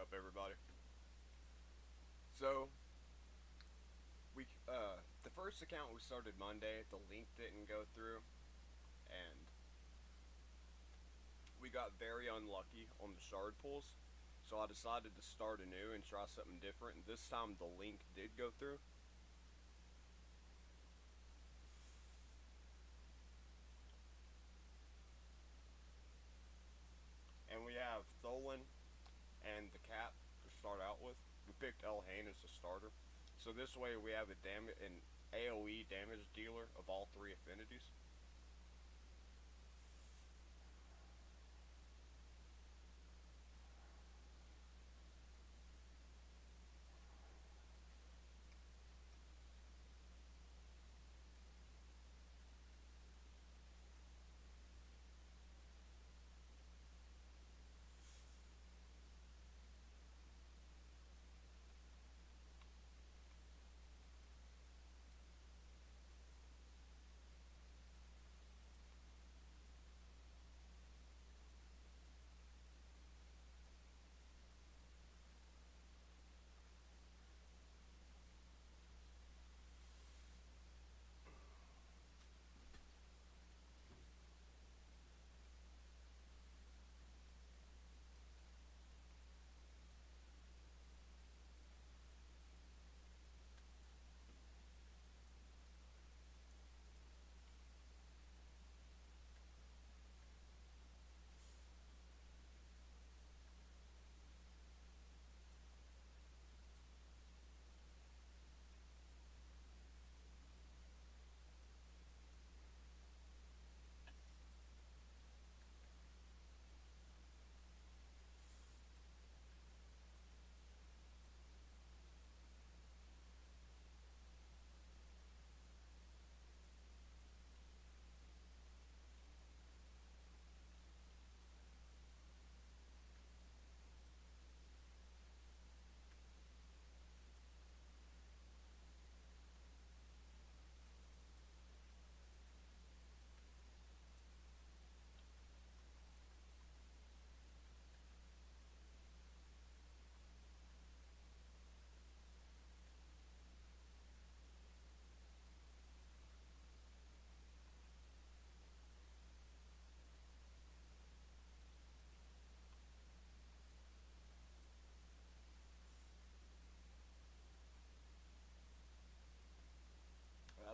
up, everybody? So the first account we started Monday, the link didn't go through, and we got very unlucky on the shard pulls. So I decided to start anew and try something different. And this time the link did go through. And we have Tholen and the cat to start out with. We picked Elhain as the starter. So this way we have an AoE damage dealer of all three affinities.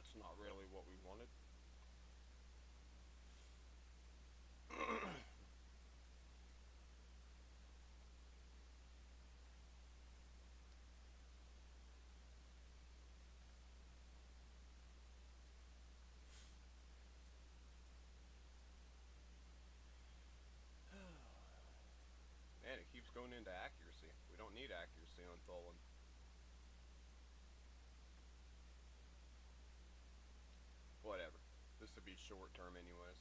That's not really what we wanted. Man, it keeps going into accuracy. We don't need accuracy on Tholen. Whatever. This would be short term anyways.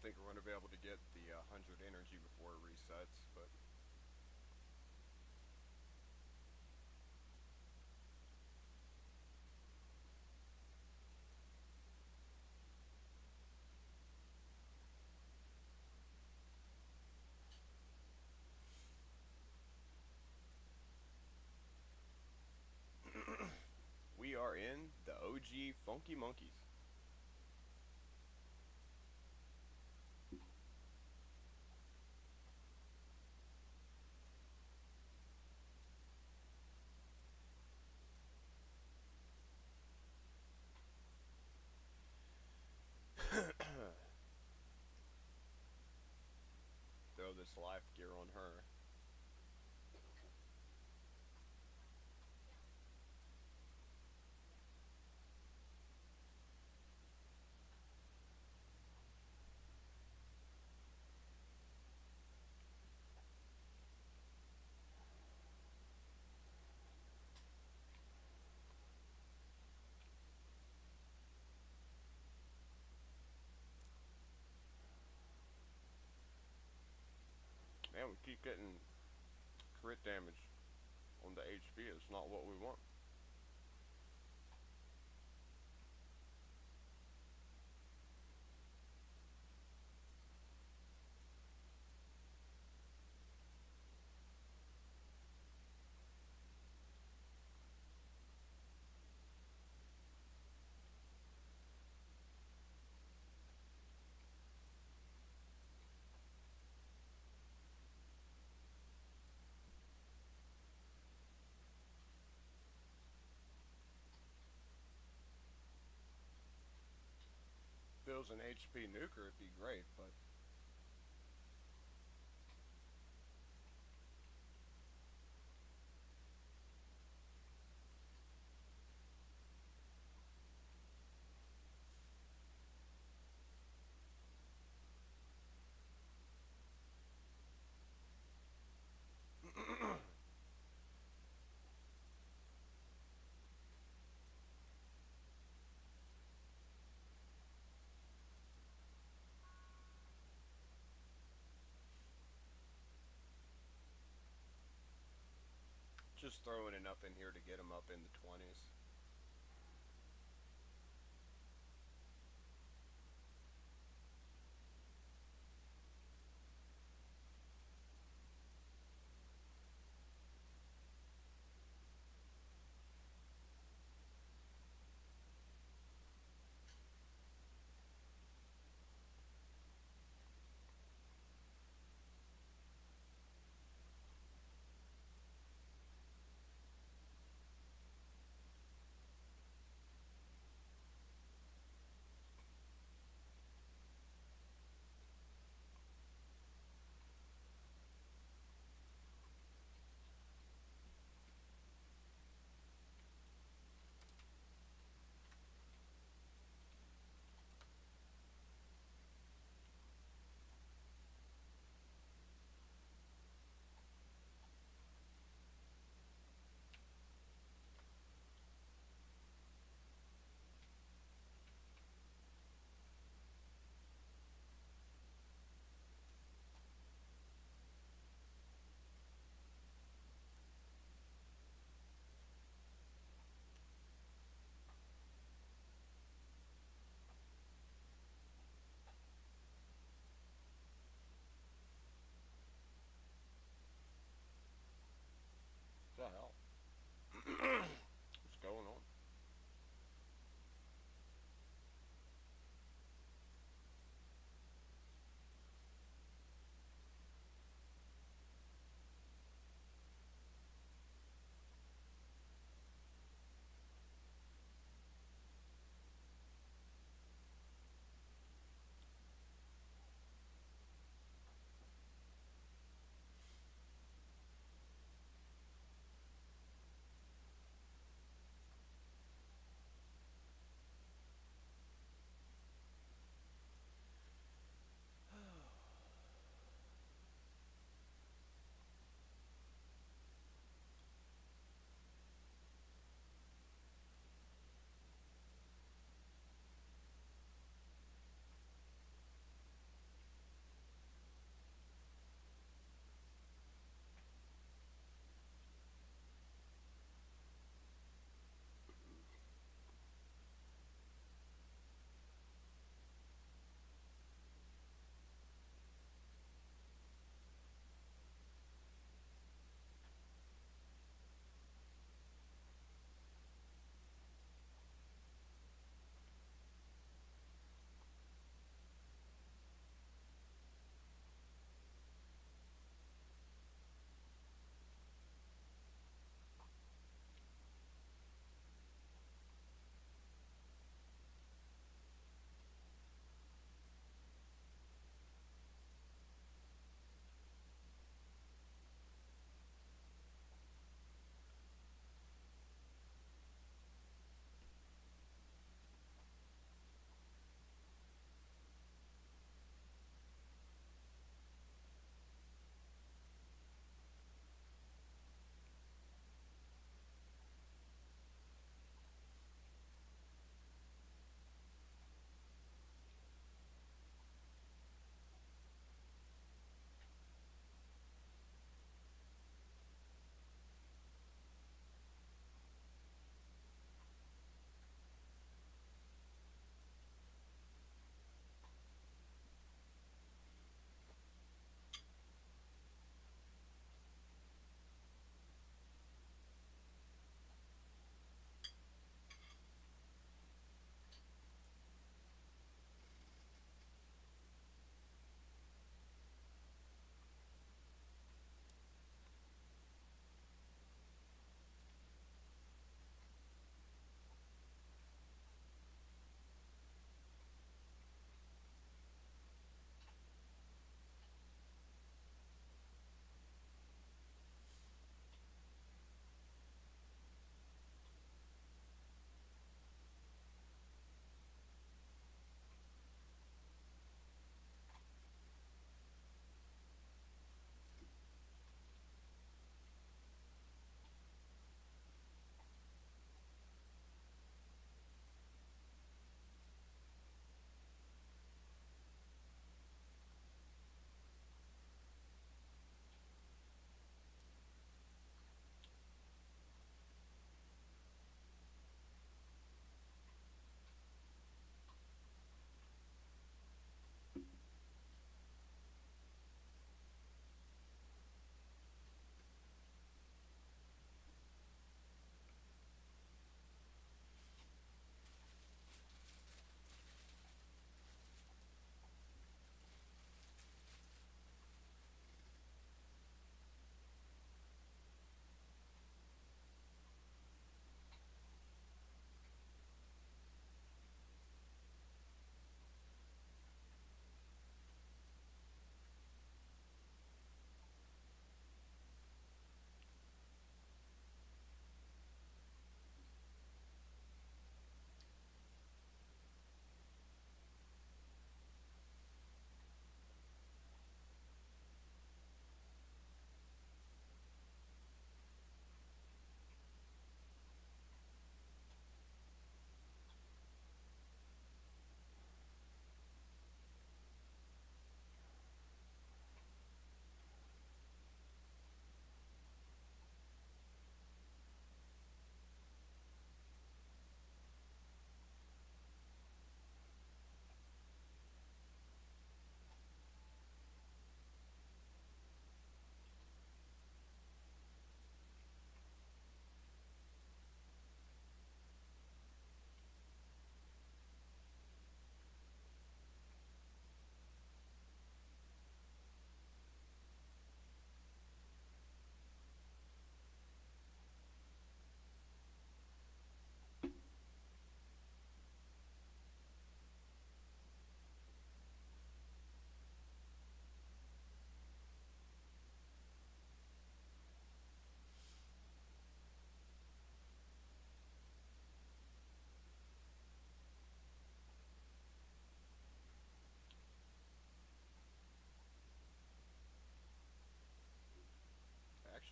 don't think we're going to be able to get the 100 energy before it resets, but we are in the OG Funky Monkeys. Throw this life gear on her. Man, we keep getting crit damage on the HP. It's not what we want. If it was an HP nuker, it'd be great, but just throwing enough in here to get him up in the 20s.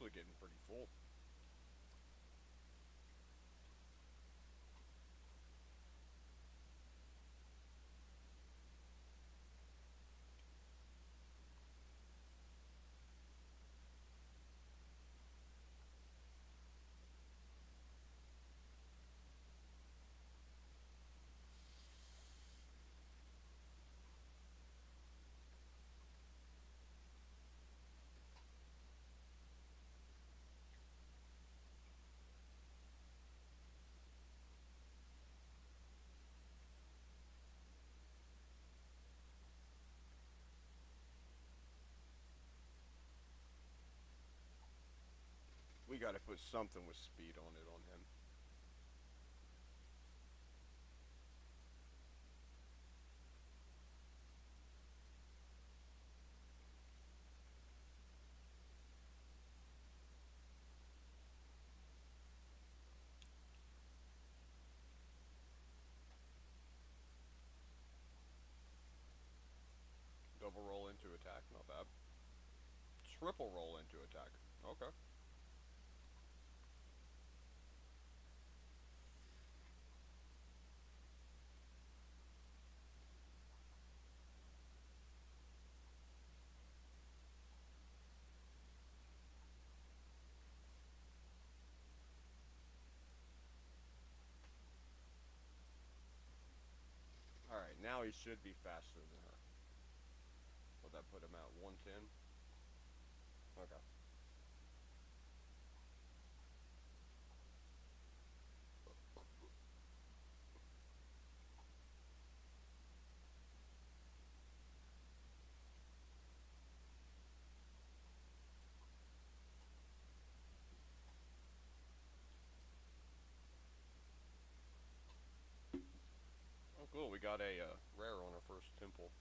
actually getting pretty full. We gotta put something with speed on it on him. Double roll into attack, not bad. Triple roll into attack. Okay. Alright, now he should be faster than her. Will that put him at 110? Okay. Oh, cool. We got a rare on our first temple.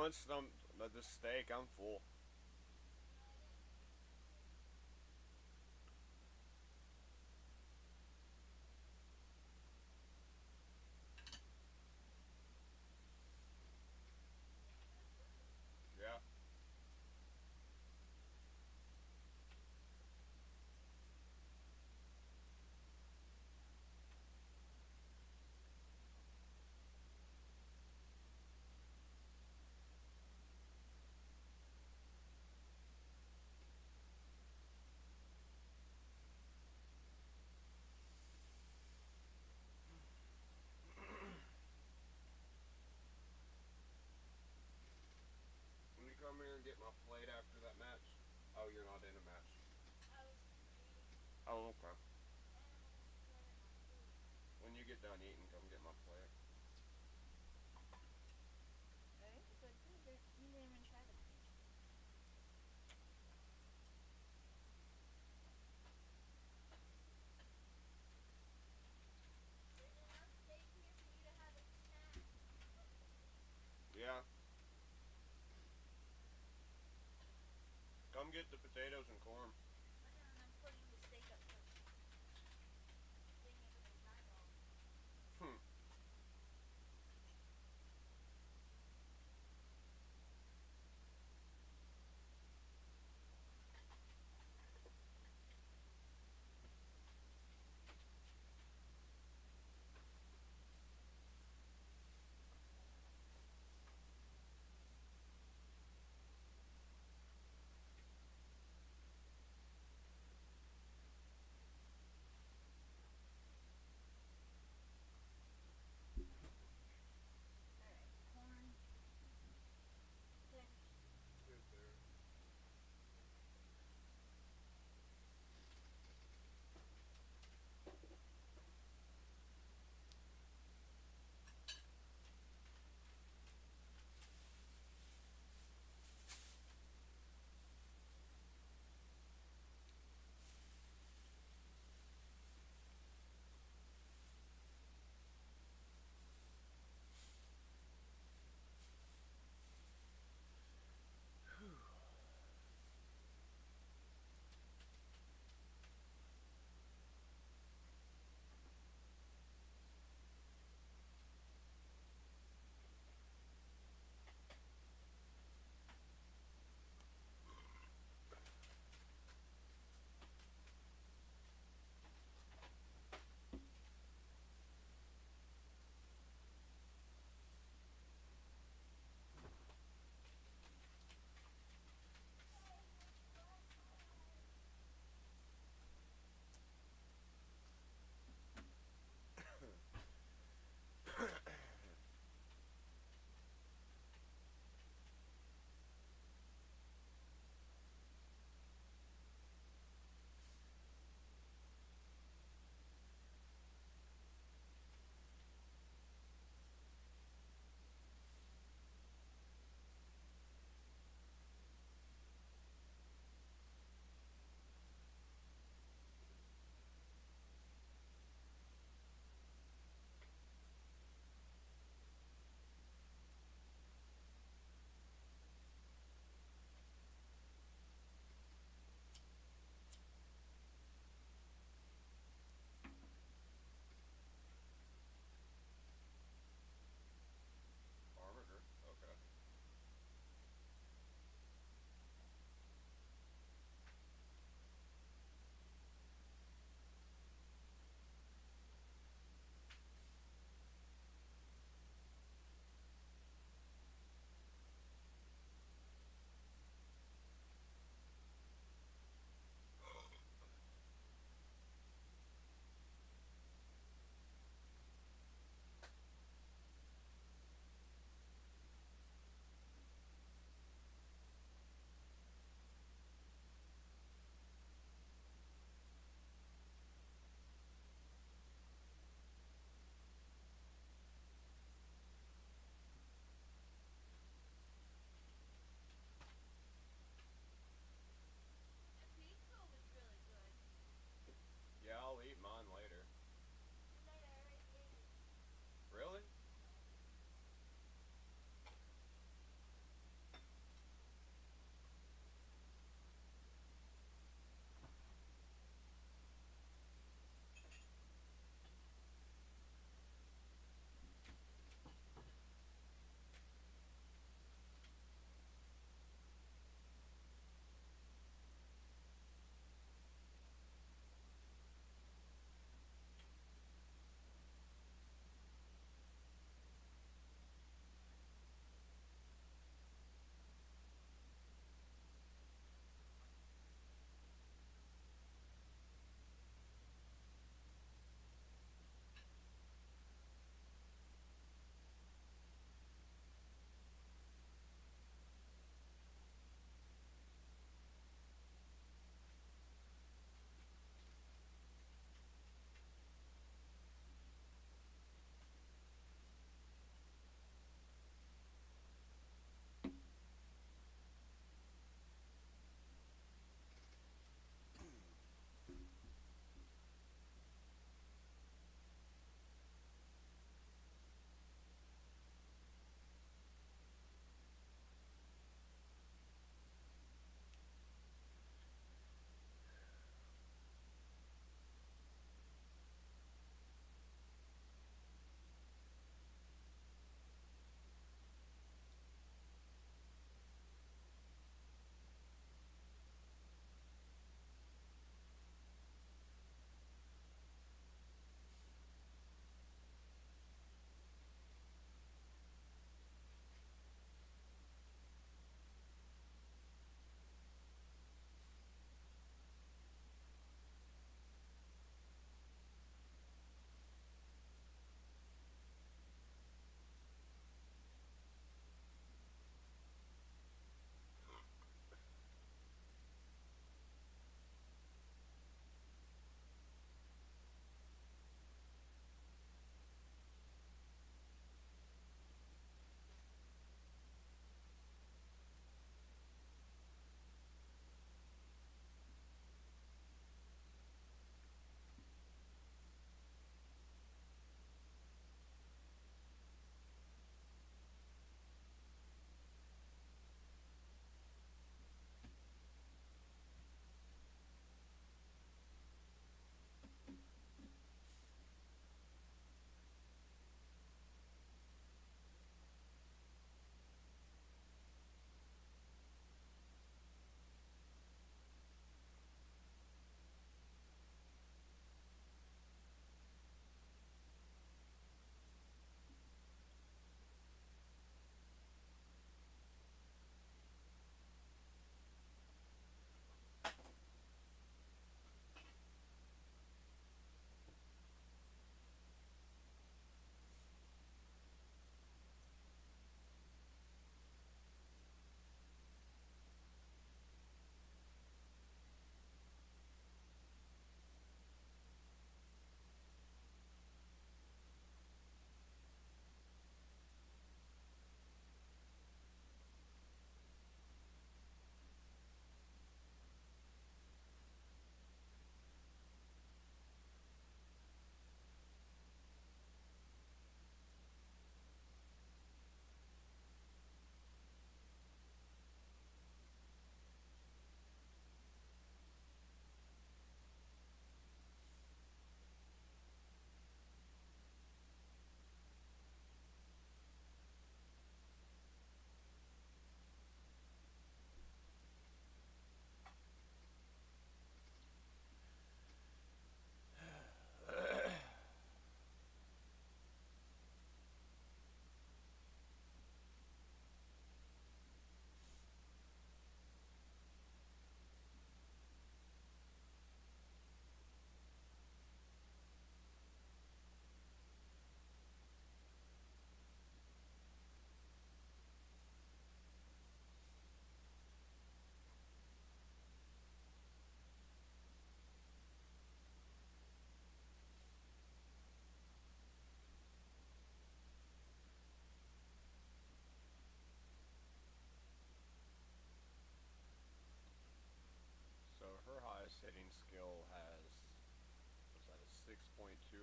once the steak, I'm full. Yeah. Can you come here and get my plate after that match? Oh, you're not in a match. Oh, okay. When you get done eating, come get my plate. Yeah. Come get the potatoes and corn. Hmm.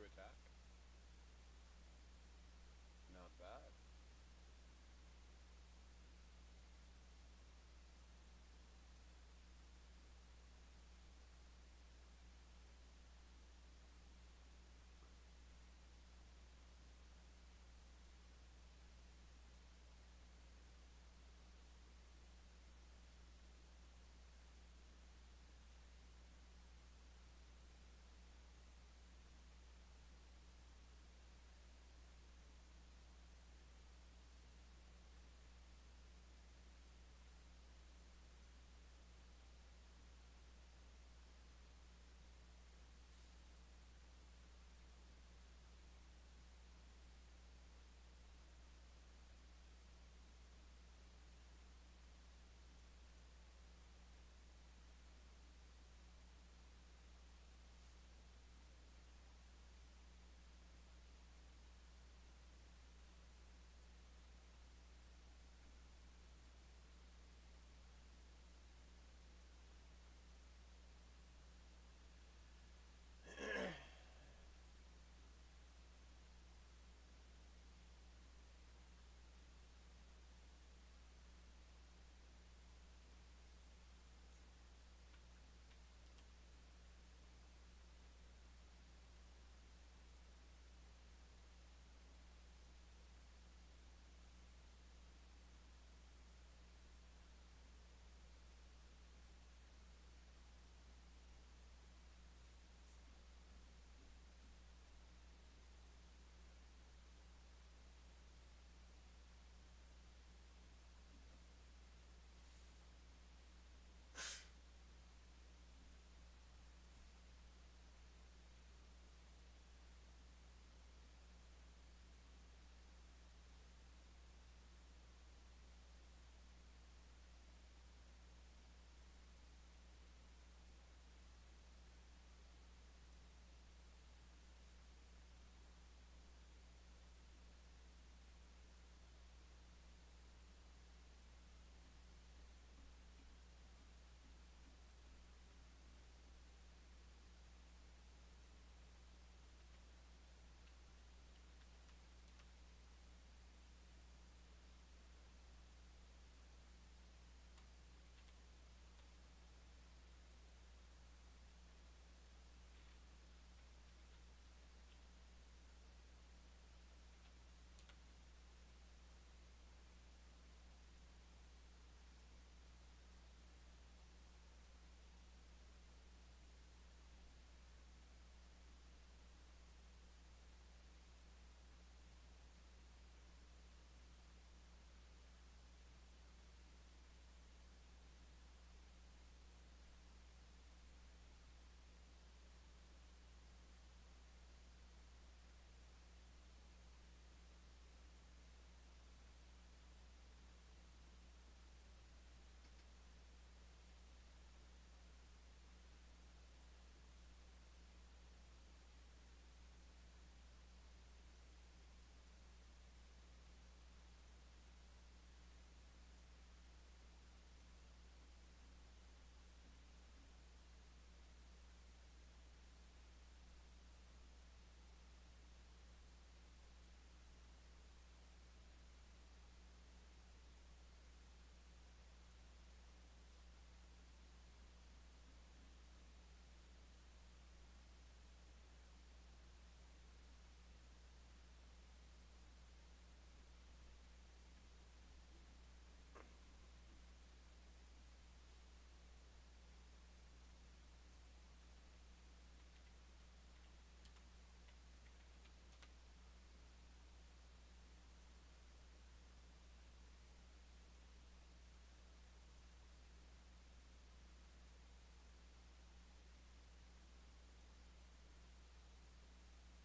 attack. Not bad.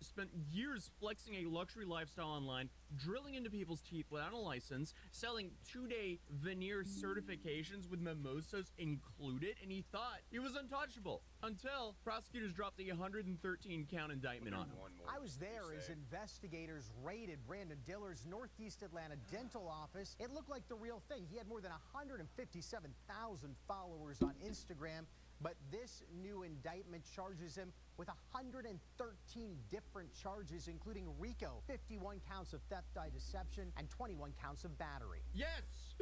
Spent years flexing a luxury lifestyle online, drilling into people's teeth without a license, selling 2-day veneer certifications with mimosas included, and he thought he was untouchable until prosecutors dropped the 113 count indictment on him. I was there as investigators raided Brandon Diller's Northeast Atlanta dental office. It looked like the real thing. He had more than 157,000 followers on Instagram, but this new indictment charges him with with 113 different charges, including RICO, 51 counts of theft by deception, and 21 counts of battery. Yes!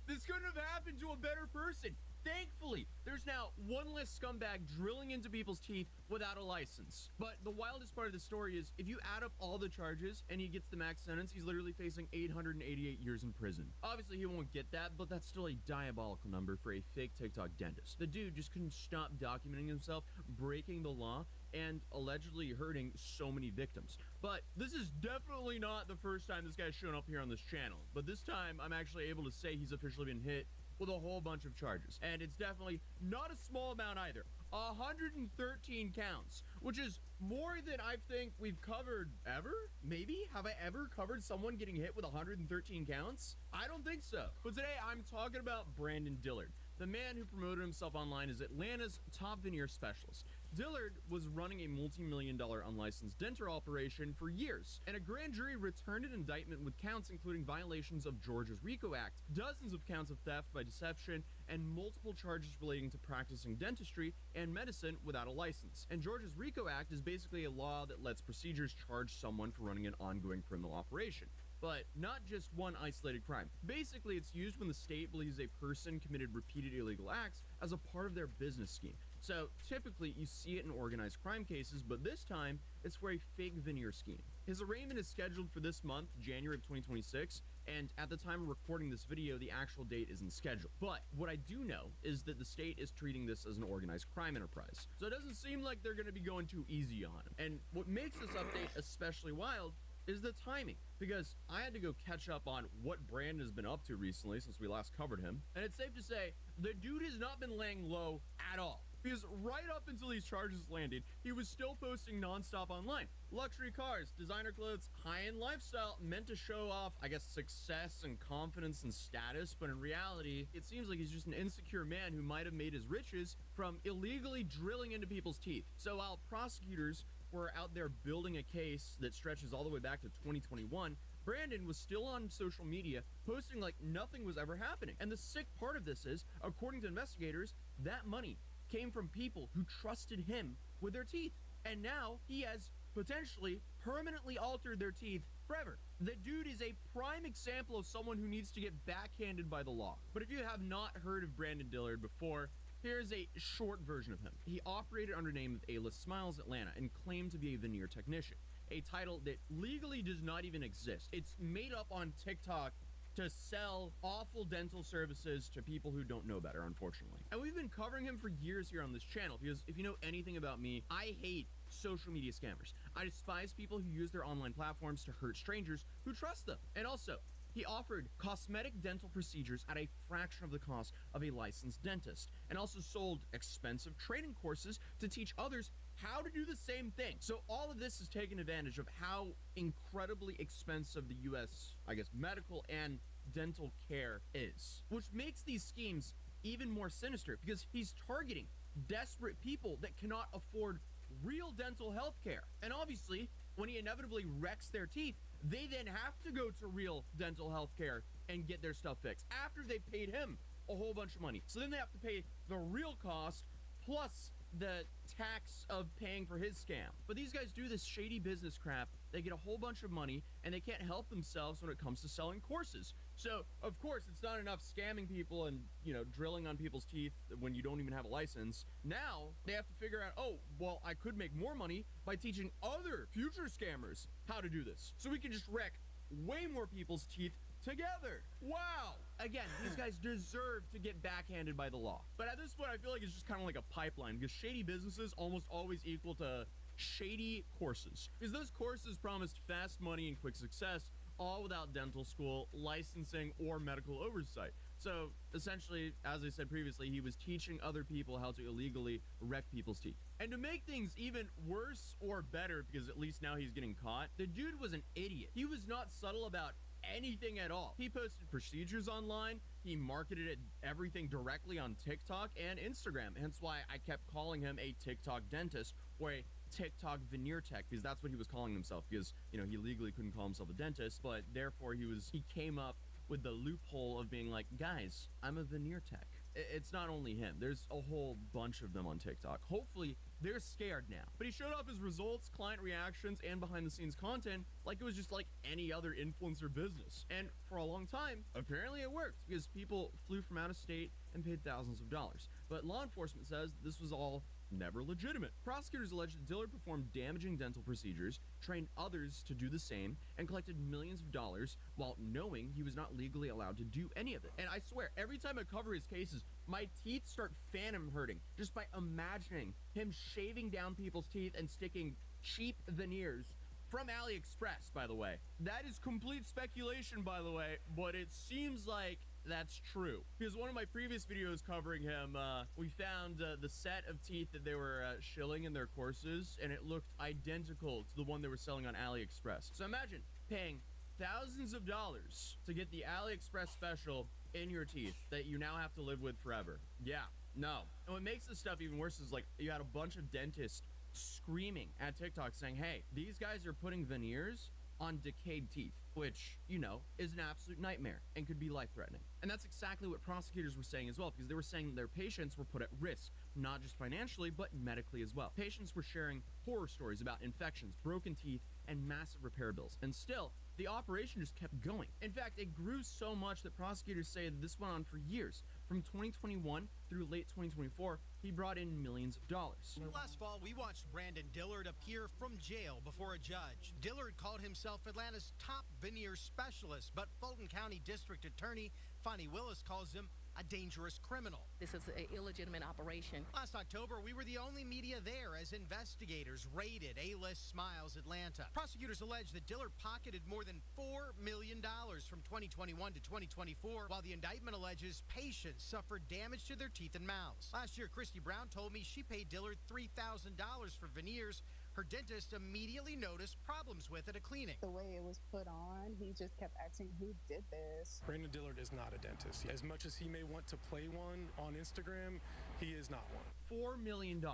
This couldn't have happened to a better person. Thankfully, there's now one less scumbag drilling into people's teeth without a license. But the wildest part of the story is, if you add up all the charges and he gets the max sentence, he's literally facing 888 years in prison. Obviously, he won't get that, but that's still a diabolical number for a fake TikTok dentist. The dude just couldn't stop documenting himself, breaking the law, and allegedly hurting so many victims. But this is definitely not the first time this guy's shown up here on this channel. But this time, I'm actually able to say he's officially been hit with a whole bunch of charges. And it's definitely not a small amount either. 113 counts, which is more than I think we've covered ever? Maybe? Have I ever covered someone getting hit with 113 counts? I don't think so. But today, I'm talking about Brandon Dillard, the man who promoted himself online as Atlanta's top veneer specialist. Dillard was running a multi-million-dollar unlicensed dental operation for years, and a grand jury returned an indictment with counts including violations of Georgia's RICO Act, dozens of counts of theft by deception, and multiple charges relating to practicing dentistry and medicine without a license. And Georgia's RICO Act is basically a law that lets procedures charge someone for running an ongoing criminal operation. But not just one isolated crime. Basically, it's used when the state believes a person committed repeated illegal acts as a part of their business scheme. So typically, you see it in organized crime cases, but this time, it's for a fake veneer scheme. His arraignment is scheduled for this month, January of 2026, and at the time of recording this video, the actual date isn't scheduled. But what I do know is that the state is treating this as an organized crime enterprise. So it doesn't seem like they're going to be going too easy on him. And what makes this update especially wild is the timing, because I had to go catch up on what Brandon has been up to recently since we last covered him, and it's safe to say the dude has not been laying low at all. Because right up until these charges landed, he was still posting nonstop online. Luxury cars, designer clothes, high-end lifestyle meant to show off, I guess, success and confidence and status, but in reality, it seems like he's just an insecure man who might have made his riches from illegally drilling into people's teeth. So while prosecutors were out there building a case that stretches all the way back to 2021, Brandon was still on social media posting like nothing was ever happening. And the sick part of this is, according to investigators, that money came from people who trusted him with their teeth. And now he has potentially permanently altered their teeth forever. The dude is a prime example of someone who needs to get backhanded by the law. But if you have not heard of Brandon Dillard before, here's a short version of him. He operated under the name of A-List Smiles Atlanta and claimed to be a veneer technician, a title that legally does not even exist. It's made up on TikTok to sell awful dental services to people who don't know better, unfortunately. And we've been covering him for years here on this channel, because if you know anything about me, I hate social media scammers. I despise people who use their online platforms to hurt strangers who trust them. And also, he offered cosmetic dental procedures at a fraction of the cost of a licensed dentist, and also sold expensive training courses to teach others how to do the same thing. So all of this is taking advantage of how incredibly expensive the US, I guess, medical and dental care is, which makes these schemes even more sinister, because he's targeting desperate people that cannot afford real dental health care. And obviously, when he inevitably wrecks their teeth, they then have to go to real dental health care and get their stuff fixed after they paid him a whole bunch of money. So then they have to pay the real cost plus the tax of paying for his scam. But these guys do this shady business crap. They get a whole bunch of money and they can't help themselves when it comes to selling courses. So of course it's not enough scamming people and, you know, drilling on people's teeth when you don't even have a license. Now they have to figure out, oh, well, I could make more money by teaching other future scammers how to do this. So we can just wreck way more people's teeth together. Wow. Again, these guys deserve to get backhanded by the law. But at this point, I feel like it's just kind of like a pipeline, because shady businesses almost always equal to shady courses. Because those courses promised fast money and quick success, all without dental school, licensing, or medical oversight. So essentially, as I said previously, he was teaching other people how to illegally wreck people's teeth. And to make things even worse or better, because at least now he's getting caught, the dude was an idiot. He was not subtle about anything at all. He posted procedures online. He marketed everything directly on TikTok and Instagram. Hence why I kept calling him a TikTok dentist or a TikTok veneer tech, because that's what he was calling himself, because, you know, he legally couldn't call himself a dentist, but therefore he came up with the loophole of being like, guys, I'm a veneer tech. it's not only him. There's a whole bunch of them on TikTok. Hopefully, they're scared now. But he showed off his results, client reactions, and behind-the-scenes content like it was just like any other influencer business. And for a long time, apparently it worked because people flew from out of state and paid thousands of dollars. But law enforcement says this was all never legitimate. Prosecutors allege that Dillard performed damaging dental procedures, trained others to do the same, and collected millions of dollars while knowing he was not legally allowed to do any of it. And I swear, every time I cover his cases, my teeth start phantom hurting just by imagining him shaving down people's teeth and sticking cheap veneers from AliExpress, by the way. That is complete speculation, by the way, but it seems like that's true. Because one of my previous videos covering him, we found the set of teeth that they were shilling in their courses, and it looked identical to the one they were selling on AliExpress. So imagine paying thousands of dollars to get the AliExpress special in your teeth that you now have to live with forever. Yeah, no. And what makes this stuff even worse is like you had a bunch of dentists screaming at TikTok saying, hey, these guys are putting veneers on decayed teeth, which, you know, is an absolute nightmare and could be life-threatening. And that's exactly what prosecutors were saying as well, because they were saying their patients were put at risk, not just financially, but medically as well. Patients were sharing horror stories about infections, broken teeth, and massive repair bills. And still, the operation just kept going. In fact, it grew so much that prosecutors say that this went on for years. From 2021 through late 2024, he brought in millions of dollars. Last fall, we watched Brandon Dillard appear from jail before a judge. Dillard called himself Atlanta's top veneer specialist, but Fulton County District Attorney Fonnie Willis calls him a dangerous criminal. This is an illegitimate operation. Last October, we were the only media there as investigators raided A-List Smiles Atlanta. Prosecutors allege that Dillard pocketed more than $4 million from 2021 to 2024, while the indictment alleges patients suffered damage to their teeth and mouths. Last year, Christy Brown told me she paid Dillard $3,000 for veneers her dentist immediately noticed problems with at a clinic. The way it was put on, he just kept asking who did this. Brandon Dillard is not a dentist. As much as he may want to play one on Instagram, he is not one. $4 million.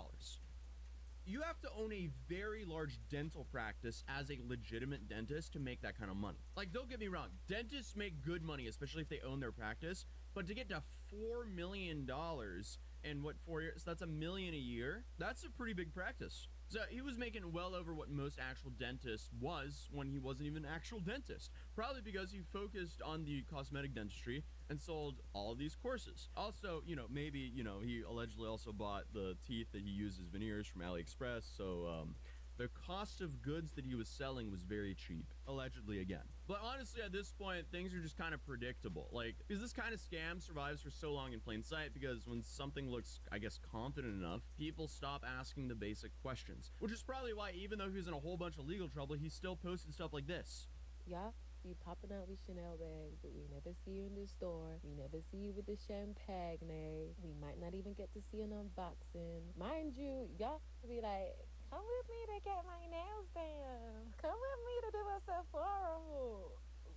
You have to own a very large dental practice as a legitimate dentist to make that kind of money. Like, don't get me wrong, dentists make good money, especially if they own their practice, but to get to $4 million in what, 4 years, that's $1 million a year, that's a pretty big practice. So he was making well over what most actual dentists was when he wasn't even an actual dentist. Probably because he focused on the cosmetic dentistry and sold all of these courses. Also, you know, maybe, you know, he allegedly also bought the teeth that he used as veneers from AliExpress. So, the cost of goods that he was selling was very cheap, allegedly again. But honestly, at this point, things are just kind of predictable. Like, because this kind of scam survives for so long in plain sight, because when something looks, I guess, confident enough, people stop asking the basic questions. Which is probably why, even though he was in a whole bunch of legal trouble, he still posted stuff like this. Y'all be popping out with Chanel bags, but we never see you in the store. We never see you with the champagne. We might not even get to see an unboxing. Mind you, y'all be like, come with me to get my nails done. Come with me to do a Sephora move.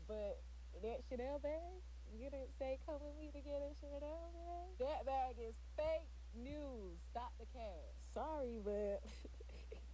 But that Chanel bag, you didn't say come with me to get a Chanel bag? That bag is fake news. Stop the cash. Sorry, but...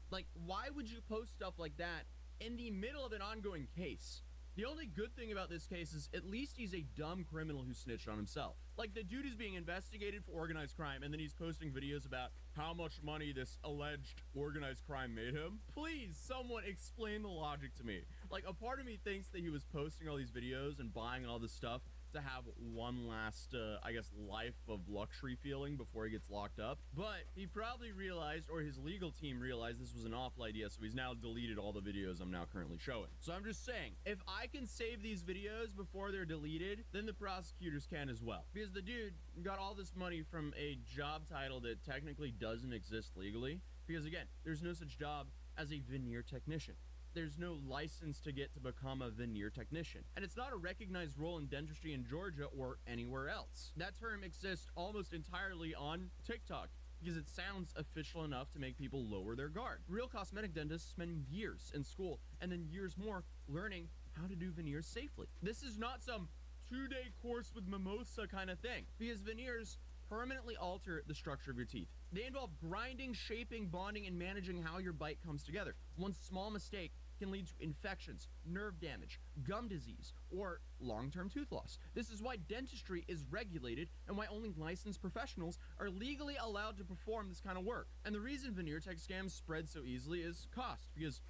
Like, why would you post stuff like that in the middle of an ongoing case? The only good thing about this case is at least he's a dumb criminal who snitched on himself. Like, the dude is being investigated for organized crime, and then he's posting videos about how much money this alleged organized crime made him. Please, someone explain the logic to me. Like, a part of me thinks that he was posting all these videos and buying all this stuff to have one last, I guess, life of luxury feeling before he gets locked up. But he probably realized, or his legal team realized, this was an awful idea, so he's now deleted all the videos I'm now currently showing. So I'm just saying, if I can save these videos before they're deleted, then the prosecutors can as well. Because the dude got all this money from a job title that technically doesn't exist legally. Because again, there's no such job as a veneer technician. There's no license to get to become a veneer technician. And it's not a recognized role in dentistry in Georgia or anywhere else. That term exists almost entirely on TikTok because it sounds official enough to make people lower their guard. Real cosmetic dentists spend years in school and then years more learning how to do veneers safely. This is not some 2-day course with mimosa kind of thing, because veneers permanently alter the structure of your teeth. They involve grinding, shaping, bonding, and managing how your bite comes together. One small mistake can lead to infections, nerve damage, gum disease, or long-term tooth loss. This is why dentistry is regulated and why only licensed professionals are legally allowed to perform this kind of work. And the reason veneer tech scams spread so easily is cost, because,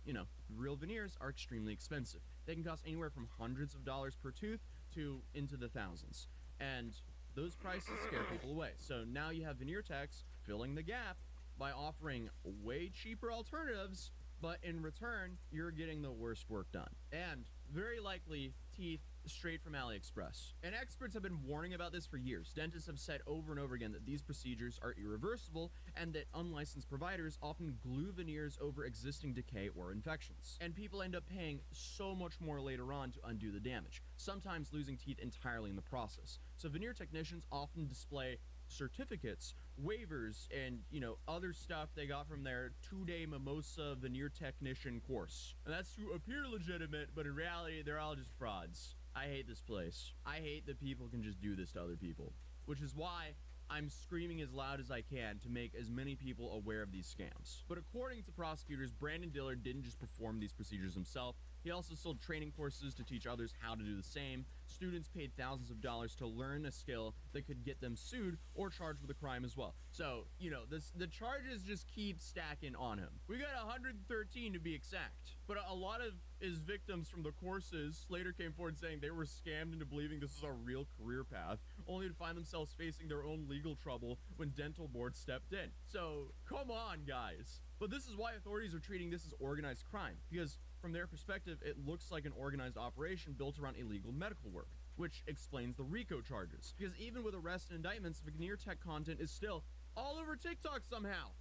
real veneers are extremely expensive. They can cost anywhere from hundreds of dollars per tooth to into the thousands. And those prices scare people away. So now you have veneer techs filling the gap by offering way cheaper alternatives, but in return, you're getting the worst work done. And very likely teeth straight from AliExpress. And experts have been warning about this for years. Dentists have said over and over again that these procedures are irreversible and that unlicensed providers often glue veneers over existing decay or infections. And people end up paying so much more later on to undo the damage, sometimes losing teeth entirely in the process. So veneer technicians often display certificates, waivers, and other stuff they got from their 2-day mimosa veneer technician course. And that's to appear legitimate, but in reality they're all just frauds. I hate this place. I hate that people can just do this to other people, which is why I'm screaming as loud as I can to make as many people aware of these scams. But according to prosecutors, Brandon Dillard didn't just perform these procedures himself. He also sold training courses to teach others how to do the same. Students paid thousands of dollars to learn a skill that could get them sued or charged with a crime as well. So, the charges just keep stacking on him. We got 113 to be exact. But a lot of his victims from the courses later came forward saying they were scammed into believing this is a real career path, only to find themselves facing their own legal trouble when dental board stepped in. So, come on, guys. But this is why authorities are treating this as organized crime, because from their perspective, it looks like an organized operation built around illegal medical work, which explains the RICO charges. Because even with arrests and indictments, veneer tech content is still all over TikTok somehow.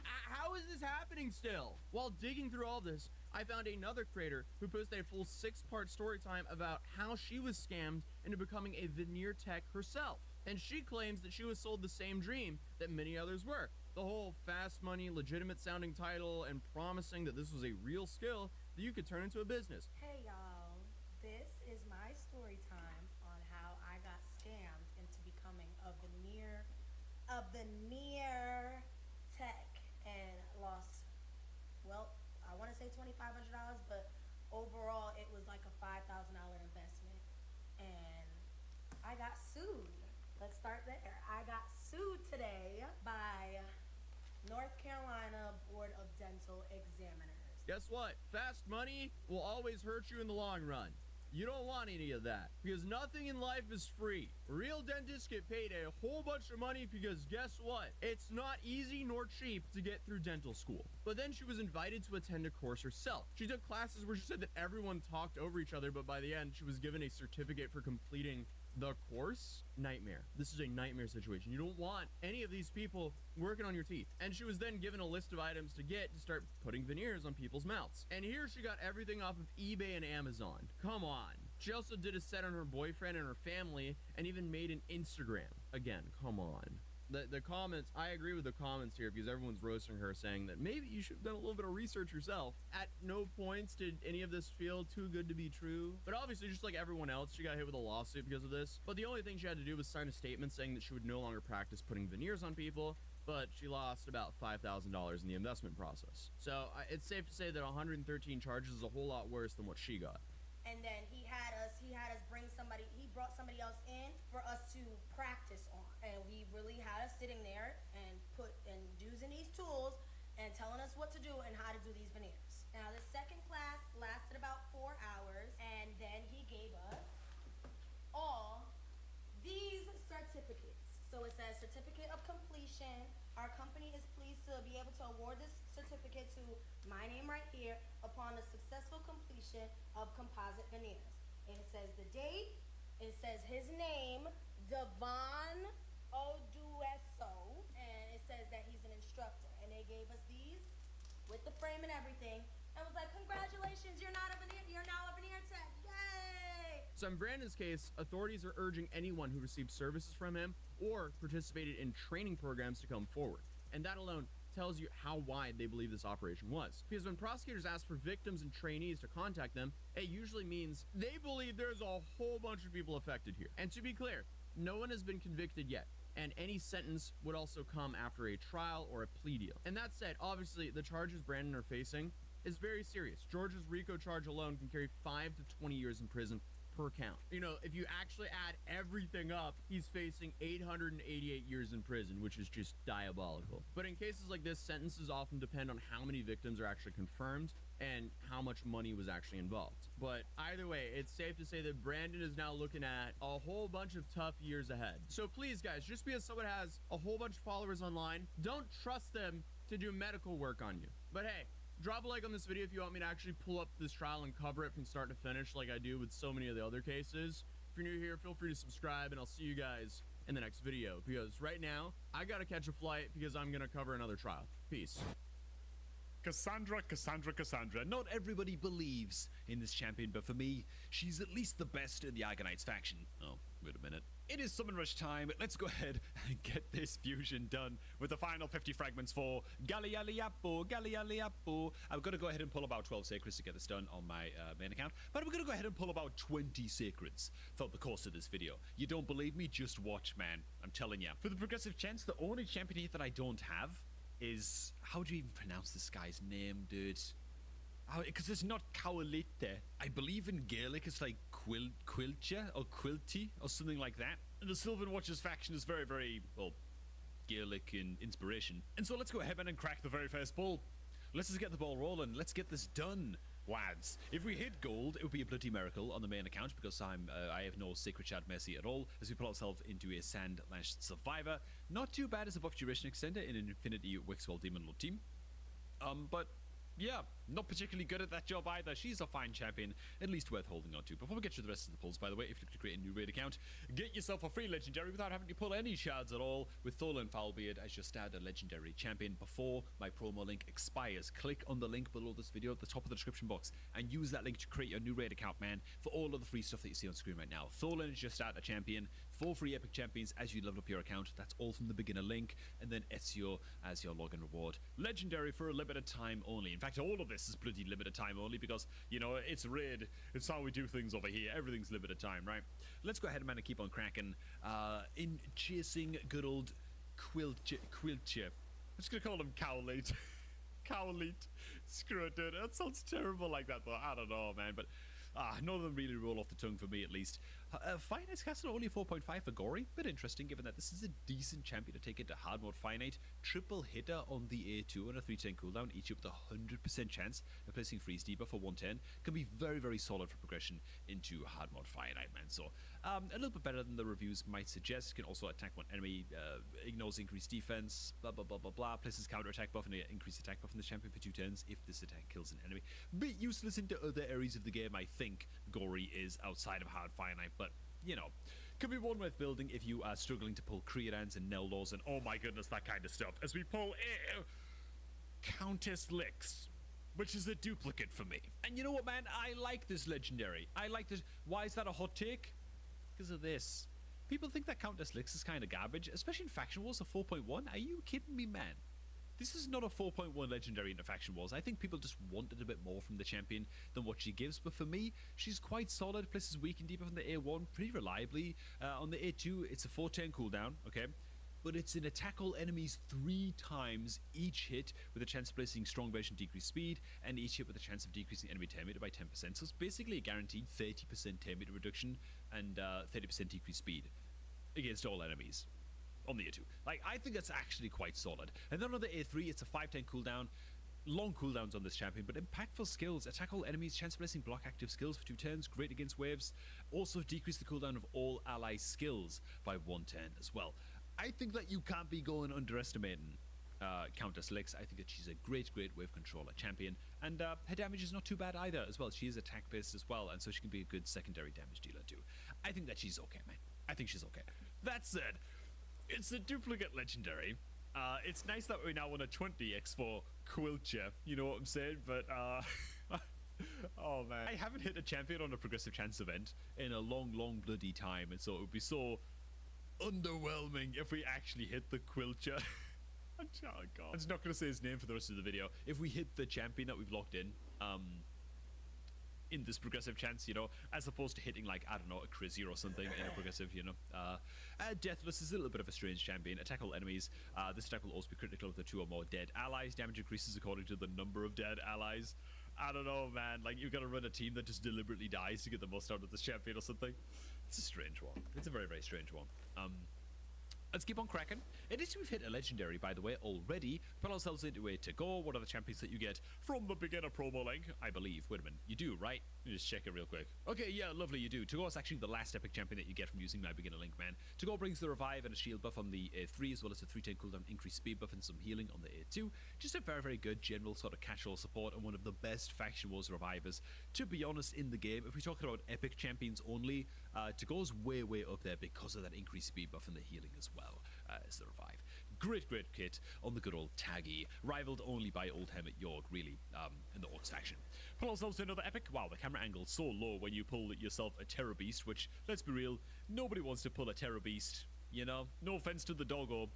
How is this happening still? While digging through all this, I found another creator who posted a full 6-part story time about how she was scammed into becoming a veneer tech herself. And she claims that she was sold the same dream that many others were. The whole fast money, legitimate sounding title, and promising that this was a real skill that you could turn into a business. Hey y'all, this is my story time on how I got scammed into becoming a veneer tech and lost, I want to say $2,500, but overall it was like a $5,000 investment, and I got sued. Let's start there. I got sued today by North Carolina Board of Dental Examiners. Guess what? Fast money will always hurt you in the long run. You don't want any of that, because nothing in life is free. Real dentists get paid a whole bunch of money because guess what? It's not easy nor cheap to get through dental school. But then she was invited to attend a course herself. She took classes where she said that everyone talked over each other, but by the end, she was given a certificate for completing the course. Nightmare. This is a nightmare situation. You don't want any of these people working on your teeth. And she was then given a list of items to get to start putting veneers on people's mouths. And here she got everything off of eBay and Amazon. Come on. She also did a set on her boyfriend and her family and even made an Instagram. Again, come on. The comments, I agree with the comments here because everyone's roasting her, saying that maybe you should have done a little bit of research yourself. At no points did any of this feel too good to be true. But obviously, just like everyone else, she got hit with a lawsuit because of this. But the only thing she had to do was sign a statement saying that she would no longer practice putting veneers on people. But she lost about $5,000 in the investment process. So it's safe to say that 113 charges is a whole lot worse than what she got. And then he had us he brought somebody else in for us to practice on. And he really had us sitting there and using these tools and telling us what to do and how to do these veneers. Now the second class lasted about 4 hours, and then he gave us all these certificates. So it says certificate of completion. Our company is pleased to be able to award this certificate to my name right here upon the successful completion of composite veneers. And it says the date, it says his name, Devon Odueso, and it says that he's an instructor. And they gave us these with the frame and everything. I was like, congratulations, you're now a veneer tech, yay! So in Brandon's case, authorities are urging anyone who received services from him or participated in training programs to come forward. And that alone tells you how wide they believe this operation was. Because when prosecutors ask for victims and trainees to contact them, it usually means they believe there's a whole bunch of people affected here. And to be clear, no one has been convicted yet, and any sentence would also come after a trial or a plea deal. And that said, obviously, the charges Brandon are facing is very serious. Georgia's RICO charge alone can carry 5 to 20 years in prison per count. You know, if you actually add everything up, he's facing 888 years in prison, which is just diabolical. But in cases like this, sentences often depend on how many victims are actually confirmed and how much money was actually involved. But either way, it's safe to say that Brandon is now looking at a whole bunch of tough years ahead. So please, guys, just because someone has a whole bunch of followers online, don't trust them to do medical work on you. But hey, drop a like on this video if you want me to actually pull up this trial and cover it from start to finish like I do with so many of the other cases. If you're new here, feel free to subscribe, and I'll see you guys in the next video, because right now, I gotta catch a flight because I'm gonna cover another trial. Peace. Cassandra. Not everybody believes in this champion, but for me, she's at least the best in the Agonites faction. Oh, wait a minute. It is Summon Rush time. Let's go ahead and get this fusion done with the final 50 fragments for Gallialiapo. I'm going to go ahead and pull about 12 sacreds to get this done on my main account, but I'm going to go ahead and pull about 20 sacreds throughout the course of this video. You don't believe me? Just watch, man. I'm telling you. For the progressive chance, the only champion here that I don't have is, how do you even pronounce this guy's name, dude? Because it's not Cowlite. I believe in Gaelic it's like Quilcha or Quilty or something like that. And the Sylvan Watchers faction is very, very, well, Gaelic in inspiration. And so let's go ahead and crack the very first ball. Let's just get the ball rolling. Let's get this done, lads. If we hit gold, it would be a bloody miracle on the main account, because I have no Sacred Shard Mercy at all, as we put ourselves into a Sand-Lashed Survivor. Not too bad as a buff duration extender in an Infinity Wixwell Demon Lord team. But yeah, not particularly good at that job either. She's a fine champion, at least worth holding on to. Before we get to the rest of the pulls, by the way, if you're looking to create a new raid account, get yourself a free legendary without having to pull any shards at all with Tholan Foulbeard as your standard legendary champion before my promo link expires. Click on the link below this video at the top of the description box and use that link to create your new raid account, man, for all of the free stuff that you see on screen right now. Tholan is your starter champion, 4 free epic champions as you level up your account. That's all from the beginner link, and then Ezio as your login reward. Legendary for a limited time only. In fact, all of this is bloody limited time only because, you know, it's raid. It's how we do things over here. Everything's limited time, right? Let's go ahead, man, and keep on cracking. In chasing good old Quilcha. I'm just gonna call him Cowlite. Cowlite. Screw it, dude. That sounds terrible like that, though. I don't know, man, but none of them really roll off the tongue for me, at least. Finite Castle only 4.5 for Gory. Bit interesting, given that this is a decent champion to take into hard mode Finite. Triple hitter on the A2 and a 310 cooldown, each with a 100% chance of placing freeze debuff for 110. Can be very, very solid for progression into hard mode Finite, man. So, a little bit better than the reviews might suggest. Can also attack one enemy, ignores increased defense, blah, blah, blah, blah, blah. Places counter attack buff and an increased attack buff in this champion for 2 turns if this attack kills an enemy. Bit useless into other areas of the game, I think Gory is outside of hard Finite, but, you know, could be one worth building if you are struggling to pull Creedans and Neldors and, oh my goodness, that kind of stuff. As we pull Countess Lix, which is a duplicate for me. And you know what, man? I like this legendary. I like this. Why is that a hot take? Because of this. People think that Countess Lix is kind of garbage, especially in Faction Wars of 4.1. Are you kidding me, man? This is not a 4.1 legendary in the Faction Wars. I think people just wanted a bit more from the champion than what she gives, but for me, she's quite solid. Places weak and deeper from the A1 pretty reliably. On the A2, it's a 410 cooldown, okay? But it's an attack all enemies 3 times each hit with a chance of placing strong version decreased speed, and each hit with a chance of decreasing enemy tear meter by 10%. So it's basically a guaranteed 30% tear meter reduction and 30% decreased speed against all enemies on the A2. Like, I think that's actually quite solid. And then on the A3, it's a 510 cooldown. Long cooldowns on this champion, but impactful skills. Attack all enemies, chance of placing block active skills for 2 turns, great against waves. Also decrease the cooldown of all ally skills by 110 as well. I think that you can't be going underestimating Countess Lix. I think that she's a great wave controller champion, and her damage is not too bad either as well. She is attack based as well, and so she can be a good secondary damage dealer too. I think that she's okay, man. I think she's okay. That said, it's a duplicate legendary. It's nice that we're now on a 20x for Quilcha, you know what I'm saying? But, oh man. I haven't hit a champion on a progressive chance event in a long bloody time, and so it would be so underwhelming if we actually hit the Quilcha. Oh god. I'm just not going to say his name for the rest of the video. If we hit the champion that we've locked in this progressive chance, you know, as opposed to hitting, like, I don't know, a Crazier or something in a progressive, you know. Deathless is a little bit of a strange champion. Attack all enemies. This attack will also be critical if the 2 or more dead allies. Damage increases according to the number of dead allies. I don't know, man. Like, you've got to run a team that just deliberately dies to get the most out of this champion or something. It's a strange one. It's a very, very strange one. Let's keep on cracking. It is we've hit a legendary, by the way, already. Put ourselves into a to go. What are the champions that you get from the beginner promo link? I believe. Wait a minute. You do, right? Let me just check it real quick. Okay, yeah, lovely, you do. To go is actually the last epic champion that you get from using my beginner link, man. To go brings the revive and a shield buff on the A3, as well as a 310 cooldown, increased speed buff, and some healing on the A2. Just a very, very good general sort of catch-all support, and one of the best faction wars revivers, to be honest, in the game. If we're talking about epic champions only, to go's way, way up there because of that increased speed buff and the healing as well. As the revive. Great kit on the good old Taggy, rivaled only by old Helmet York, really, in the Orcs faction. Pull ourselves to another epic. Wow, the camera angle's so low when you pull yourself a Terror Beast, which, let's be real, nobody wants to pull a Terror Beast, you know? No offense to the doggo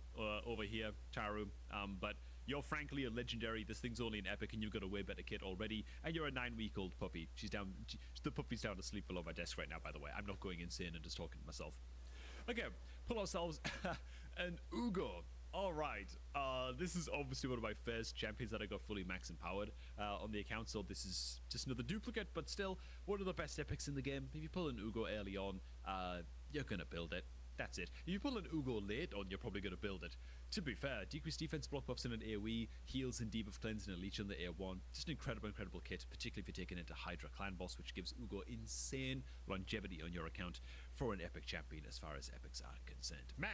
over here, Taru, but you're frankly a legendary. This thing's only an epic, and you've got a way better kit already, and you're a 9-week-old puppy. The puppy's down asleep below my desk right now, by the way. I'm not going insane and just talking to myself. Okay, pull ourselves an Ugo. Alright, this is obviously one of my first champions that I got fully max empowered on the account, so this is just another duplicate, but still one of the best epics in the game. If you pull an Ugo early on, you're gonna build it. That's it. If you pull an Ugo late on, you're probably gonna build it. To be fair, decreased defense, block buffs in an AoE, heals and debuff cleanse and a leech on the A1. Just an incredible kit, particularly if you're taking it to Hydra Clan Boss, which gives Ugo insane longevity on your account for an epic champion as far as epics are concerned. Man,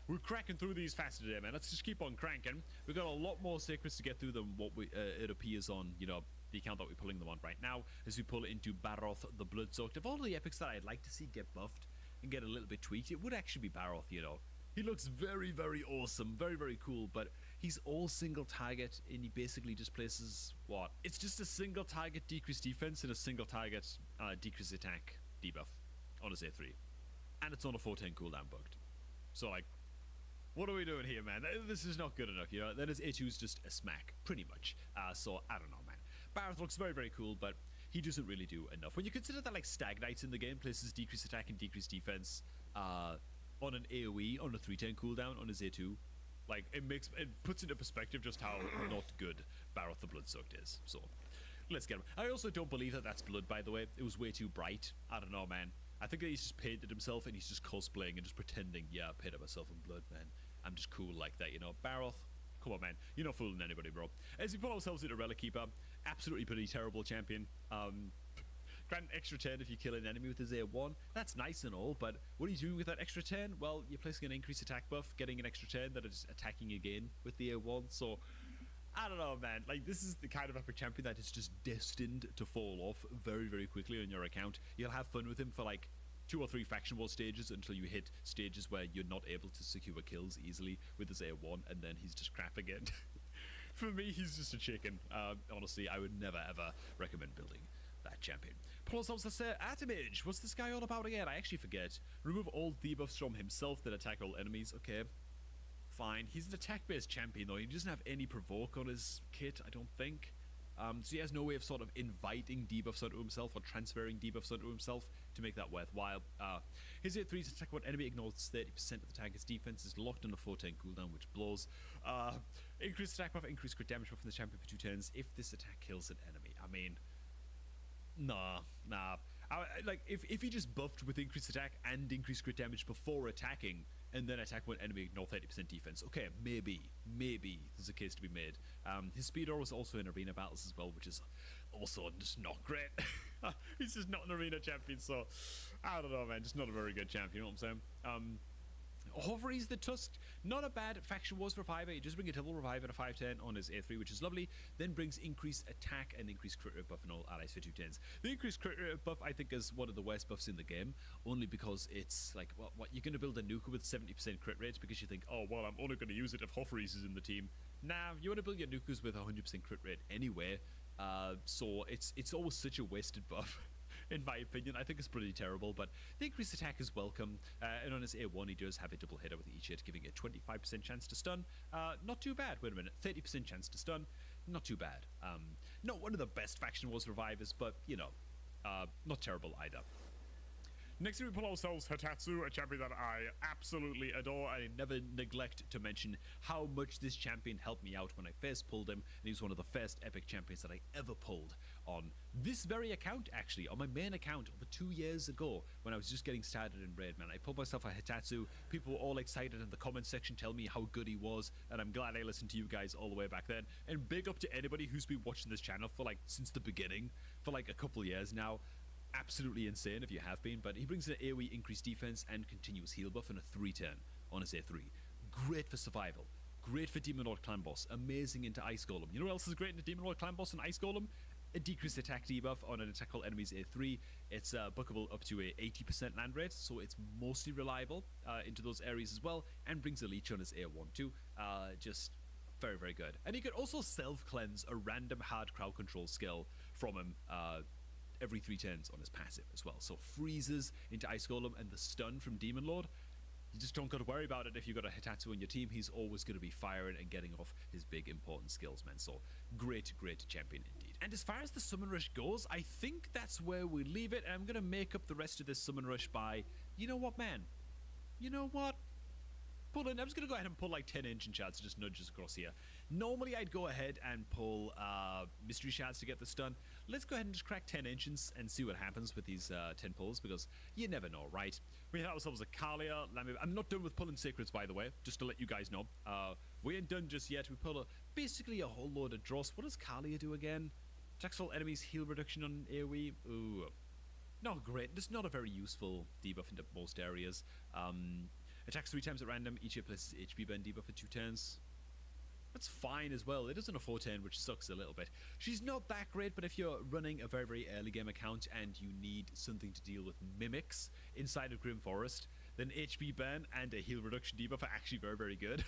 we're cracking through these fast today, man. Let's just keep on cranking. We've got a lot more secrets to get through than what it appears on, you know, the account that we're pulling them on right now, as we pull it into Baroth the Bloodsoaked. Of all the epics that I'd like to see get buffed and get a little bit tweaked, it would actually be Baroth, you know. He looks very, very awesome, very, very cool, but he's all single target, and he basically just places, what? It's just a single target decreased defense and a single target decreased attack debuff on his A3. And it's on a 410 cooldown bugged. So, like, what are we doing here, man? This is not good enough, you know? Then his A2 is just a smack, pretty much. So, I don't know, man. Baroth looks very, very cool, but he doesn't really do enough. When you consider that, like, Stag Knights in the game places decreased attack and decreased defense, on an AoE, on a 310 cooldown, on his A2, like, it puts into perspective just how not good Baroth the Bloodsoaked is. So, let's get him. I also don't believe that that's blood, by the way. It was way too bright. I don't know, man. I think that he's just painted himself and he's just cosplaying and just pretending, yeah, I painted myself in blood, man. I'm just cool like that, you know. Baroth, come on, man. You're not fooling anybody, bro. As we put ourselves into Relic Keeper, absolutely pretty terrible champion. Grant extra 10 if you kill an enemy with his A1. That's nice and all, but what are you doing with that extra 10? Well, you're placing an increased attack buff, getting an extra 10 that is attacking again with the A1, so I don't know, man. Like, this is the kind of epic champion that is just destined to fall off very, very quickly on your account. You'll have fun with him for, like, 2 or 3 faction war stages until you hit stages where you're not able to secure kills easily with his A1, and then he's just crap again. For me, he's just a chicken. Honestly, I would never, ever recommend building that champion. Pull ourselves this Atomage. What's this guy all about again? I actually forget. Remove all debuffs from himself that attack all enemies. Okay, fine. He's an attack-based champion, though. He doesn't have any provoke on his kit, I don't think. So he has no way of sort of inviting debuffs onto himself or transferring debuffs onto himself to make that worthwhile. His A3's attack one enemy ignores 30% of the target's defense, is locked on a 410 cooldown, which blows. Increased attack buff, increased crit damage buff from the champion for 2 turns if this attack kills an enemy. I mean, nah. Like, if he just buffed with increased attack and increased crit damage before attacking, and then attack one enemy, ignore 30% defense. Okay, maybe there's a case to be made. His speeder was also in arena battles as well, which is also just not great. He's just not an arena champion, so I don't know, man. Just not a very good champion, you know what I'm saying? Hoveries the Tusk, not a bad faction wars reviver. He just brings a double revive at a 510 on his A3, which is lovely. Then brings increased attack and increased crit rate buff on all allies for 210s. The increased crit rate buff, I think, is one of the worst buffs in the game, only because it's like, what you're going to build a nuker with 70% crit rate because you think, oh, well, I'm only going to use it if Hoveries is in the team. Nah, you want to build your nukers with 100% crit rate anyway, so it's always such a wasted buff. In my opinion, I think it's pretty terrible, but the increased attack is welcome, and on his A1 he does have a double hitter with each hit, giving a 25% chance to stun. Not too bad. Wait a minute, 30% chance to stun, not too bad. Not one of the best faction wars revivers, but, you know, not terrible either. Next we pull ourselves Hitatsu, a champion that I absolutely adore. I never neglect to mention how much this champion helped me out when I first pulled him, and he was one of the first epic champions that I ever pulled on this very account, actually, on my main account over 2 years ago when I was just getting started in Raid, man. I pulled myself a Hitatsu. People were all excited in the comment section, telling me how good he was, and I'm glad I listened to you guys all the way back then. And big up to anybody who's been watching this channel for like since the beginning, for like a couple years now. Absolutely insane if you have been, but he brings an AoE increased defense and continuous heal buff and a 3-turn on his A3. Great for survival. Great for Demon Lord Clan Boss. Amazing into Ice Golem. You know what else is great into Demon Lord Clan Boss and Ice Golem? A decreased attack debuff on an attack called enemies A3. It's bookable up to a 80% land rate, so it's mostly reliable into those areas as well, and brings a leech on his A1 too. Just very, very good. And he could also self-cleanse a random hard crowd control skill from him every 3 turns on his passive as well. So freezes into Ice Golem and the stun from Demon Lord. You just don't got to worry about it if you got a Hitatsu on your team. He's always going to be firing and getting off his big important skills, man. So great, great champion indeed. And as far as the summon rush goes, I think that's where we leave it. And I'm going to make up the rest of this summon rush by, you know what, man? You know what? I'm just going to go ahead and pull like 10 ancient shards to just nudge us across here. Normally I'd go ahead and pull mystery shards to get the stun. Let's go ahead and just crack 10 ancients and see what happens with these 10 pulls, because you never know, right? We have ourselves a Kalia. I'm not done with pulling secrets, by the way, just to let you guys know. We ain't done just yet. We pull basically a whole load of dross. What does Kalia do again? Attacks all enemies, heal reduction on AoE. Ooh, not great. Just not a very useful debuff into most areas. Attacks 3 times at random. Each hit places HP burn debuff for 2 turns. That's fine as well. It isn't a 4-turn, which sucks a little bit. She's not that great, but if you're running a very, very early game account and you need something to deal with mimics inside of Grim Forest, then HP burn and a heal reduction debuff are actually very, very good.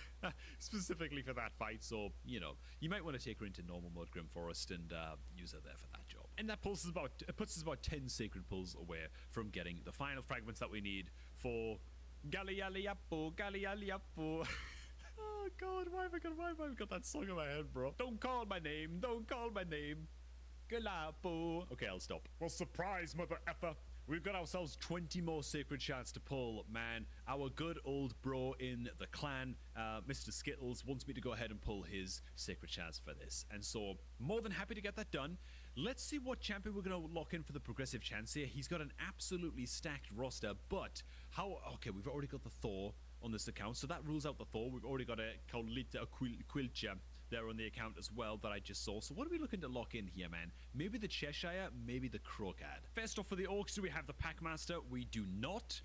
Specifically for that fight, so, you know, you might want to take her into normal mode Grim Forest and use her there for that job. And that puts us about 10 sacred pulls away from getting the final fragments that we need for Galialiapo, Galialiapo. Oh god, why have I got that song in my head, bro? Don't call my name, don't call my name. Galapo. Okay, I'll stop. Well, surprise, mother effer. We've got ourselves 20 more sacred shards to pull, man. Our good old bro in the clan, Mr. Skittles, wants me to go ahead and pull his sacred shards for this. And so, more than happy to get that done. Let's see what champion we're going to lock in for the progressive chance here. He's got an absolutely stacked roster, but how... Okay, we've already got the Thor on this account, so that rules out the Thor. We've already got a Kaulita Quilcha there on the account as well that I just saw. So what are we looking to lock in here, man? Maybe the Cheshire, maybe the Crocad. First off, for the Orcs, do we have the Packmaster? We do not,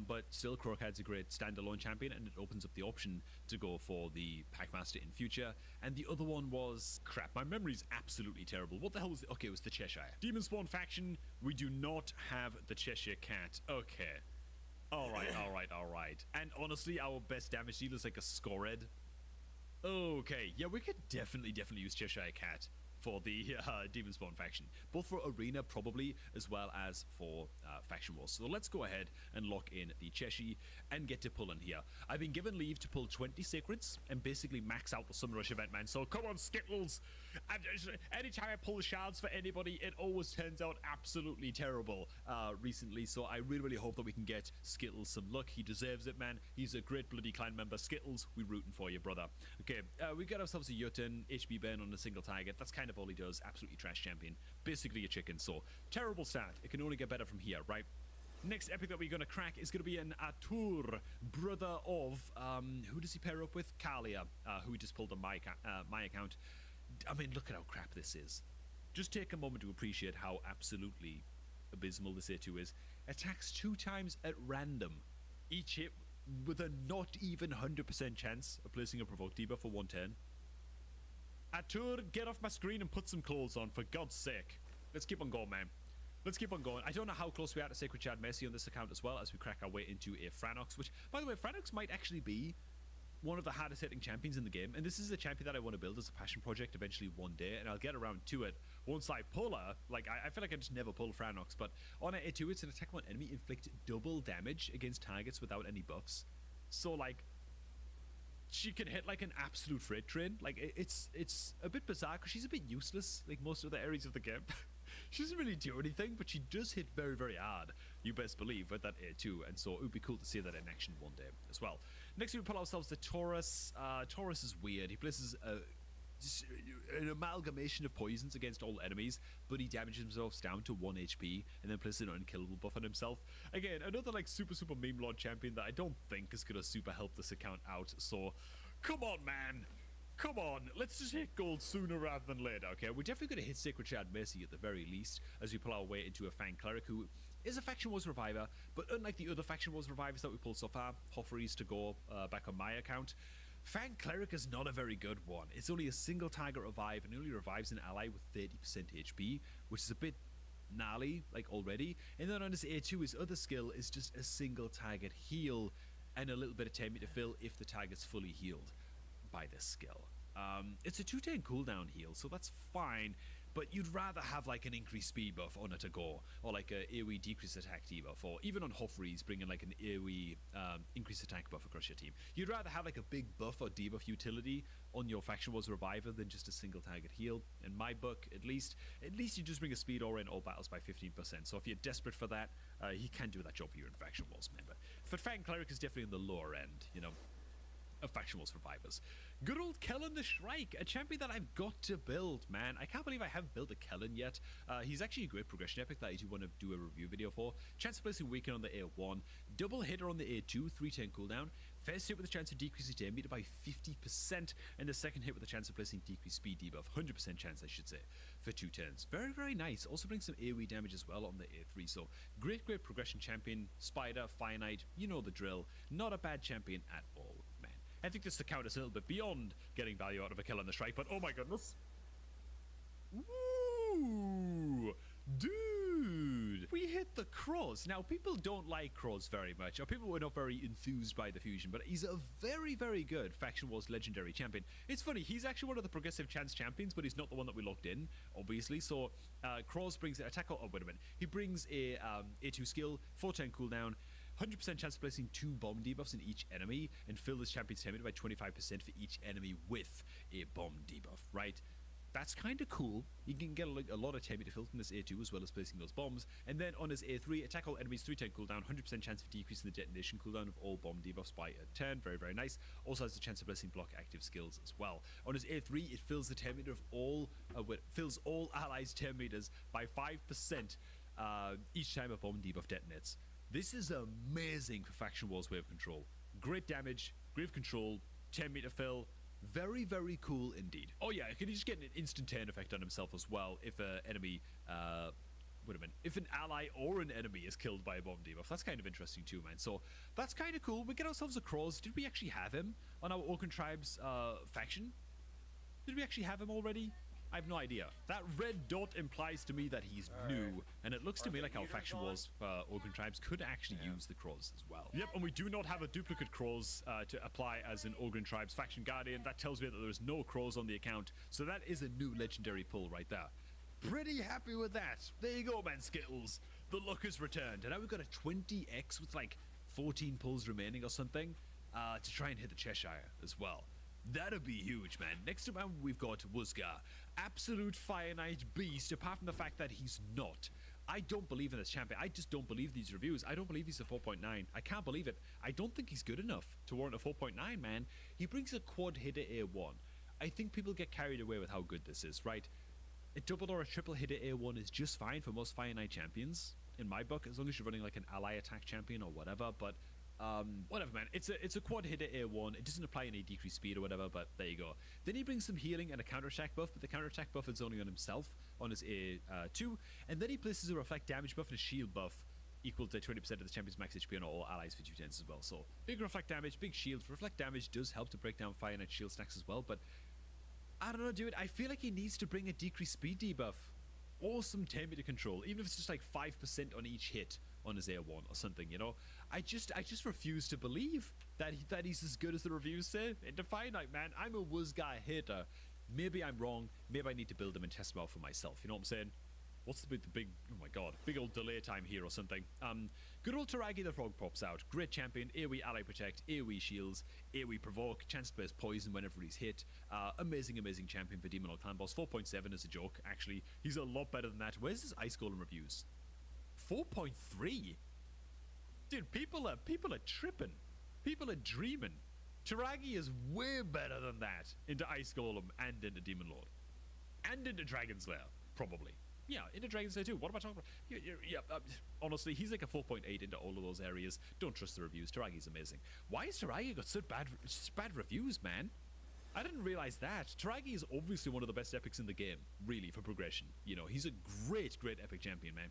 but still Crocad's a great standalone champion, and it opens up the option to go for the Packmaster in future. And the other one was... Crap, my memory's absolutely terrible. What the hell was... Okay, it was the Cheshire. Demon Spawn faction, we do not have the Cheshire Cat. Okay. Alright. And honestly, our best damage dealer is like a Scored. Okay, yeah, we could definitely use Cheshire Cat for the Demon Spawn faction. Both for Arena, probably, as well as for Faction Wars. So let's go ahead and lock in the Cheshire and get to pulling here. I've been given leave to pull 20 Sacreds and basically max out the Summer Rush event, man. So come on, Skittles! Anytime I pull shards for anybody, it always turns out absolutely terrible recently. So I really hope that we can get Skittles some luck. He deserves it, man. He's a great bloody clan member. Skittles, we're rooting for you, brother. Okay, we got ourselves a Jotun, HP burn on a single target. That's kind of all he does. Absolutely trash champion. Basically a chicken. So terrible start. It can only get better from here, right? Next epic that we're going to crack is going to be an Atur, brother of, who does he pair up with? Kalia, who we just pulled on my account. I mean, look at how crap this is. Just take a moment to appreciate how absolutely abysmal this A2 is. Attacks 2 times at random. Each hit with a not even 100% chance of placing a provoke debuff for 1 turn. Atur, get off my screen and put some clothes on, for God's sake. Let's keep on going, man. Let's keep on going. I don't know how close we are to Sacred Shard Mercy on this account as well, as we crack our way into a Franox, which, by the way, Franox might actually be one of the hardest hitting champions in the game, and this is a champion that I want to build as a passion project eventually one day, and I'll get around to it once I pull her. Like, I feel like I just never pull Franox, but on a 2, it's an attack on enemy, inflict double damage against targets without any buffs. So, like, she can hit like an absolute freight train. Like, it's a bit bizarre because she's a bit useless, like most of the areas of the game. She doesn't really do anything, but she does hit very, very hard. you best believe with that A2, and so it would be cool to see that in action one day as well. Next, we pull ourselves the Taurus. Taurus is weird. He places just an amalgamation of poisons against all enemies, but he damages himself down to 1 HP and then places an unkillable buff on himself. Again, another like super meme lord champion that I don't think is gonna super help this account out. So, come on, man. Come on, let's just hit gold sooner rather than later, okay? We're definitely going to hit Sacred Shard Mercy at the very least, as we pull our way into a Fang Cleric, who is a Faction Wars Reviver, but unlike the other Faction Wars Revivers that we pulled so far, Hoffery's to go back on my account, Fang Cleric is not a very good one. It's only a single target revive, and only revives an ally with 30% HP, which is a bit gnarly, like, already. And then on his A2, his other skill is just a single target heal, and a little bit of 10 meter fill if the target's fully healed by this skill. It's a 2-turn cooldown heal, so that's fine, but you'd rather have like an increased speed buff on it to go, or like a AoE decreased attack debuff, or even on Hoffery's bringing like an AoE increased attack buff across your team. You'd rather have like a big buff or debuff utility on your Faction Wars Reviver than just a single target heal. In my book, at least you just bring a speed aura in all battles by 15%. So if you're desperate for that, he can do that job for you in Faction Wars, member. But Fang Cleric is definitely in the lower end, you know, of Faction Wars Survivors. Good old Kellen the Shrike, a champion that I've got to build, man. I can't believe I haven't built a Kellen yet. He's actually a great progression epic that I do want to do a review video for. Chance of placing weaken on the A1, double hitter on the A2, 3-turn cooldown, first hit with a chance of decreasing damage meter by 50%, and the second hit with a chance of placing decreased speed debuff, 100% chance I should say, for 2 turns. Very nice. Also brings some AoE damage as well on the A3, so great progression champion. Spider, Fire Knight, you know the drill. Not a bad champion at all, man. I think this account is a little bit beyond getting value out of a kill on the strike, but oh my goodness. Woo! Dude! We hit the Crows. Now, people don't like Crows very much, or people were not very enthused by the fusion, but he's a very good Faction Wars legendary champion. It's funny, he's actually one of the progressive chance champions, but he's not the one that we locked in, obviously. So, Crows brings an attack, oh, wait a minute. He brings a A2 skill, 4-turn cooldown, 100% chance of placing 2 bomb debuffs in each enemy, and fill this champion's damage by 25% for each enemy with a bomb debuff, right? That's kind of cool. You can get a lot of damage to fill from this A2 as well as placing those bombs. And then on his A3, attack all enemies 3-turn cooldown, 100% chance of decreasing the detonation cooldown of all bomb debuffs by a turn. Very nice. Also has the chance of placing block active skills as well. On his A3, it fills the 10 meter of all, fills all allies' 10 meters by 5% each time a bomb debuff detonates. This is amazing for Faction Wars Wave Control. Great damage, great control, 10 meter fill. Very cool indeed. Oh yeah, can he just get an instant turn effect on himself as well if an enemy, if an ally or an enemy is killed by a bomb debuff. That's kind of interesting too, man. So that's kind of cool. We get ourselves a Crows. Did we actually have him on our Orcan Tribes faction? Did we actually have him already? I have no idea. That red dot implies to me that he's new, and it looks to me like our Faction Wars Organ Tribes could actually use the Crows as well. Yep, and we do not have a duplicate Crows to apply as an Organ Tribes Faction Guardian. That tells me that there's no Crows on the account, so that is a new legendary pull right there. Pretty happy with that. There you go, man, Skittles. The luck has returned, and now we've got a 20x with like 14 pulls remaining or something to try and hit the Cheshire as well. That'd be huge, man. Next up, we've got Wuzgar. Absolute Fire Knight beast, apart from the fact that he's not. I don't believe in this champion. I just don't believe these reviews. I don't believe he's a 4.9. I can't believe it. I don't think he's good enough to warrant a 4.9, man. He brings a quad hitter A1. I think people get carried away with how good this is, right? A double or a triple hitter A1 is just fine for most Fire Knight champions, in my book, as long as you're running like an ally attack champion or whatever, but whatever, man. It's a quad hitter A1. It doesn't apply any decreased speed or whatever, but there you go. Then he brings some healing and a counterattack buff, but the counterattack buff is only on himself on his A2. And then he places a reflect damage buff and a shield buff equal to 20% of the champion's max HP on all allies for 2 turns as well. So big reflect damage, big shield. Reflect damage does help to break down Fire Knight shield stacks as well, but I don't know, dude. I feel like he needs to bring a decreased speed debuff or some 10 meter control, even if it's just like 5% on each hit on his A1 or something, you know. I just refuse to believe that he's as good as the reviews say. In Fire Knight, man, I'm a Wuzgar hater. Maybe I'm wrong. Maybe I need to build him and test him out for myself. You know what I'm saying? What's the big, oh my god, big old delay time here or something. Good old Taragi the Frog pops out. Great champion, AoE ally protect, AoE shields, AoE provoke, chance to place poison whenever he's hit. Amazing champion for Demon or Clan Boss. 4.7 is a joke, actually. He's a lot better than that. Where's his Ice Golem reviews? 4.3? Dude, people are tripping. People are dreaming. Taragi is way better than that into Ice Golem and into Demon Lord. And into Dragon Slayer, probably. Yeah, into Dragon Slayer too. What am I talking about? Honestly, he's like a 4.8 into all of those areas. Don't trust the reviews. Taragi's amazing. Why has Taragi got such bad reviews, man? I didn't realize that. Taragi is obviously one of the best epics in the game, really, for progression. You know, he's a great epic champion, man.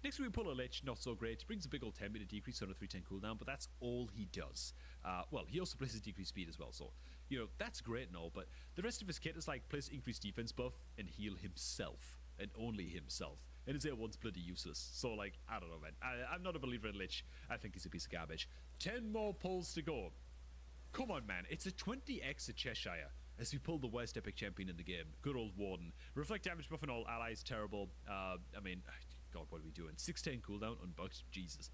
Next we pull a Lich, not so great. Brings a big old 10 meter decrease on a 310 cooldown, but that's all he does. Well, he also places decreased speed as well, so, you know, that's great and all, but the rest of his kit is like place increased defense buff and heal himself, and only himself. And his A1's bloody useless, so, like, I don't know, man. I'm not a believer in Lich. I think he's a piece of garbage. 10 more pulls to go. Come on, man. It's a 20x at Cheshire as we pull the worst epic champion in the game. Good old Warden. Reflect damage buff on all allies, terrible. I mean, God, what are we doing? 610 cooldown unbugged, Jesus.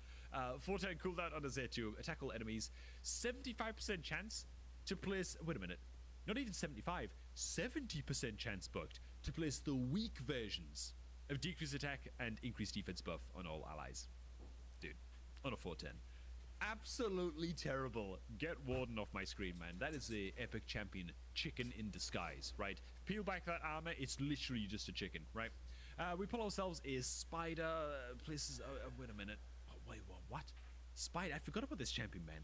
410 cooldown on a Z2. Attack all enemies. 75% chance to place. Wait a minute. Not even 75. 70% chance bugged to place the weak versions of decreased attack and increased defense buff on all allies. Dude, on a 410. Absolutely terrible. Get Warden off my screen, man. That is a epic champion chicken in disguise, right? Peel back that armor, it's literally just a chicken, right? We pull ourselves a spider. Places. Wait a minute. Oh, wait, what? Spider? I forgot about this champion, man.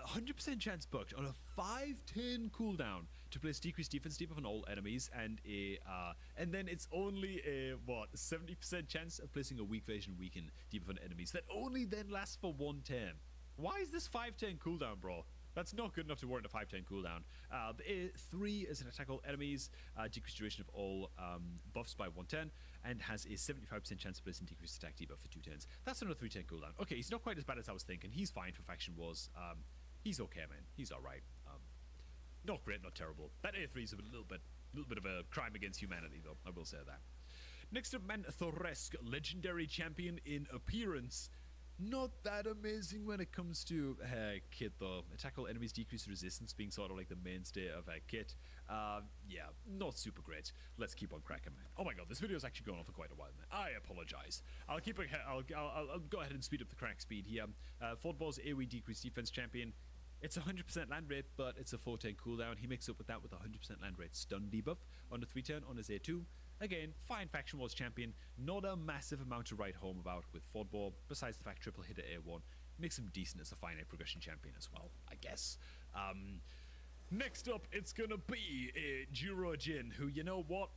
100% chance booked on a 510 cooldown to place decreased defense debuff on all enemies, and then it's only a 70% chance of placing a weak version weaken debuff on enemies that only then lasts for 110. Why is this 510 cooldown, bro? That's not good enough to warrant a 510 cooldown. The A3 is an attack all enemies, decreased duration of all buffs by 110, and has a 75% chance of placing decreased attack debuff for 210s. That's on a 310 cooldown. Okay, he's not quite as bad as I was thinking. He's fine for Faction Wars. He's okay, man. He's alright. Not great, not terrible. That A3 is a little bit of a crime against humanity, though. I will say that. Next up, man, Thoresk, legendary champion in appearance. Not that amazing when it comes to kit, though. Attack all enemies, decrease resistance being sort of like the mainstay of kit. Yeah, not super great. Let's keep on cracking, man. Oh my god, this video is actually going on for quite a while, man. I apologize. I'll go ahead and speed up the crack speed here. Fordball's AoE decreased defense champion. It's 100% land rate, but it's a 410 cooldown. He makes up with that with a 100% land rate stun debuff on the 310 on his A2. Again, fine Faction Wars champion, not a massive amount to write home about with Fordball, besides the fact triple hit at A1 makes him decent as a finite progression champion as well, I guess. Next up, it's gonna be a Juro Jin, who, you know what?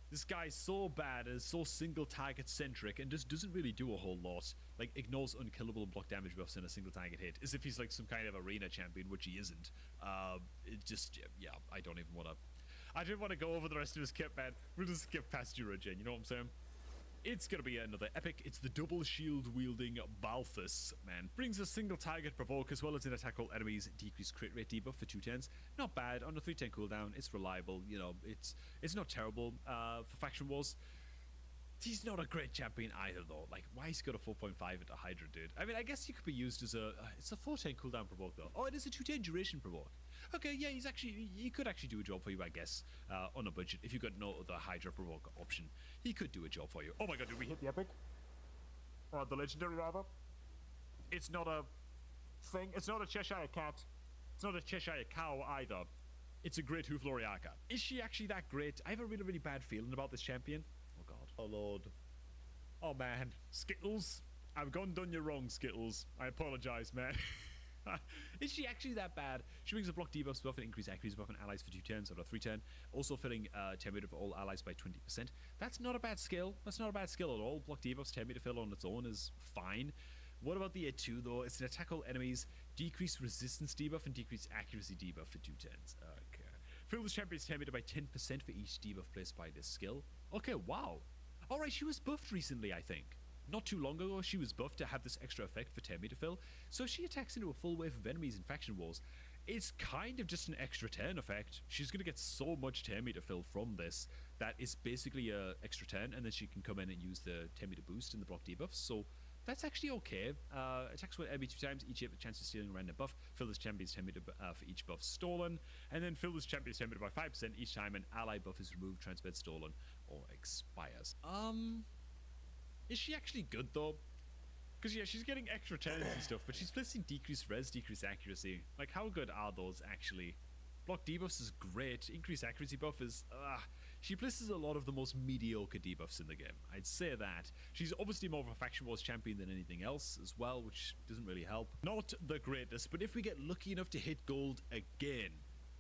This guy's so bad, is so single target centric, and just doesn't really do a whole lot. Like, ignores unkillable and block damage buffs in a single target hit, as if he's like some kind of arena champion, which he isn't. It just, yeah, I don't even want to... I didn't want to go over the rest of his kit, man. We'll just skip past Eurogen, you know what I'm saying? It's gonna be another epic. It's the double shield wielding Balthus, man. Brings a single target provoke as well as an attack all enemies decreased crit rate debuff for 210s. Not bad. On a 310 cooldown, it's reliable. You know, it's not terrible for Faction Wars. He's not a great champion either, though. Like, why he's got a 4.5 into Hydra, dude? I mean, I guess he could be used as a... it's a 410 cooldown provoke, though. Oh, it is a 210 duration provoke. Okay, yeah, he could actually do a job for you, I guess, on a budget. If you got no other Hydra provoke option, he could do a job for you. Oh my god, did we hit the epic? Or the legendary, rather? It's not a thing. It's not a Cheshire cat. It's not a Cheshire cow, either. It's a great Hoofloriaka. Is she actually that great? I have a really, really bad feeling about this champion. Oh god. Oh lord. Oh man. Skittles. I've gone done you wrong, Skittles. I apologize, man. Is she actually that bad? She brings a block debuffs buff and increased accuracy buff on allies for 210s or a 310. Also filling 10 meter for all allies by 20%. That's not a bad skill. That's not a bad skill at all. Block debuffs 10 meter fill on its own is fine. What about the A2 though? It's an attack all enemies, decreased resistance debuff and decreased accuracy debuff for 210s. Okay. Fill this champion's 10 meter by 10% for each debuff placed by this skill. Okay, wow. Alright, she was buffed recently, I think. Not too long ago, she was buffed to have this extra effect for 10 meter fill, so she attacks into a full wave of enemies in Faction Wars. It's kind of just an extra 10 effect. She's going to get so much 10 meter fill from this that it's basically a extra 10, and then she can come in and use the 10 meter boost and the block debuffs, so that's actually okay. Attacks with enemy 2 times, each hit with a chance of stealing a random buff. Fill this champion's 10 meter for each buff stolen, and then fill this champion's 10 meter by 5% each time an ally buff is removed, transferred, stolen, or expires. Is she actually good though? Because, yeah, she's getting extra turns and stuff, but she's placing decreased res, decreased accuracy. Like, how good are those, actually? Block debuffs is great. Increased accuracy buff is... she places a lot of the most mediocre debuffs in the game. I'd say that. She's obviously more of a Faction Wars champion than anything else as well, which doesn't really help. Not the greatest, but if we get lucky enough to hit gold again,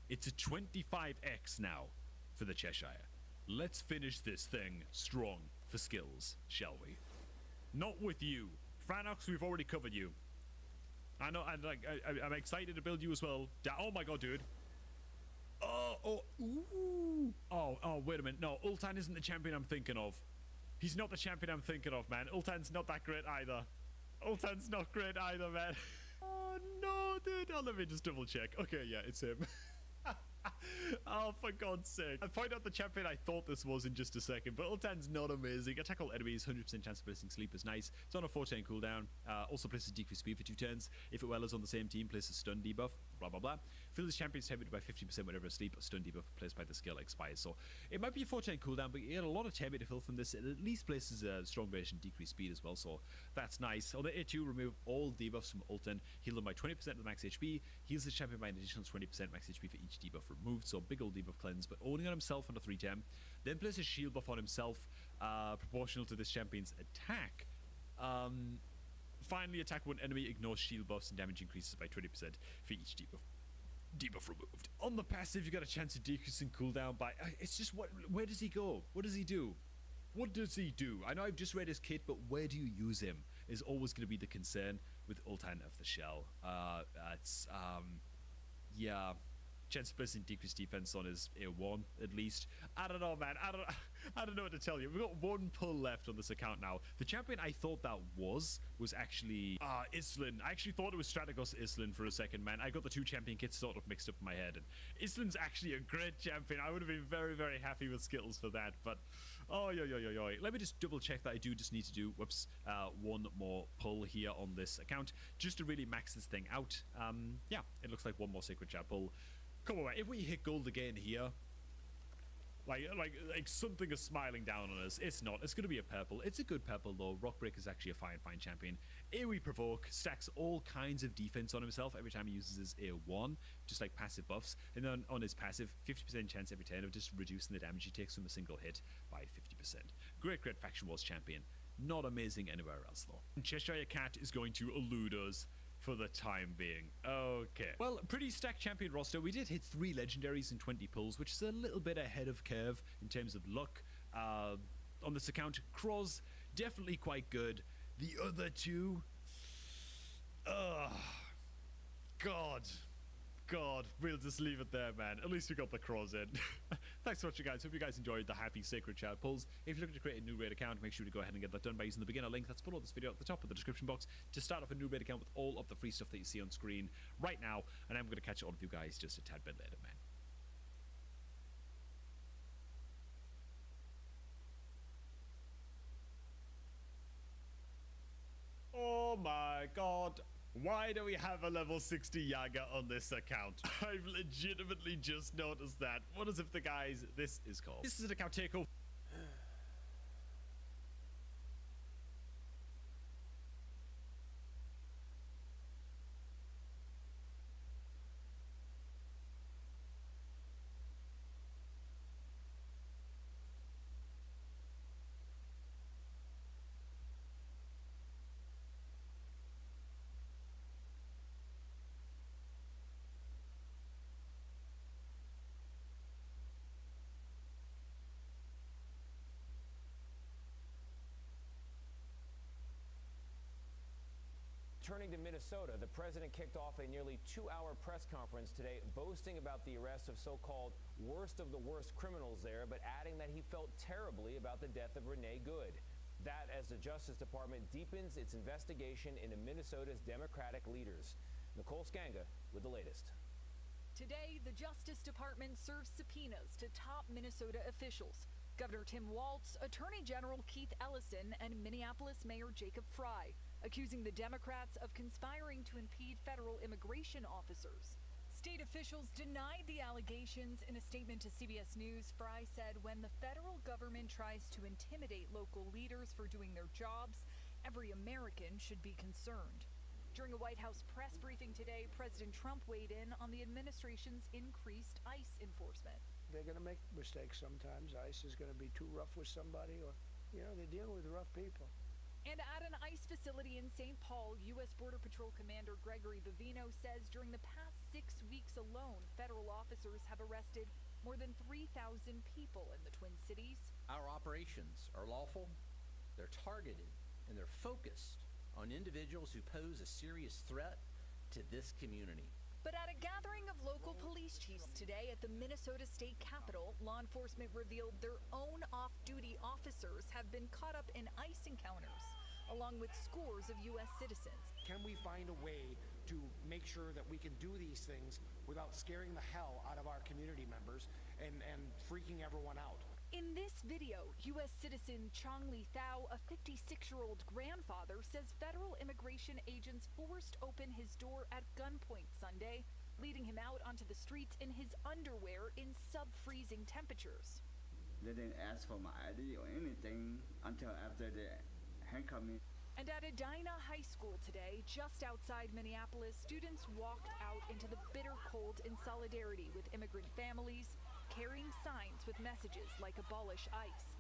it's a 25x now for the Cheshire. Let's finish this thing strong for skills, shall we? Not with you. Franox, we've already covered you. I know, and I'm excited to build you as well. Oh my god, dude. Oh, wait a minute. No, Ultan isn't the champion I'm thinking of. He's not the champion I'm thinking of, man. Ultan's not that great either. Ultan's not great either, man. Oh, no, dude. Oh, let me just double check. Okay, yeah, it's him. Oh, for God's sake. I'll point out the champion I thought this was in just a second, but Ultan's not amazing. Attack all enemies, 100% chance of placing sleep is nice. It's on a 4-turn cooldown. Also places decreased speed for 2 turns. If it well is on the same team, places stun debuff, blah, blah, blah. Fill this champion's tempered by 50% whenever a sleep or stun debuff placed by the skill expires. So it might be a 4-turn cooldown, but you get a lot of temper to fill from this. It at least places a strong version decreased speed as well, so that's nice. On the A2, remove all debuffs from Ultan. Heal them by 20% of the max HP. Heals the champion by an additional 20% max HP for each debuff removed. So big old debuff cleanse, but only on himself on a 310. Then place a shield buff on himself, proportional to this champion's attack. Finally, attack one enemy, ignore shield buffs, and damage increases by 20% for each debuff removed. On the passive, you got a chance of decreasing cooldown by... it's just, where does he go? What does he do? What does he do? I know I've just read his kit, but where do you use him is always going to be the concern with Ultan of the Shell. Yeah... Chance of placing decreased defense on his A1 at least. I don't know, man. I don't know what to tell you. We've got 1 pull left on this account now. The champion I thought that was actually Islin. I actually thought it was Strategos Islin for a second, man. I got the 2 champion kits sort of mixed up in my head, and Islin's actually a great champion. I would have been very, very happy with Skittles for that, but let me just double check that I do just need to do 1 more pull here on this account just to really max this thing out. Yeah, it looks like 1 more Sacred Chat pull. Come on, man. If we hit gold again here, like something is smiling down on us. It's not. It's going to be a purple. It's a good purple, though. Rockbreaker is actually a fine champion. AoE Provoke stacks all kinds of defense on himself every time he uses his A1, just like passive buffs. And then on his passive, 50% chance every turn of just reducing the damage he takes from a single hit by 50%. Great Faction Wars champion. Not amazing anywhere else, though. Cheshire Cat is going to elude us for the time being. Okay. Well, pretty stacked champion roster. We did hit 3 legendaries and 20 pulls, which is a little bit ahead of curve in terms of luck. On this account, Kroz, definitely quite good. The other 2... God, we'll just leave it there, man. At least we got the Kroz in. Thanks for watching, guys. Hope you guys enjoyed the happy Sacred Chat pulls. If you're looking to create a new raid account, make sure to go ahead and get that done by using the beginner link that's below this video at the top of the description box to start off a new raid account with all of the free stuff that you see on screen right now. And I'm going to catch all of you guys just a tad bit later, man. Oh my god. Why do we have a level 60 Yaga on this account? I've legitimately just noticed that. What is it the guys this is called? This is an account takeover. Turning to Minnesota, the president kicked off a nearly 2-hour press conference today boasting about the arrest of so-called worst of the worst criminals there, but adding that he felt terribly about the death of Renee Good. That as the Justice Department deepens its investigation into Minnesota's Democratic leaders. Nicole Skanga with the latest. Today, the Justice Department serves subpoenas to top Minnesota officials. Governor Tim Walz, Attorney General Keith Ellison, and Minneapolis Mayor Jacob Frey, accusing the Democrats of conspiring to impede federal immigration officers. State officials denied the allegations. In a statement to CBS News, Frey said when the federal government tries to intimidate local leaders for doing their jobs, every American should be concerned. During a White House press briefing today, President Trump weighed in on the administration's increased ICE enforcement. They're going to make mistakes sometimes. ICE is going to be too rough with somebody, or, they're dealing with rough people. And at an ICE facility in St. Paul, U.S. Border Patrol Commander Gregory Bavino says during the past 6 weeks alone, federal officers have arrested more than 3,000 people in the Twin Cities. Our operations are lawful, they're targeted, and they're focused on individuals who pose a serious threat to this community. But at a gathering of local police chiefs today at the Minnesota State Capitol, law enforcement revealed their own off-duty officers have been caught up in ICE encounters, along with scores of U.S. citizens. Can we find a way to make sure that we can do these things without scaring the hell out of our community members and freaking everyone out? In this video, U.S. citizen Chong Li Thao, a 56-year-old grandfather, says federal immigration agents forced open his door at gunpoint Sunday, leading him out onto the streets in his underwear in sub-freezing temperatures. They didn't ask for my ID or anything until after they handcuffed me. And at Edina High School today, just outside Minneapolis, students walked out into the bitter cold in solidarity with immigrant families, carrying signs with messages like abolish ICE.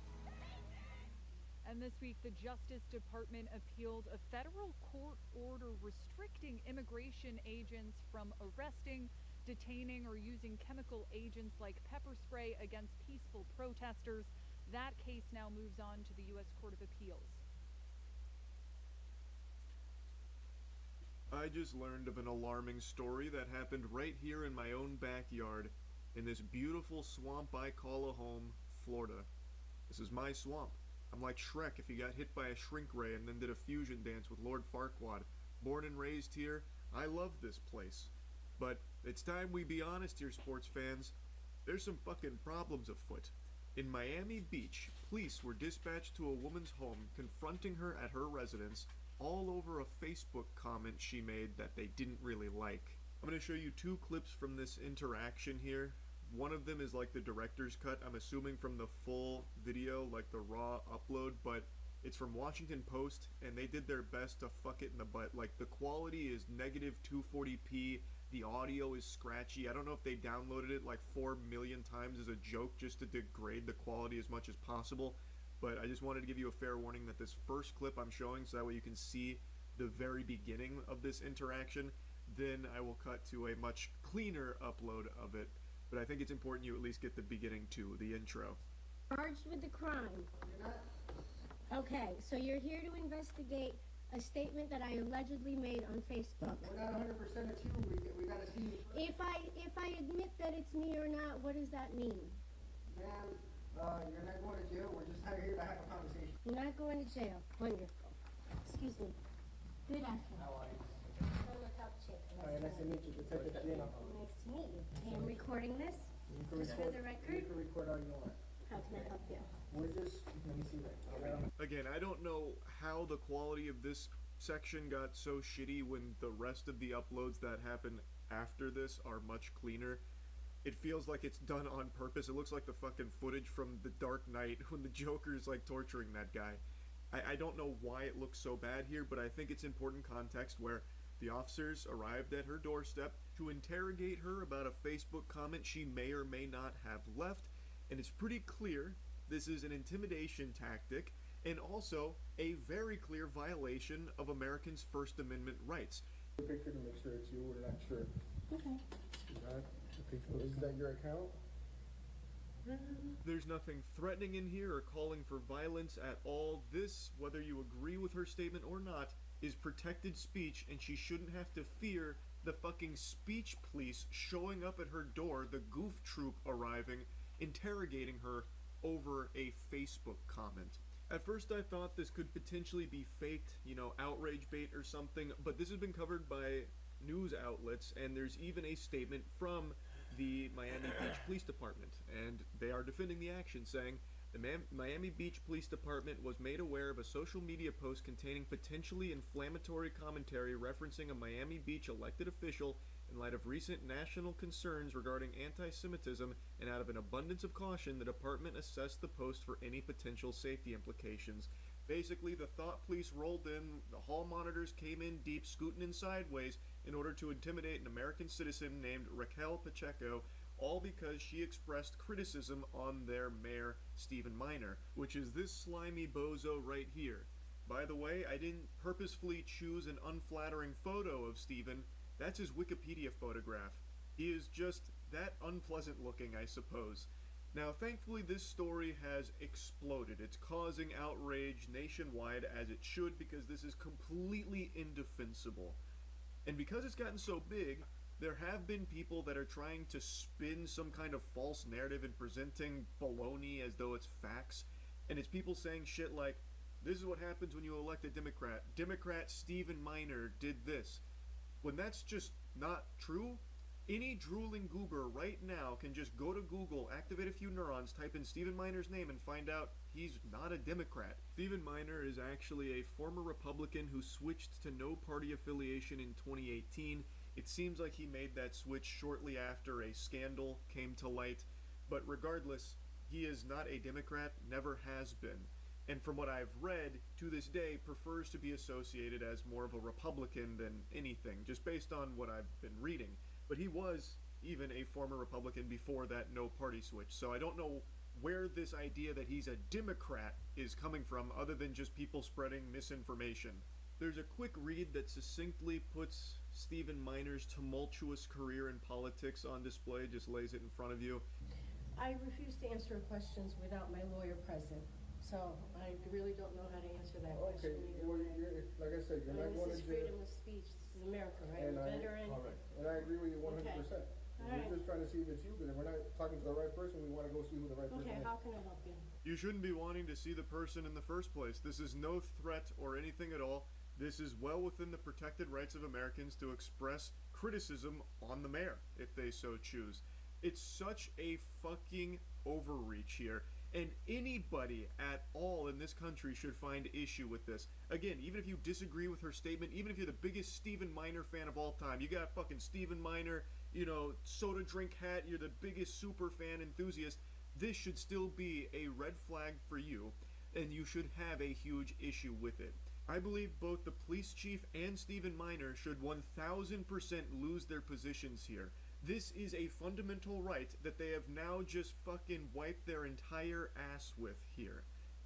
And this week, the Justice Department appealed a federal court order restricting immigration agents from arresting, detaining, or using chemical agents like pepper spray against peaceful protesters. That case now moves on to the U.S. Court of Appeals. I just learned of an alarming story that happened right here in my own backyard, in this beautiful swamp I call a home, Florida. This is my swamp. I'm like Shrek if he got hit by a shrink ray and then did a fusion dance with Lord Farquaad. Born and raised here, I love this place. But it's time we be honest here, sports fans. There's some fucking problems afoot. In Miami Beach, police were dispatched to a woman's home, confronting her at her residence, all over a Facebook comment she made that they didn't really like. I'm going to show you 2 clips from this interaction here. One of them is like the director's cut, I'm assuming from the full video, like the raw upload, but it's from Washington Post, and they did their best to fuck it in the butt. Like, the quality is negative 240p, the audio is scratchy. I don't know if they downloaded it like 4 million times as a joke just to degrade the quality as much as possible, but I just wanted to give you a fair warning that this first clip I'm showing, so that way you can see the very beginning of this interaction. Then I will cut to a much cleaner upload of it, but I think it's important you at least get the beginning too, the intro. Charged with the crime. Okay, so you're here to investigate a statement that I allegedly made on Facebook. We're not 100% it's you. We gotta see. If I admit that it's me or not, what does that mean? Ma'am, you're not going to jail. We're just here to have a conversation. You're not going to jail. Wonderful. Excuse me. Good afternoon. How are you? I'm a top chick. All right, nice to meet you. Detective Gina. Nice to meet you. I am recording this. Just for the record. You can record all you want. How can I help you? We're just, let me see that. Again, I don't know how the quality of this section got so shitty when the rest of the uploads that happen after this are much cleaner. It feels like it's done on purpose. It looks like the fucking footage from The Dark Knight when the Joker's like torturing that guy. I don't know why it looks so bad here, but I think it's important context where the officers arrived at her doorstep to interrogate her about a Facebook comment she may or may not have left, and it's pretty clear this is an intimidation tactic and also a very clear violation of Americans' First Amendment rights. The picture to make sure it's you. We're not sure. Okay. Is that your account? There's nothing threatening in here or calling for violence at all. This, whether you agree with her statement or not, is protected speech, and she shouldn't have to fear the fucking speech police showing up at her door, the goof troop arriving, interrogating her over a Facebook comment. At first I thought this could potentially be faked, outrage bait or something, but this has been covered by news outlets, and there's even a statement from the Miami Beach Police Department, and they are defending the action, saying, the Miami Beach Police Department was made aware of a social media post containing potentially inflammatory commentary referencing a Miami Beach elected official in light of recent national concerns regarding anti-Semitism, and out of an abundance of caution, the department assessed the post for any potential safety implications. Basically, the thought police rolled in, the hall monitors came in deep, scooting in sideways in order to intimidate an American citizen named Raquel Pacheco, all because she expressed criticism on their mayor, Stephen Miner, which is this slimy bozo right here. By the way, I didn't purposefully choose an unflattering photo of Stephen. That's his Wikipedia photograph. He is just that unpleasant looking, I suppose. Now, thankfully, this story has exploded. It's causing outrage nationwide, as it should, because this is completely indefensible. And because it's gotten so big, there have been people that are trying to spin some kind of false narrative and presenting baloney as though it's facts. And it's people saying shit like, this is what happens when you elect a Democrat. Democrat Stephen Miner did this. When that's just not true, any drooling goober right now can just go to Google, activate a few neurons, type in Stephen Miner's name, and find out he's not a Democrat. Stephen Miner is actually a former Republican who switched to no party affiliation in 2018. It seems like he made that switch shortly after a scandal came to light, but regardless, he is not a Democrat, never has been. And from what I've read, to this day, prefers to be associated as more of a Republican than anything, just based on what I've been reading. But he was even a former Republican before that no-party switch, so I don't know where this idea that he's a Democrat is coming from, other than just people spreading misinformation. There's a quick read that succinctly puts Stephen Miner's tumultuous career in politics on display, just lays it in front of you. I refuse to answer questions without my lawyer present. So I really don't know how to answer that question either. Well, like I said, you're not going to This is jail. freedom of speech. This is America, right? And You're a veteran. And I agree with you 100%. Okay. We're just trying to see if it's you, because if we're not talking to the right person, we want to go see who the right person Okay, is. how can I help you? You shouldn't be wanting to see the person in the first place. This is no threat or anything at all. This is well within the protected rights of Americans to express criticism on the mayor, if they so choose. It's such a fucking overreach here. And anybody at all in this country should find issue with this. Again, even if you disagree with her statement, even if you're the biggest Stephen Miner fan of all time, you got fucking Stephen Miner, you know, soda drink hat, you're the biggest super fan enthusiast, this should still be a red flag for you, and you should have a huge issue with it. I believe both the police chief and Stephen Miner should 1000% lose their positions here. This is a fundamental right that they have now just fucking wiped their entire ass with here.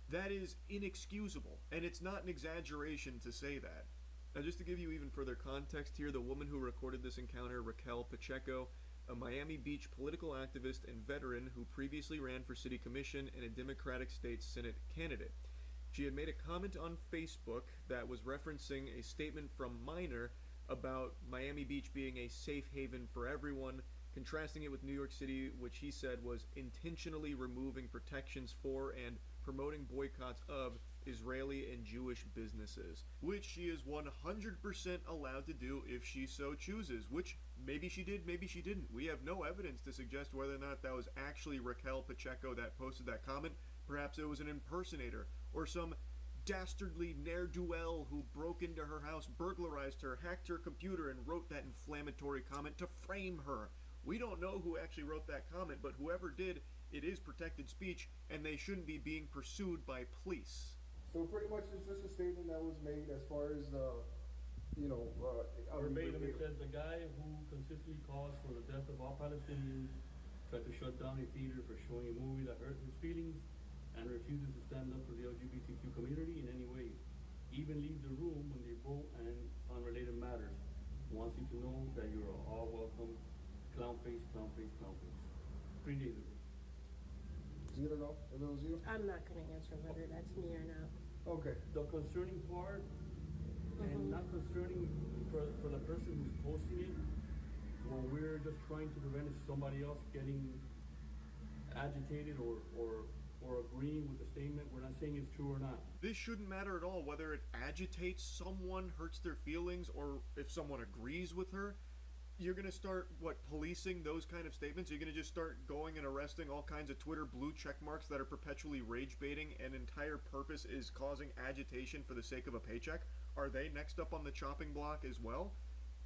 That is inexcusable, and it's not an exaggeration to say that. Now, just to give you even further context here, the woman who recorded this encounter, Raquel Pacheco, a Miami Beach political activist and veteran who previously ran for city commission and a Democratic state senate candidate. She had made a comment on Facebook that was referencing a statement from Miner about Miami Beach being a safe haven for everyone, contrasting it with New York City, which he said was intentionally removing protections for and promoting boycotts of Israeli and Jewish businesses, which she is 100% allowed to do if she so chooses, which maybe she did, maybe she didn't. We have no evidence to suggest whether or not that was actually Raquel Pacheco that posted that comment. Perhaps it was an impersonator, or some dastardly ne'er-do-well who broke into her house, burglarized her, hacked her computer, and wrote that inflammatory comment to frame her. We don't know who actually wrote that comment, but whoever did, it is protected speech, and they shouldn't be being pursued by police. So pretty much it's just a statement that was made as far as, verbatim, it says the guy who consistently calls for the death of all Palestinians, tried to shut down a theater for showing a movie that hurt his feelings, and refuses to stand up for the LGBTQ community in any way. Even leaves the room when they vote and unrelated matters. Wants you to know that you are all welcome. Clown face, clown face, clown face. 3 days ago. Zero, no? If it was you? I'm not going to answer whether that's me or not. Okay. The concerning part, and not concerning for the person who's posting it, when we're just trying to prevent somebody else getting agitated or agreeing with the statement. We're not saying it's true or not. This shouldn't matter at all whether it agitates someone, hurts their feelings, or if someone agrees with her. You're going to start, policing those kind of statements? You're going to just start going and arresting all kinds of Twitter blue check marks that are perpetually rage baiting and entire purpose is causing agitation for the sake of a paycheck? Are they next up on the chopping block as well?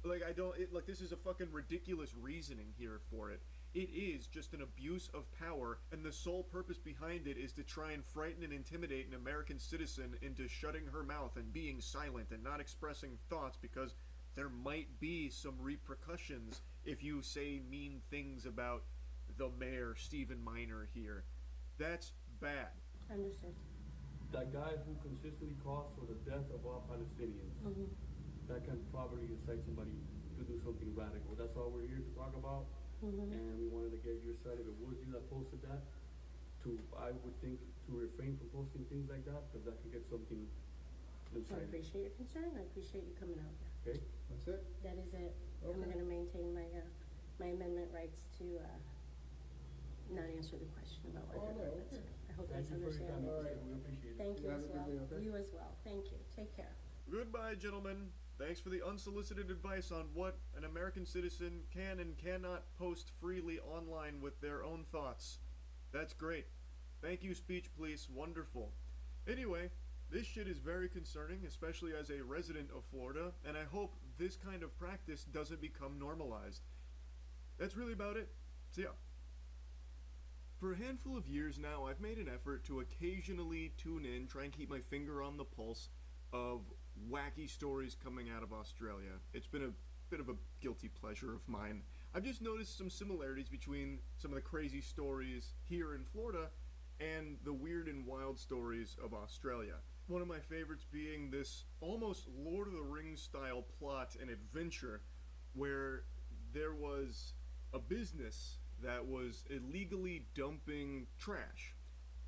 Like, this is a fucking ridiculous reasoning here for it. It is just an abuse of power, and the sole purpose behind it is to try and frighten and intimidate an American citizen into shutting her mouth and being silent and not expressing thoughts, because there might be some repercussions if you say mean things about the mayor, Stephen Miner, here. That's bad. Understood. That guy who consistently calls for the death of all Palestinians, that can probably incite somebody to do something radical. That's all we're here to talk about. And we wanted to get your side. If it was you that posted that, I would think to refrain from posting things like that, because that could get something I appreciate your concern. I appreciate you coming out there. Okay? That's it? That is it. Okay. I'm going to maintain my my amendment rights to not answer the question about whether or not that's right. I hope that's understandable. We appreciate it. Thank you Have as a good well. day, okay? You as well. Thank you. Take care. Goodbye, gentlemen. Thanks for the unsolicited advice on what an American citizen can and cannot post freely online with their own thoughts. That's great. Thank you, Speech Police. Wonderful. Anyway, this shit is very concerning, especially as a resident of Florida, and I hope this kind of practice doesn't become normalized. That's really about it. So yeah. For a handful of years now, I've made an effort to occasionally tune in, try and keep my finger on the pulse of wacky stories coming out of Australia. It's been a bit of a guilty pleasure of mine. I've just noticed some similarities between some of the crazy stories here in Florida and the weird and wild stories of Australia. One of my favorites being this almost Lord of the Rings style plot and adventure where there was a business that was illegally dumping trash.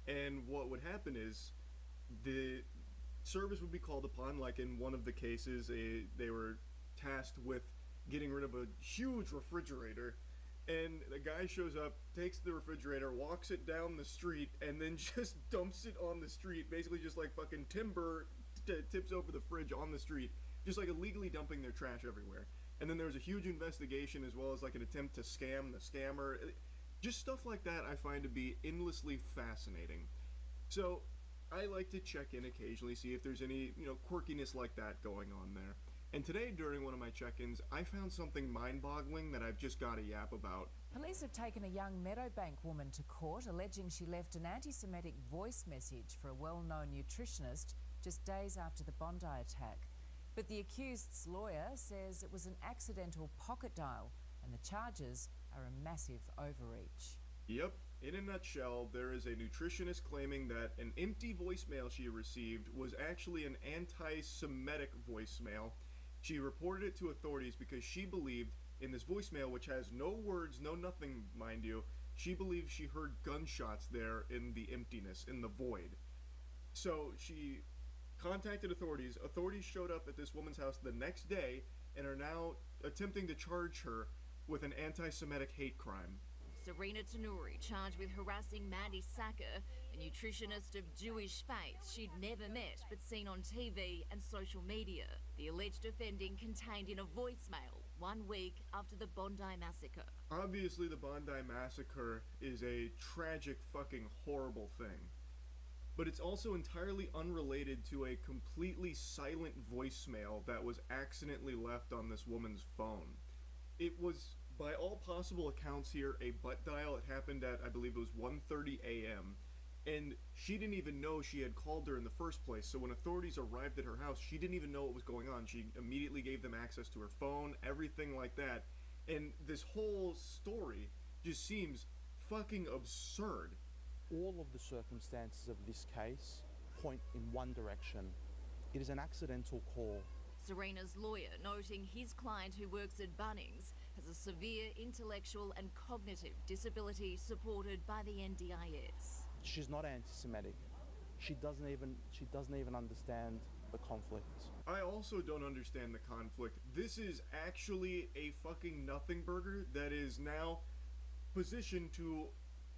And what would happen is the service would be called upon, like in one of the cases, they were tasked with getting rid of a huge refrigerator, and the guy shows up, takes the refrigerator, walks it down the street, and then just dumps it on the street, basically just like fucking timber tips over the fridge on the street, just like illegally dumping their trash everywhere. And then there was a huge investigation, as well as like an attempt to scam the scammer. Just stuff like that I find to be endlessly fascinating. So I like to check in occasionally, see if there's any, quirkiness like that going on there. And today, during one of my check-ins, I found something mind-boggling that I've just got to yap about. Police have taken a young Meadowbank woman to court, alleging she left an anti-Semitic voice message for a well-known nutritionist just days after the Bondi attack. But the accused's lawyer says it was an accidental pocket dial, and the charges are a massive overreach. Yep. In a nutshell, there is a nutritionist claiming that an empty voicemail she received was actually an anti-Semitic voicemail. She reported it to authorities because she believed in this voicemail, which has no words, no nothing, mind you, she believed she heard gunshots there in the emptiness, in the void. So she contacted authorities. Authorities showed up at this woman's house the next day and are now attempting to charge her with an anti-Semitic hate crime. Serena Tanuri charged with harassing Mandy Sacker, a nutritionist of Jewish faith she'd never met but seen on TV and social media. The alleged offending contained in a voicemail 1 week after the Bondi massacre. Obviously, the Bondi massacre is a tragic, fucking horrible thing. But it's also entirely unrelated to a completely silent voicemail that was accidentally left on this woman's phone. It was, by all possible accounts here, a butt dial. It happened at, I believe it was 1:30 a.m. And she didn't even know she had called her in the first place. So when authorities arrived at her house, she didn't even know what was going on. She immediately gave them access to her phone, everything like that. And this whole story just seems fucking absurd. All of the circumstances of this case point in one direction. It is an accidental call. Serena's lawyer noting his client, who works at Bunnings, has a severe intellectual and cognitive disability supported by the NDIS. She's not anti-Semitic. She doesn't even understand the conflict. I also don't understand the conflict. This is actually a fucking nothing burger that is now positioned to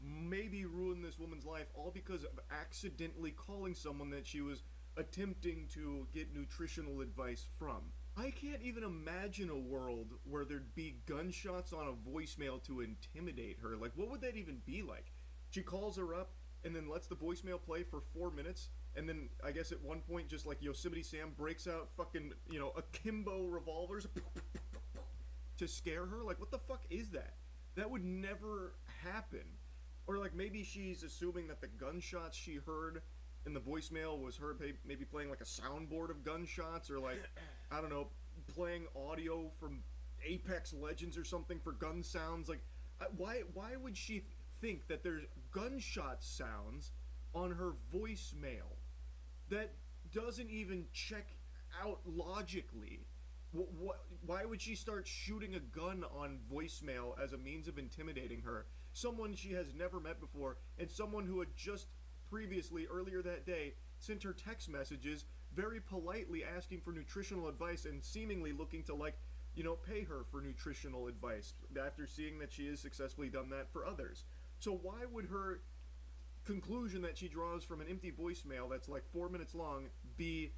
maybe ruin this woman's life, all because of accidentally calling someone that she was attempting to get nutritional advice from. I can't even imagine a world where there'd be gunshots on a voicemail to intimidate her. Like, what would that even be like? She calls her up and then lets the voicemail play for 4 minutes, and then I guess at one point just like Yosemite Sam breaks out fucking, akimbo revolvers to scare her? Like, what the fuck is that? That would never happen. Or like maybe she's assuming that the gunshots she heard in the voicemail was her maybe playing like a soundboard of gunshots, or like, I don't know, playing audio from Apex Legends or something for gun sounds. Like, why would she think that there's gunshot sounds on her voicemail? That doesn't even check out logically. Why would she start shooting a gun on voicemail as a means of intimidating her? Someone she has never met before, and someone who had just previously, earlier that day, sent her text messages very politely asking for nutritional advice and seemingly looking to, like, you know, pay her for nutritional advice after seeing that she has successfully done that for others. So why would her conclusion that she draws from an empty voicemail that's like 4 minutes long be,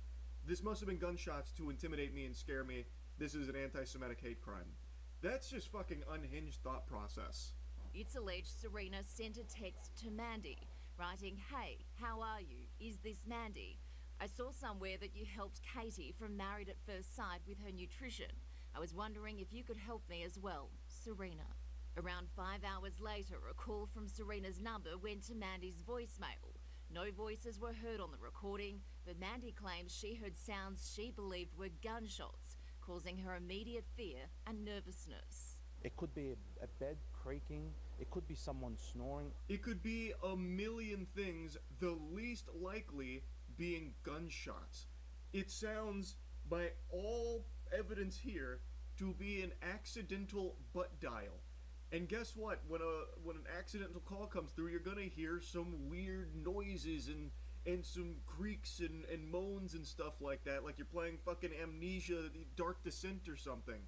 this must have been gunshots to intimidate me and scare me, this is an anti-Semitic hate crime? That's just fucking unhinged thought process. It's alleged Serena sent a text to Mandy, writing, "Hey, how are you? Is this Mandy? I saw somewhere that you helped Katie from Married at First Sight with her nutrition. I was wondering if you could help me as well, Serena." Around 5 hours later, a call from Serena's number went to Mandy's voicemail. No voices were heard on the recording, but Mandy claims she heard sounds she believed were gunshots, causing her immediate fear and nervousness. It could be a bed creaking. It could be someone snoring. It could be a million things, the least likely being gunshots. It sounds, by all evidence here, to be an accidental butt dial. And guess what? When an accidental call comes through, you're gonna hear some weird noises and some creaks and moans and stuff like that, like you're playing fucking Amnesia Dark Descent or something.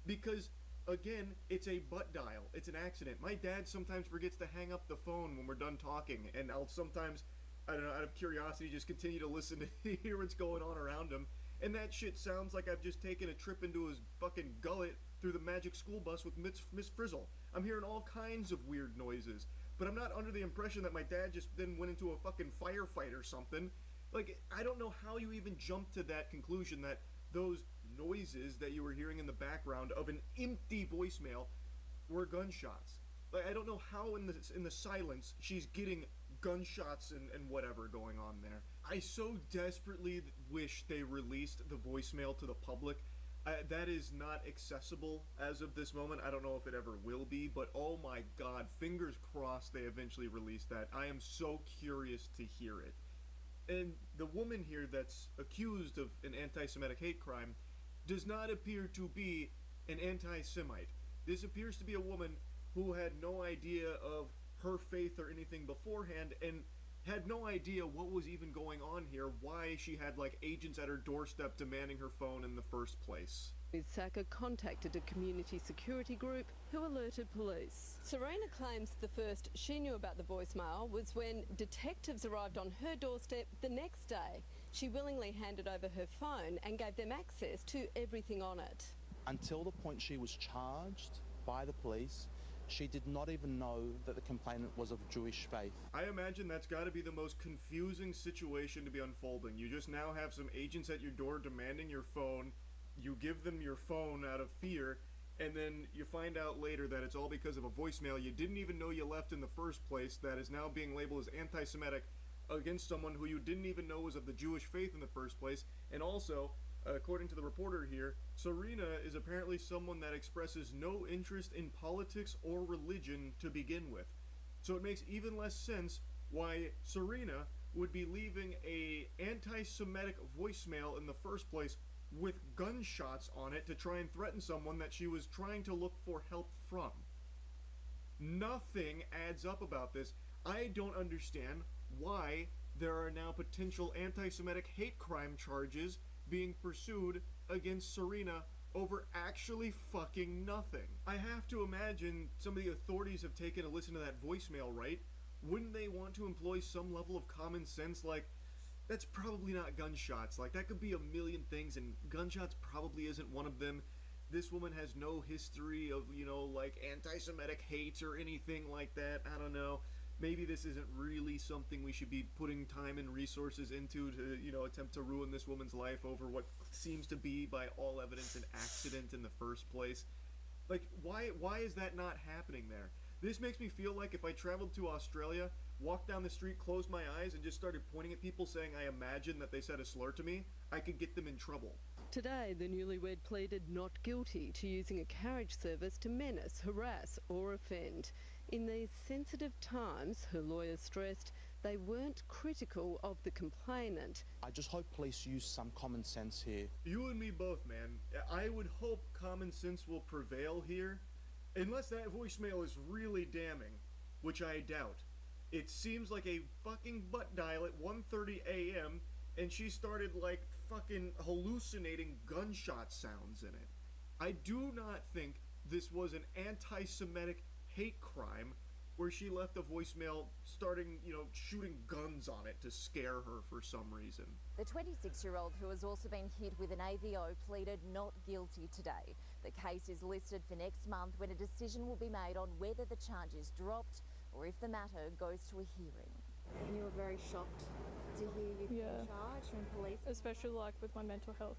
Because, again, it's a butt dial. It's an accident. My dad sometimes forgets to hang up the phone when we're done talking, and I'll sometimes, I don't know, out of curiosity, just continue to listen to hear what's going on around him. And that shit sounds like I've just taken a trip into his fucking gullet through the magic school bus with Miss Frizzle. I'm hearing all kinds of weird noises, but I'm not under the impression that my dad just then went into a fucking firefight or something. Like, I don't know how you even jumped to that conclusion that those noises that you were hearing in the background of an empty voicemail were gunshots. Like, I don't know how in the silence she's getting gunshots and whatever going on there. I so desperately wish they released the voicemail to the public. That is not accessible as of this moment. I don't know if it ever will be, but oh my god, fingers crossed they eventually release that. I am so curious to hear it. And the woman here that's accused of an anti-Semitic hate crime does not appear to be an anti-Semite. This appears to be a woman who had no idea of her faith or anything beforehand, and had no idea what was even going on here, why she had like agents at her doorstep demanding her phone in the first place. Ms. Saka contacted a community security group who alerted police. Serena claims the first she knew about the voicemail was when detectives arrived on her doorstep the next day. She willingly handed over her phone and gave them access to everything on it. Until the point she was charged by the police, she did not even know that the complainant was of Jewish faith. I imagine that's got to be the most confusing situation to be unfolding. You just now have some agents at your door demanding your phone. You give them your phone out of fear, and then you find out later that it's all because of a voicemail you didn't even know you left in the first place that is now being labeled as anti-Semitic against someone who you didn't even know was of the Jewish faith in the first place. And also, according to the reporter here, Serena is apparently someone that expresses no interest in politics or religion to begin with. So it makes even less sense why Serena would be leaving a anti-Semitic voicemail in the first place with gunshots on it to try and threaten someone that she was trying to look for help from. Nothing adds up about this. I don't understand why there are now potential anti-Semitic hate crime charges being pursued against Serena over actually fucking nothing. I have to imagine some of the authorities have taken a listen to that voicemail, right? Wouldn't they want to employ some level of common sense, like, that's probably not gunshots. Like, that could be a million things, and gunshots probably isn't one of them. This woman has no history of, you know, like, anti-Semitic hate or anything like that. I don't know. Maybe this isn't really something we should be putting time and resources into to, you know, attempt to ruin this woman's life over what seems to be, by all evidence, an accident in the first place. Like, why is that not happening there? This makes me feel like if I traveled to Australia, walked down the street, closed my eyes, and just started pointing at people saying I imagine that they said a slur to me, I could get them in trouble. Today, the newlywed pleaded not guilty to using a carriage service to menace, harass or offend. In these sensitive times, her lawyer stressed, they weren't critical of the complainant. I just hope police use some common sense here. You and me both, man. I would hope common sense will prevail here, unless that voicemail is really damning, which I doubt. It seems like a fucking butt dial at 1:30 a.m. and she started like fucking hallucinating gunshot sounds in it. I do not think this was an anti-Semitic hate crime where she left a voicemail starting, shooting guns on it to scare her for some reason. The 26-year-old, who has also been hit with an AVO, pleaded not guilty today. The case is listed for next month when a decision will be made on whether the charge is dropped or if the matter goes to a hearing. And you were very shocked to hear you've been charged from police? Especially like with my mental health.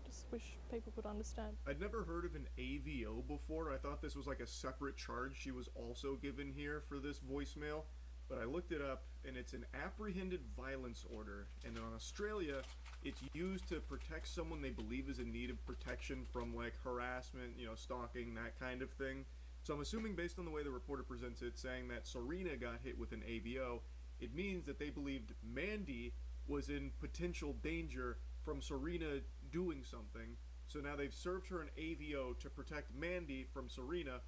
Just wish people could understand. I'd never heard of an AVO before. I thought this was like a separate charge she was also given here for this voicemail. But I looked it up, and it's an apprehended violence order. And in Australia, it's used to protect someone they believe is in need of protection from like harassment, stalking, that kind of thing. So I'm assuming based on the way the reporter presents it, saying that Serena got hit with an AVO, it means that they believed Mandy was in potential danger from Serena doing something. So now they've served her an AVO to protect Mandy from Serena,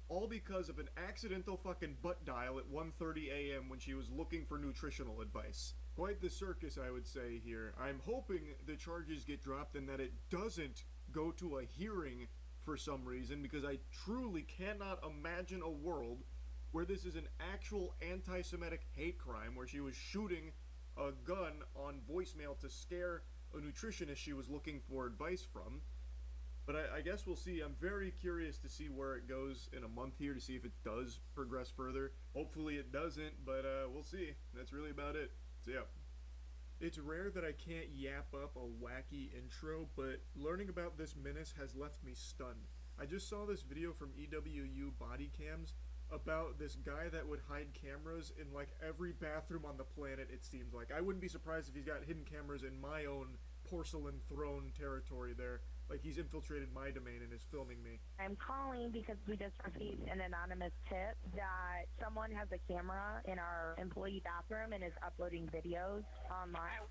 all because of an accidental fucking butt dial at 1:30 a.m. when she was looking for nutritional advice. Quite the circus, I would say here. I'm hoping the charges get dropped and that it doesn't go to a hearing for some reason, because I truly cannot imagine a world where this is an actual anti-Semitic hate crime where she was shooting a gun on voicemail to scare a nutritionist she was looking for advice from. But I guess we'll see. I'm very curious to see where it goes in a month here, to see if it does progress further. Hopefully it doesn't, but we'll see. That's really about it. So yeah. It's rare that I can't yap up a wacky intro, but learning about this menace has left me stunned. I just saw this video from EWU Body Cams about this guy that would hide cameras in like every bathroom on the planet, it seems like. I wouldn't be surprised if he's got hidden cameras in my own porcelain throne territory there. Like he's infiltrated my domain and is filming me. I'm calling because we just received an anonymous tip that someone has a camera in our employee bathroom and is uploading videos online.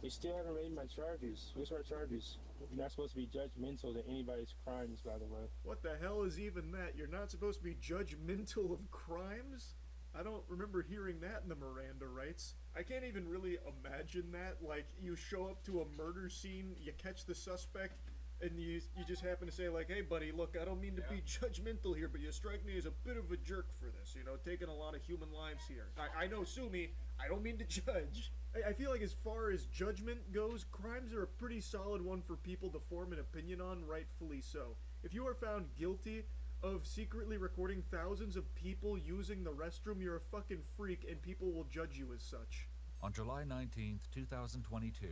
They still haven't raised my charges. What's our charges? You're not supposed to be judgmental to anybody's crimes, by the way. What the hell is even that? You're not supposed to be judgmental of crimes? I don't remember hearing that in the Miranda rights. I can't even really imagine that. Like, you show up to a murder scene, you catch the suspect, and you just happen to say, like, hey, buddy, look, I don't mean to be judgmental here, but you strike me as a bit of a jerk for this, taking a lot of human lives here. I know, sue me, I don't mean to judge. I feel like as far as judgment goes, crimes are a pretty solid one for people to form an opinion on, rightfully so. If you are found guilty of secretly recording thousands of people using the restroom, you're a fucking freak, and people will judge you as such. On July 19th, 2022,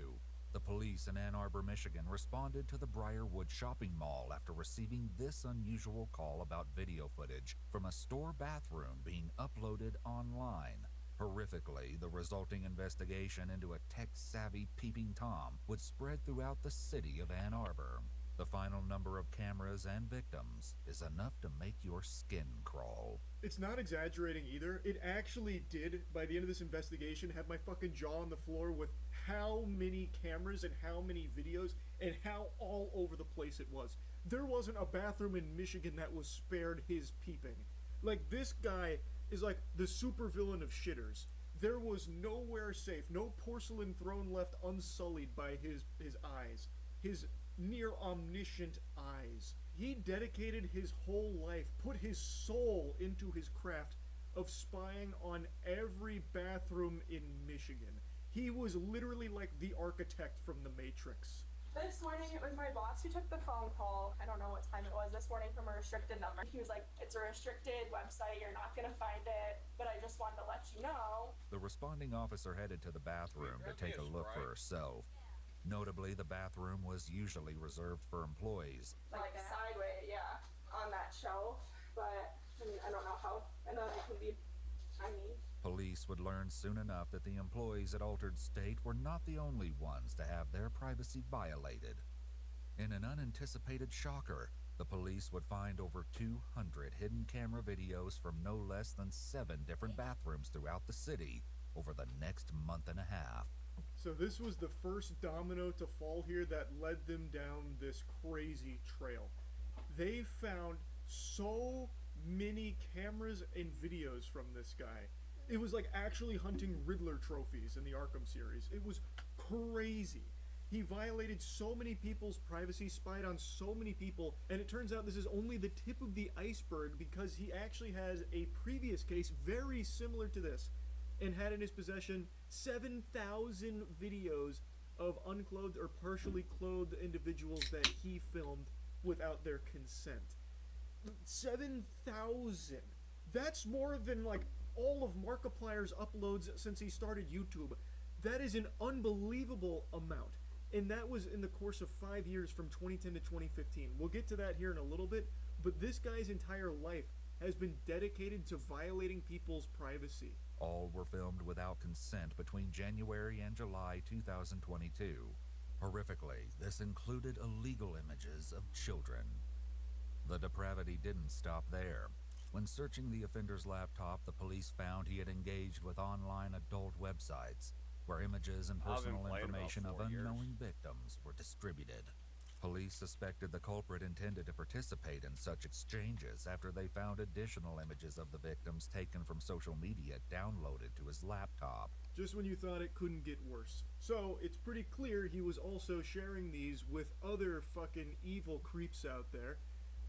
the police in Ann Arbor, Michigan responded to the Briarwood shopping mall after receiving this unusual call about video footage from a store bathroom being uploaded online. Horrifically, the resulting investigation into a tech-savvy peeping Tom would spread throughout the city of Ann Arbor. The final number of cameras and victims is enough to make your skin crawl. It's not exaggerating either. It actually did, by the end of this investigation, have my fucking jaw on the floor with how many cameras and how many videos and how all over the place it was. There wasn't a bathroom in Michigan that was spared his peeping. Like, this guy is like the supervillain of shitters. There was nowhere safe, no porcelain throne left unsullied by his eyes. His near omniscient eyes. He dedicated his whole life, put his soul into his craft of spying on every bathroom in Michigan. He was literally like the architect from The Matrix. This morning it was my boss who took the phone call. I don't know what time it was this morning, from a restricted number. He was like, it's a restricted website, you're not gonna find it, but I just wanted to let you know. The responding officer headed to the bathroom to take a look for herself. Notably, the bathroom was usually reserved for employees. Like sideways, yeah. on that shelf, but I mean, I don't know how another can be tiny. Police would learn soon enough that the employees at Altered State were not the only ones to have their privacy violated. In an unanticipated shocker, the police would find over 200 hidden camera videos from no less than 7 different bathrooms throughout the city over the next month and a half. So this was the first domino to fall here that led them down this crazy trail. They found so many cameras and videos from this guy. It was like actually hunting Riddler trophies in the Arkham series. It was crazy. He violated so many people's privacy, spied on so many people, and it turns out this is only the tip of the iceberg because he actually has a previous case very similar to this and had in his possession 7,000 videos of unclothed or partially clothed individuals that he filmed without their consent. 7,000! That's more than like all of Markiplier's uploads since he started YouTube. That is an unbelievable amount. And that was in the course of 5 years from 2010 to 2015. We'll get to that here in a little bit, but this guy's entire life has been dedicated to violating people's privacy. All were filmed without consent between January and July 2022. Horrifically, this included illegal images of children. The depravity didn't stop there. When searching the offender's laptop, the police found he had engaged with online adult websites, where images and personal information of unknowing victims were distributed. Police suspected the culprit intended to participate in such exchanges after they found additional images of the victims taken from social media downloaded to his laptop. Just when you thought it couldn't get worse. So, it's pretty clear he was also sharing these with other fucking evil creeps out there,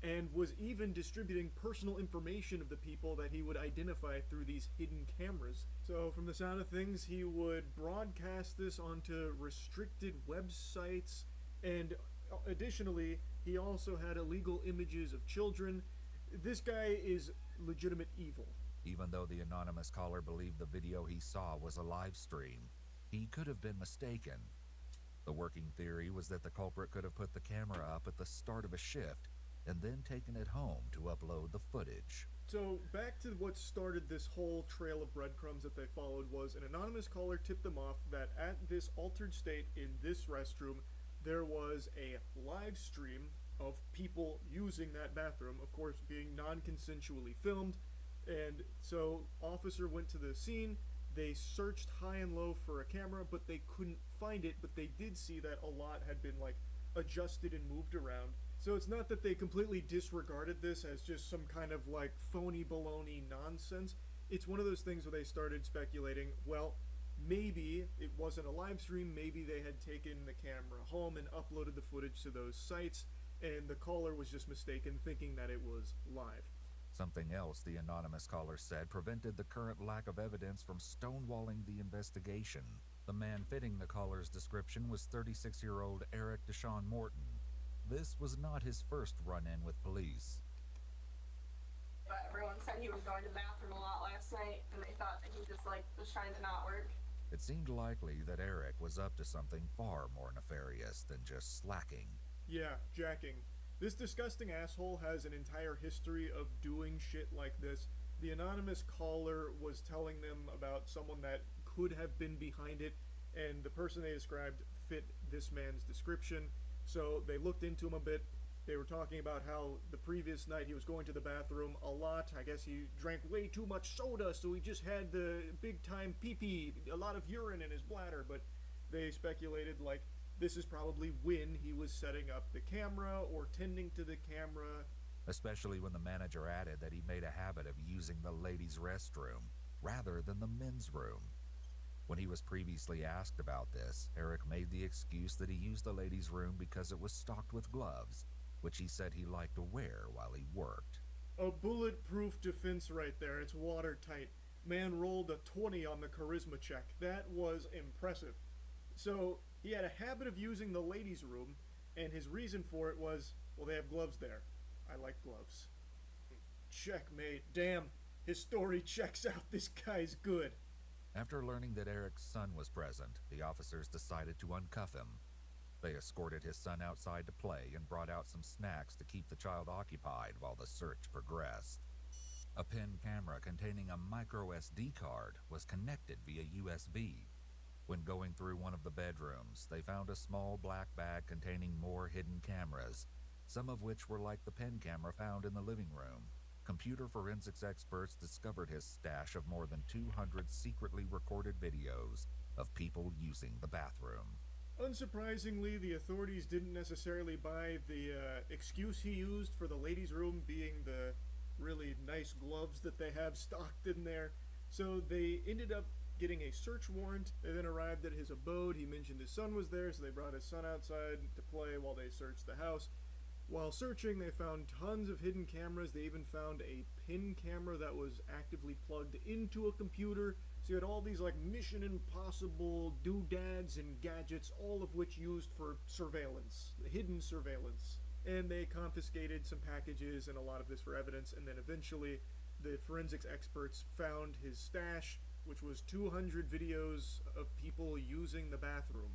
and was even distributing personal information of the people that he would identify through these hidden cameras. So from the sound of things, he would broadcast this onto restricted websites, and additionally, he also had illegal images of children. This guy is legitimate evil. Even though the anonymous caller believed the video he saw was a live stream, he could have been mistaken. The working theory was that the culprit could have put the camera up at the start of a shift and then taken it home to upload the footage. So, back to what started this whole trail of breadcrumbs that they followed was an anonymous caller tipped them off that at this Altered State in this restroom, there was a live stream of people using that bathroom, of course being non-consensually filmed, and so officer went to the scene. They searched high and low for a camera, but they couldn't find it, but they did see that a lot had been like adjusted and moved around. So it's not that they completely disregarded this as just some kind of like phony baloney nonsense. It's one of those things where they started speculating, well, maybe it wasn't a live stream, maybe they had taken the camera home and uploaded the footage to those sites, and the caller was just mistaken thinking that it was live. Something else the anonymous caller said prevented the current lack of evidence from stonewalling the investigation. The man fitting the caller's description was 36-year-old Eric Deshaun Morton. This was not his first run-in with police. But everyone said he was going to the bathroom a lot last night, and they thought that he just was trying to not work. It seemed likely that Eric was up to something far more nefarious than just slacking. Yeah, jacking. This disgusting asshole has an entire history of doing shit like this. The anonymous caller was telling them about someone that could have been behind it, and the person they described fit this man's description. So they looked into him a bit. They were talking about how the previous night he was going to the bathroom a lot. I guess he drank way too much soda, so he just had the big-time pee-pee, a lot of urine in his bladder. But they speculated, like, this is probably when he was setting up the camera or tending to the camera. Especially when the manager added that he made a habit of using the ladies' restroom rather than the men's room. When he was previously asked about this, Eric made the excuse that he used the ladies' room because it was stocked with gloves, which he said he liked to wear while he worked. A bulletproof defense right there. It's watertight. Man rolled a 20 on the charisma check. That was impressive. So, he had a habit of using the ladies' room, and his reason for it was, well, they have gloves there. I like gloves. Checkmate. Damn, his story checks out. This guy's good. After learning that Eric's son was present, the officers decided to uncuff him. They escorted his son outside to play and brought out some snacks to keep the child occupied while the search progressed. A PIN camera containing a micro SD card was connected via USB. When going through one of the bedrooms, they found a small black bag containing more hidden cameras, some of which were like the PIN camera found in the living room. Computer forensics experts discovered his stash of more than 200 secretly recorded videos of people using the bathroom. Unsurprisingly, the authorities didn't necessarily buy the excuse he used for the ladies' room being the really nice gloves that they have stocked in there. So they ended up getting a search warrant. They then arrived at his abode. He mentioned his son was there, so they brought his son outside to play while they searched the house. While searching, they found tons of hidden cameras. They even found a PIN camera that was actively plugged into a computer. So you had all these like Mission Impossible doodads and gadgets, all of which used for surveillance, hidden surveillance. And they confiscated some packages and a lot of this for evidence, and then eventually the forensics experts found his stash, which was 200 videos of people using the bathroom.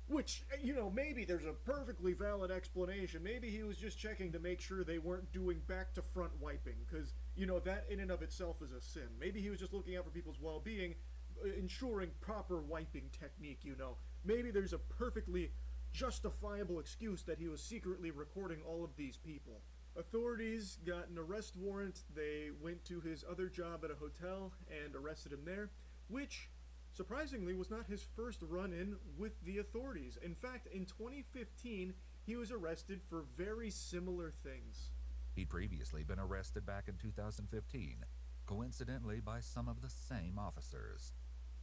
Which, you know, maybe there's a perfectly valid explanation. Maybe he was just checking to make sure they weren't doing back-to-front wiping, because, you know, that in and of itself is a sin. Maybe he was just looking out for people's well-being, ensuring proper wiping technique, you know. Maybe there's a perfectly justifiable excuse that he was secretly recording all of these people. Authorities got an arrest warrant. They went to his other job at a hotel and arrested him there, which surprisingly was not his first run-in with the authorities. In fact, in 2015, he was arrested for very similar things. He'd previously been arrested back in 2015, coincidentally by some of the same officers.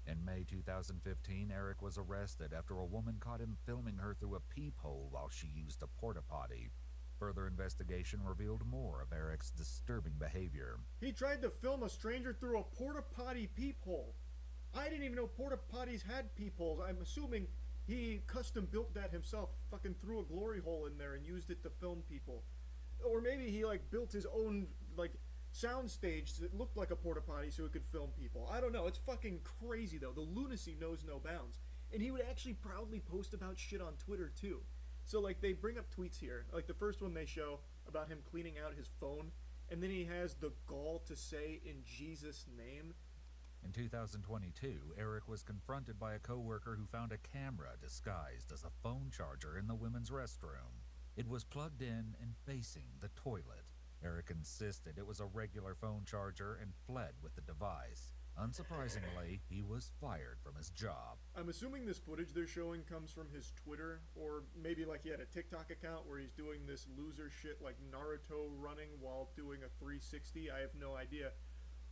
In May 2015, Eric was arrested after a woman caught him filming her through a peephole while she used a porta potty. Further investigation revealed more of Eric's disturbing behavior. He tried to film a stranger through a porta potty peephole. I didn't even know porta potties had peepholes. I'm assuming he custom built that himself, fucking threw a glory hole in there and used it to film people. Or maybe he like built his own like sound stage that looked like a porta potty so he could film people. I don't know, it's fucking crazy though. The lunacy knows no bounds. And he would actually proudly post about shit on Twitter too. So like they bring up tweets here, like the first one they show about him cleaning out his phone, and then he has the gall to say "in Jesus' name." In 2022, Eric was confronted by a coworker who found a camera disguised as a phone charger in the women's restroom. It was plugged in and facing the toilet. Eric insisted it was a regular phone charger and fled with the device. Unsurprisingly, he was fired from his job. I'm assuming this footage they're showing comes from his Twitter, or maybe like he had a TikTok account where he's doing this loser shit like Naruto running while doing a 360. I have no idea.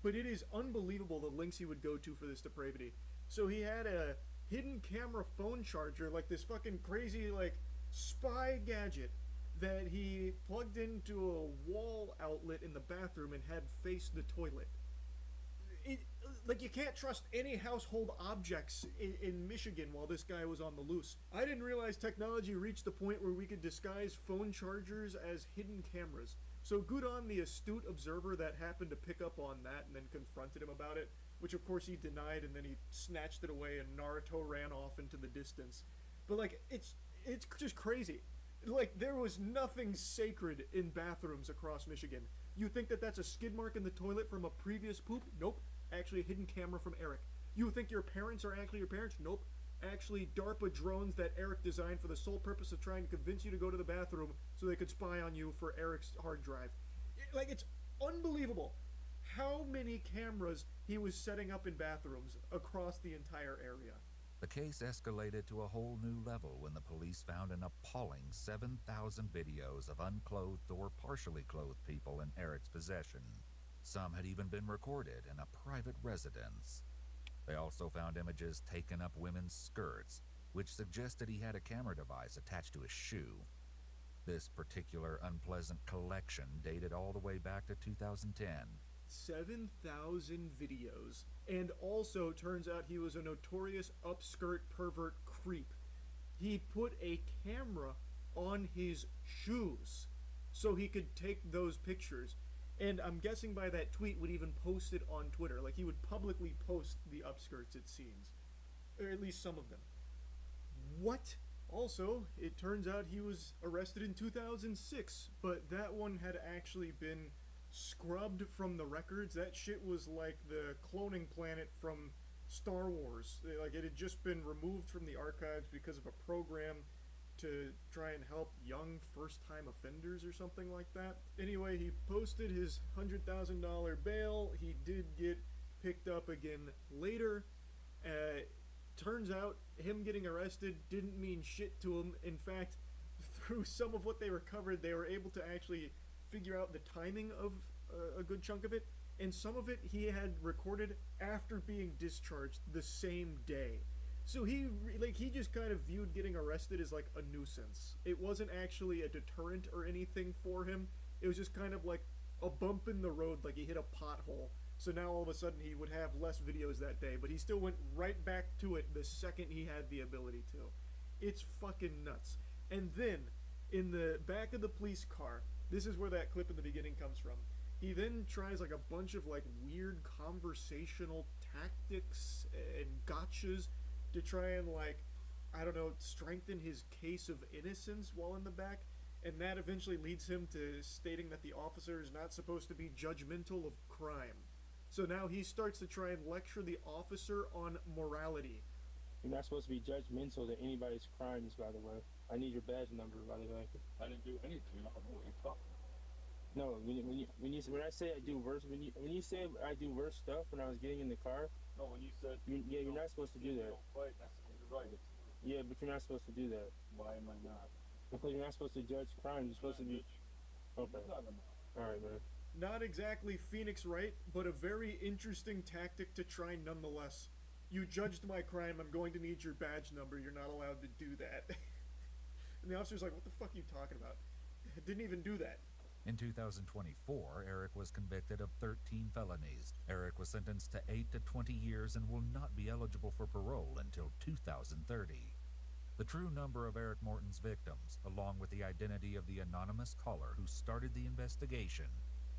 But it is unbelievable the links he would go to for this depravity. So he had a hidden camera phone charger, like this fucking crazy like spy gadget that he plugged into a wall outlet in the bathroom and had face the toilet. Like, you can't trust any household objects in Michigan while this guy was on the loose. I didn't realize technology reached the point where we could disguise phone chargers as hidden cameras. So good on the astute observer that happened to pick up on that and then confronted him about it, which of course he denied, and then he snatched it away and Naruto ran off into the distance. But like, it's just crazy. Like, there was nothing sacred in bathrooms across Michigan. You think that that's a skid mark in the toilet from a previous poop? Nope. Actually a hidden camera from Eric. You think your parents are actually your parents? Nope. Actually DARPA drones that Eric designed for the sole purpose of trying to convince you to go to the bathroom so they could spy on you for Eric's hard drive. Like, it's unbelievable how many cameras he was setting up in bathrooms across the entire area. The case escalated to a whole new level when the police found an appalling 7,000 videos of unclothed or partially clothed people in Eric's possession. Some had even been recorded in a private residence. They also found images taken up women's skirts, which suggested he had a camera device attached to his shoe. This particular unpleasant collection dated all the way back to 2010. 7,000 videos. And also, turns out he was a notorious upskirt pervert creep. He put a camera on his shoes so he could take those pictures. And I'm guessing by that tweet would even post it on Twitter. Like, he would publicly post the upskirts, it seems. Or at least some of them. What? Also, it turns out he was arrested in 2006, but that one had actually been scrubbed from the records. That shit was like the cloning planet from Star Wars. Like, it had just been removed from the archives because of a program to try and help young first-time offenders or something like that. Anyway, he posted his $100,000 bail. He did get picked up again later. Turns out him getting arrested didn't mean shit to him. In fact, through some of what they recovered, they were able to actually figure out the timing of a good chunk of it, and some of it he had recorded after being discharged the same day. So he just kind of viewed getting arrested as like a nuisance. It wasn't actually a deterrent or anything for him. It was just kind of like a bump in the road, like he hit a pothole. So now all of a sudden he would have less videos that day, but he still went right back to it the second he had the ability to. It's fucking nuts. And then, in the back of the police car, this is where that clip in the beginning comes from. He then tries like a bunch of like weird conversational tactics and gotchas to try and like, I don't know, strengthen his case of innocence while in the back. And that eventually leads him to stating that the officer is not supposed to be judgmental of crime. So now he starts to try and lecture the officer on morality. You're not supposed to be judgmental to anybody's crimes, by the way. I need your badge number, by the way. I didn't do anything. I don't know what you're talking about. No, when I say I do worse, when you say I do worse stuff when I was getting in the car. No, when you said you're not supposed to do that. Don't fight. You're right. Yeah, but you're not supposed to do that. Why am I not? Because you're not supposed to judge crimes. You're supposed to be. Okay. All right, man. Not exactly Phoenix Wright, but a very interesting tactic to try nonetheless. You judged my crime, I'm going to need your badge number, you're not allowed to do that. And the officer's like, what the fuck are you talking about? I didn't even do that. In 2024, Eric was convicted of 13 felonies. Eric was sentenced to 8 to 20 years and will not be eligible for parole until 2030. The true number of Eric Morton's victims, along with the identity of the anonymous caller who started the investigation,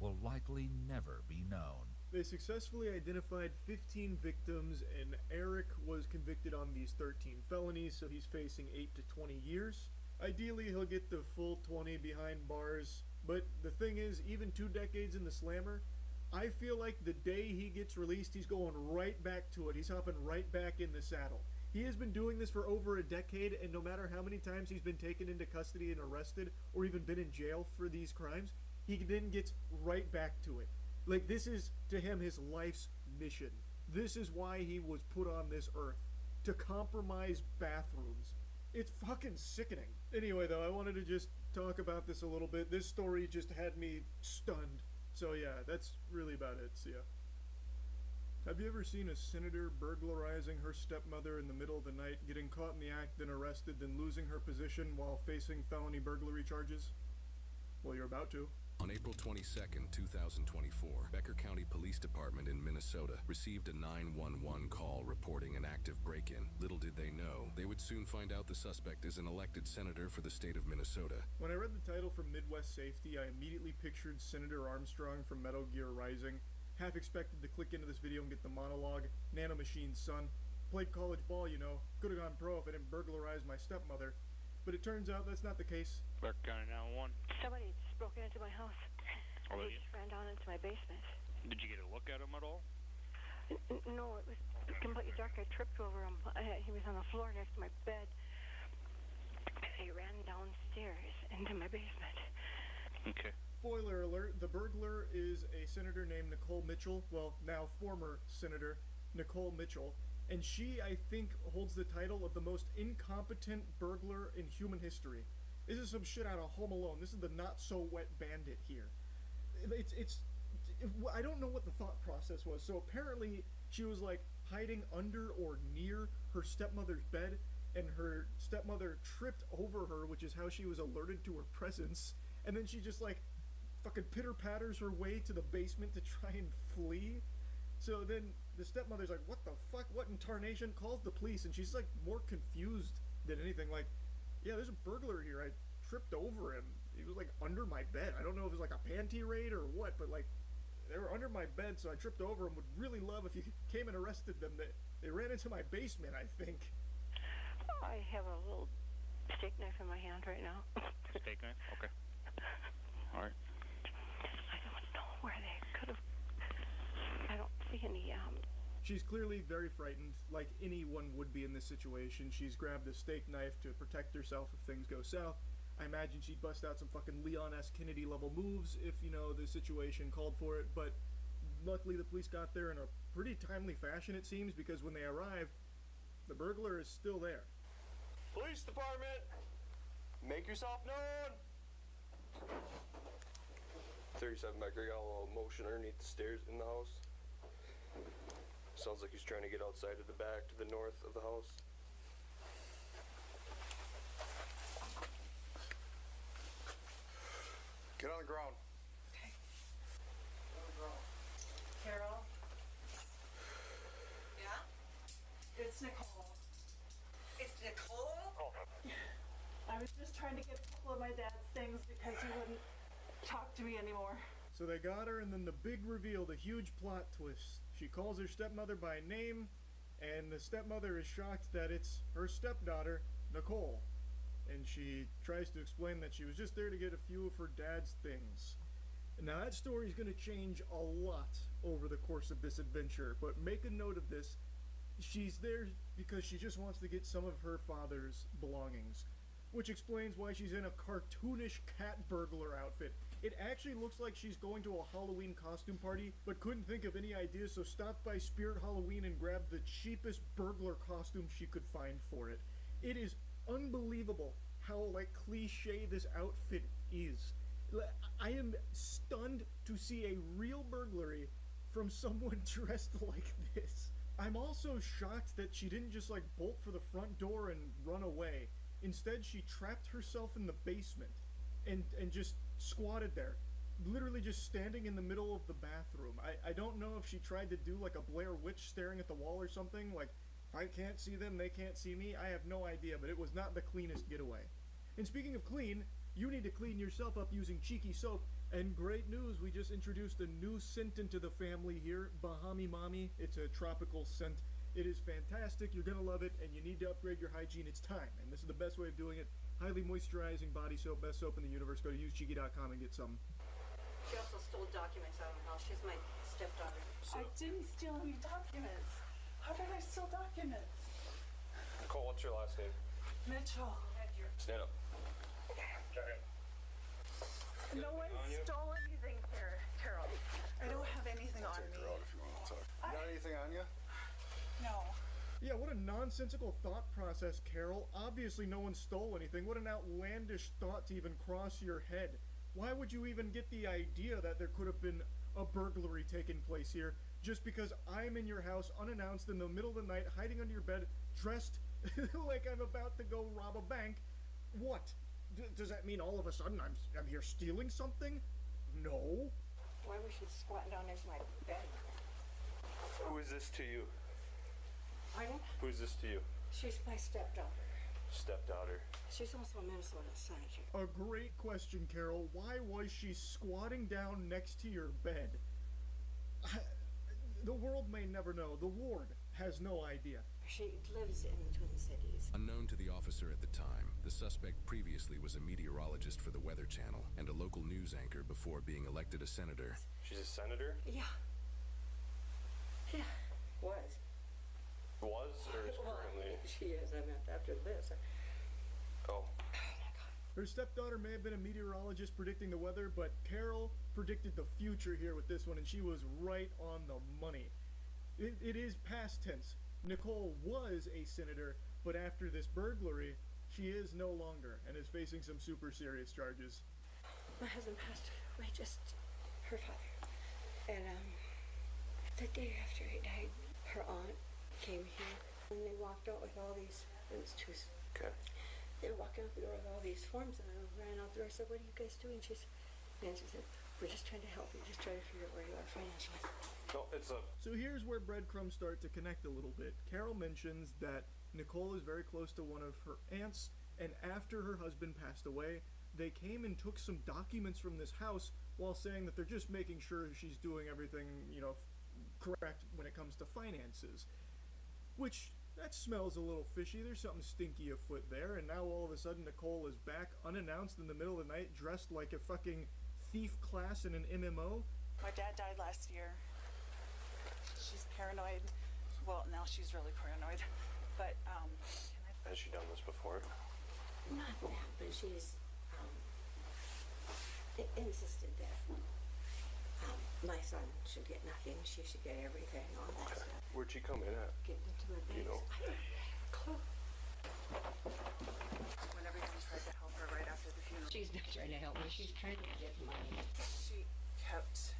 will likely never be known. They successfully identified 15 victims, and Eric was convicted on these 13 felonies, so he's facing 8 to 20 years. Ideally, he'll get the full 20 behind bars, but the thing is, even 2 decades in the slammer, I feel like the day he gets released, he's going right back to it. He's hopping right back in the saddle. He has been doing this for over a decade, and no matter how many times he's been taken into custody and arrested, or even been in jail for these crimes, he then gets right back to it. Like, this is, to him, his life's mission. This is why he was put on this earth. To compromise bathrooms. It's fucking sickening. Anyway, though, I wanted to just talk about this a little bit. This story just had me stunned. So yeah, that's really about it. See ya. Have you ever seen a senator burglarizing her stepmother in the middle of the night, getting caught in the act, then arrested, then losing her position while facing felony burglary charges? Well, you're about to. On April 22nd, 2024, Becker County Police Department in Minnesota received a 911 call reporting an active break-in. Little did they know, they would soon find out the suspect is an elected senator for the state of Minnesota. When I read the title from Midwest Safety, I immediately pictured Senator Armstrong from Metal Gear Rising. Half expected to click into this video and get the monologue, Nanomachine's son. Played college ball, you know. Could have gone pro if I didn't burglarize my stepmother. But it turns out that's not the case. Becker County 911. Somebody just broke into my house. Oh, They just ran down into my basement. Did you get a look at him at all? No, it was completely dark. I tripped over him. He was on the floor next to my bed. He ran downstairs into my basement. Okay. Spoiler alert, the burglar is a senator named Nicole Mitchell. Well, now former Senator Nicole Mitchell. And she, I think, holds the title of the most incompetent burglar in human history. This is some shit out of Home Alone. This is the not-so-wet bandit here. I don't know what the thought process was. So apparently she was, like, hiding under or near her stepmother's bed, and her stepmother tripped over her, which is how she was alerted to her presence. And then she just, like, fucking pitter-patters her way to the basement to try and flee. So then the stepmother's like, what the fuck? What in tarnation? Calls the police, and she's like more confused than anything. Like, yeah, there's a burglar here. I tripped over him. He was like under my bed. I don't know if it was like a panty raid or what, but like they were under my bed, so I tripped over him. Would really love if you came and arrested them. They ran into my basement, I think. I have a little steak knife in my hand right now. Steak knife? Okay. Alright. I don't know where they could have. I don't see any. She's clearly very frightened, like anyone would be in this situation. She's grabbed a steak knife to protect herself if things go south. I imagine she'd bust out some fucking Leon S. Kennedy level moves if, you know, the situation called for it, but luckily the police got there in a pretty timely fashion, it seems, because when they arrived, the burglar is still there. Police department! Make yourself known! 37 Becker got a little motion underneath the stairs in the house. Sounds like he's trying to get outside of the back to the north of the house. Get on the ground. Okay. Carol? Yeah? It's Nicole. It's Nicole? I was just trying to get a couple of my dad's things because he wouldn't talk to me anymore. So they got her, and then the big reveal, the huge plot twist. She calls her stepmother by name, and the stepmother is shocked that it's her stepdaughter, Nicole. And she tries to explain that she was just there to get a few of her dad's things. Now that story is going to change a lot over the course of this adventure, but make a note of this. She's there because she just wants to get some of her father's belongings, which explains why she's in a cartoonish cat burglar outfit. It actually looks like she's going to a Halloween costume party, but couldn't think of any ideas, so stopped by Spirit Halloween and grabbed the cheapest burglar costume she could find for it. It is unbelievable how, like, cliche this outfit is. I am stunned to see a real burglary from someone dressed like this. I'm also shocked that she didn't just, like, bolt for the front door and run away. Instead, she trapped herself in the basement and just squatted there, literally just standing in the middle of the bathroom. I don't know if she tried to do like a Blair Witch staring at the wall or something, like, if I can't see them, they can't see me. I have no idea, but it was not the cleanest getaway. And speaking of clean, you need to clean yourself up using Cheeky Soap, and great news, we just introduced a new scent into the family here, Bahami Mami. It's a tropical scent. It is fantastic, you're gonna love it, and you need to upgrade your hygiene. It's time, and this is the best way of doing it. Highly moisturizing body soap, best soap in the universe. Go to usecheeky.com and get some. She also stole documents out of my house. She's my stepdaughter. I didn't steal any documents. How did I steal documents? Nicole, what's your last name? Mitchell. Stand up. No one stole anything here, Carol. I don't have anything on me. If you want to talk. You got anything on you? No. Yeah, what a nonsensical thought process, Carol. Obviously no one stole anything. What an outlandish thought to even cross your head. Why would you even get the idea that there could have been a burglary taking place here just because I'm in your house unannounced in the middle of the night, hiding under your bed, dressed like I'm about to go rob a bank? What? Does that mean all of a sudden I'm here stealing something? No. Why was she squatting down next to my bed? Who is this to you? Pardon? Who's this to you? She's my stepdaughter. Stepdaughter. She's also a Minnesota senator. A great question, Carol. Why was she squatting down next to your bed? The world may never know. The ward has no idea. She lives in the Twin Cities. Unknown to the officer at the time, the suspect previously was a meteorologist for the Weather Channel and a local news anchor before being elected a senator. She's a senator? Yeah. Yeah. Was. Was or is currently? She is. I meant after this. Oh. Her stepdaughter may have been a meteorologist predicting the weather, but Carol predicted the future here with this one, and she was right on the money. It is past tense. Nicole was a senator, but after this burglary, she is no longer and is facing some super serious charges. My husband passed away, just her father. And the day after he died, her aunt came here and they walked out with all these, it was two. Okay. They were walking out the door with all these forms, and I ran out the door and said, "What are you guys doing?" Nancy said, "We're just trying to help you, just trying to figure out where you are financially." No, it's a... So here's where breadcrumbs start to connect a little bit. Carol mentions that Nicole is very close to one of her aunts, and after her husband passed away, they came and took some documents from this house while saying that they're just making sure she's doing everything, you know, correct when it comes to finances. Which that smells a little fishy. There's something stinky afoot there. And now all of a sudden Nicole is back unannounced in the middle of the night, dressed like a fucking thief class in an MMO. My dad died last year. She's paranoid. Well, now she's really paranoid. But, Has she done this before? Not that, but she's insisted that my son should get nothing. She should get everything, all that stuff. Where'd she come in at? Get into my You base. know? I don't have a clue. when everyone tried to help her right after the funeral, She's not trying to help me. She's trying to get money. she kept,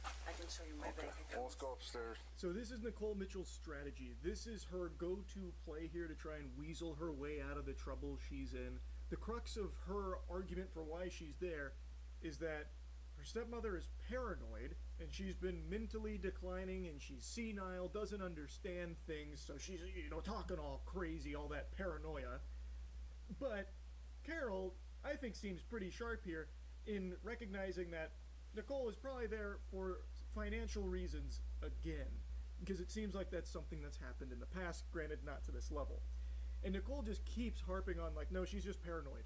I can show you my bank account. Let's go upstairs. So this is Nicole Mitchell's strategy. This is her go-to play here to try and weasel her way out of the trouble she's in. The crux of her argument for why she's there is that her stepmother is paranoid, and she's been mentally declining, and she's senile, doesn't understand things, so she's, talking all crazy, all that paranoia. But Carol, I think, seems pretty sharp here in recognizing that Nicole is probably there for financial reasons again, because it seems like that's something that's happened in the past, granted not to this level. And Nicole just keeps harping on, like, no, she's just paranoid.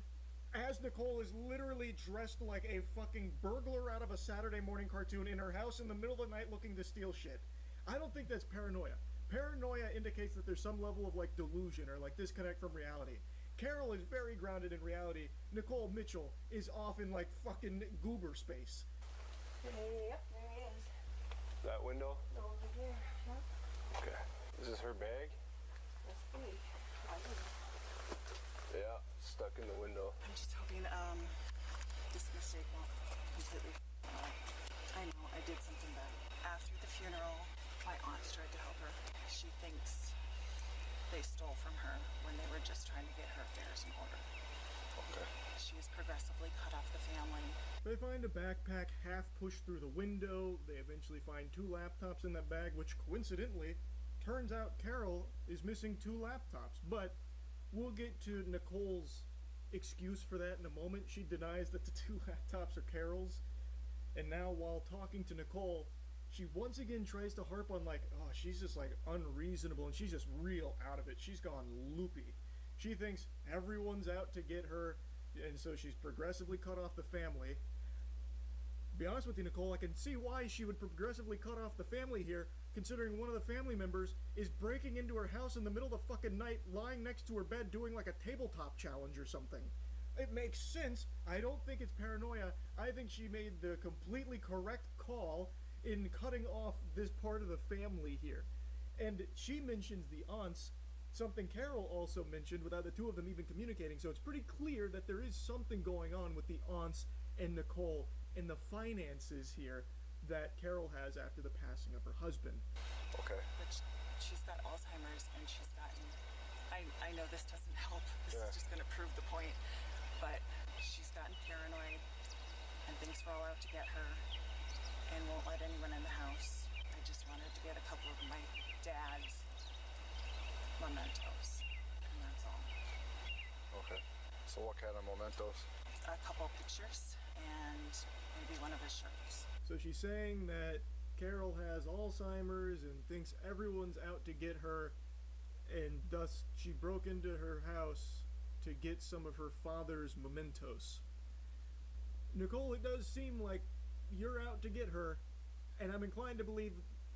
As Nicole is literally dressed like a fucking burglar out of a Saturday morning cartoon in her house in the middle of the night looking to steal shit. I don't think that's paranoia. Paranoia indicates that there's some level of, like, delusion or, like, disconnect from reality. Carol is very grounded in reality. Nicole Mitchell is off in, like, fucking goober space. Yep, there he is. That window? Over here. Yep. Okay. Is this her bag? Must be. I don't know. Yeah, stuck in the window. I'm just hoping, this mistake won't completely away. I know, I did something bad. After the funeral, my aunts tried to help her. She thinks they stole from her when they were just trying to get her affairs in order. Okay. She has progressively cut off the family. They find a backpack half pushed through the window. They eventually find 2 laptops in that bag, which coincidentally turns out Carol is missing 2 laptops. But we'll get to Nicole's excuse for that in a moment. She denies that the 2 laptops are Carol's. And now while talking to Nicole, she once again tries to harp on, like, oh, she's just, like, unreasonable, and she's just real out of it. She's gone loopy. She thinks everyone's out to get her, and so she's progressively cut off the family. To be honest with you, Nicole, I can see why she would progressively cut off the family here, considering one of the family members is breaking into her house in the middle of the fucking night, lying next to her bed doing, like, a tabletop challenge or something. It makes sense. I don't think it's paranoia. I think she made the completely correct call in cutting off this part of the family here. And she mentions the aunts, something Carol also mentioned without the 2 of them even communicating, so it's pretty clear that there is something going on with the aunts and Nicole and the finances here that Carol has after the passing of her husband. Okay. But she's got Alzheimer's, and she's gotten, I know this doesn't help, this is just going to prove the point, but she's gotten paranoid and thinks we're all out to get her and won't let anyone in the house. I just wanted to get a couple of my dad's mementos, and that's all. Okay. So what kind of mementos? A couple pictures and maybe one of his shirts. So she's saying that Carol has Alzheimer's and thinks everyone's out to get her, and thus she broke into her house to get some of her father's mementos. Nicole, it does seem like you're out to get her, and I'm inclined to believe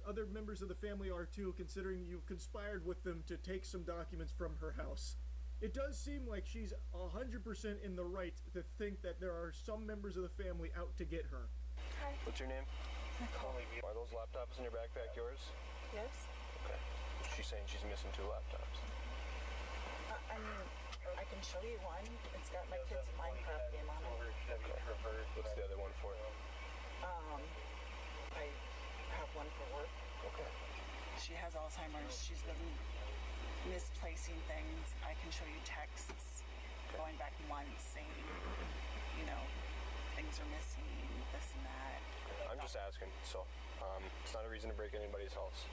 other members of the family are too, considering you've conspired with them to take some documents from her house. It does seem like she's 100% in the right to think that there are some members of the family out to get her. Hi. What's your name? Are those laptops in your backpack yours? Yes. Okay. She's saying she's missing 2 laptops. I mean, I can show you one. It's got my kid's Minecraft game on it. Okay. What's the other one for? I have one for work. Okay. She has Alzheimer's. She's been misplacing things. I can show you texts going back months saying, things are missing, this and that. I'm just asking, so it's not a reason to break anybody's house.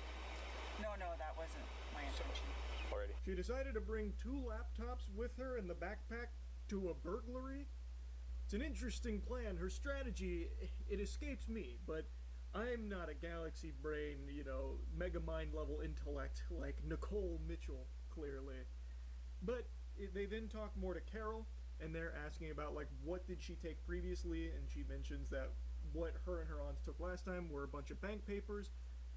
No, that wasn't my intention. Alrighty. She decided to bring 2 laptops with her in the backpack to a burglary. It's an interesting plan. Her strategy, it escapes me, but I'm not a galaxy brain, mega mind level intellect like Nicole Mitchell clearly. But they then talk more to Carol, and they're asking about, like, what did she take previously, and she mentions that what her and her aunts took last time were a bunch of bank papers.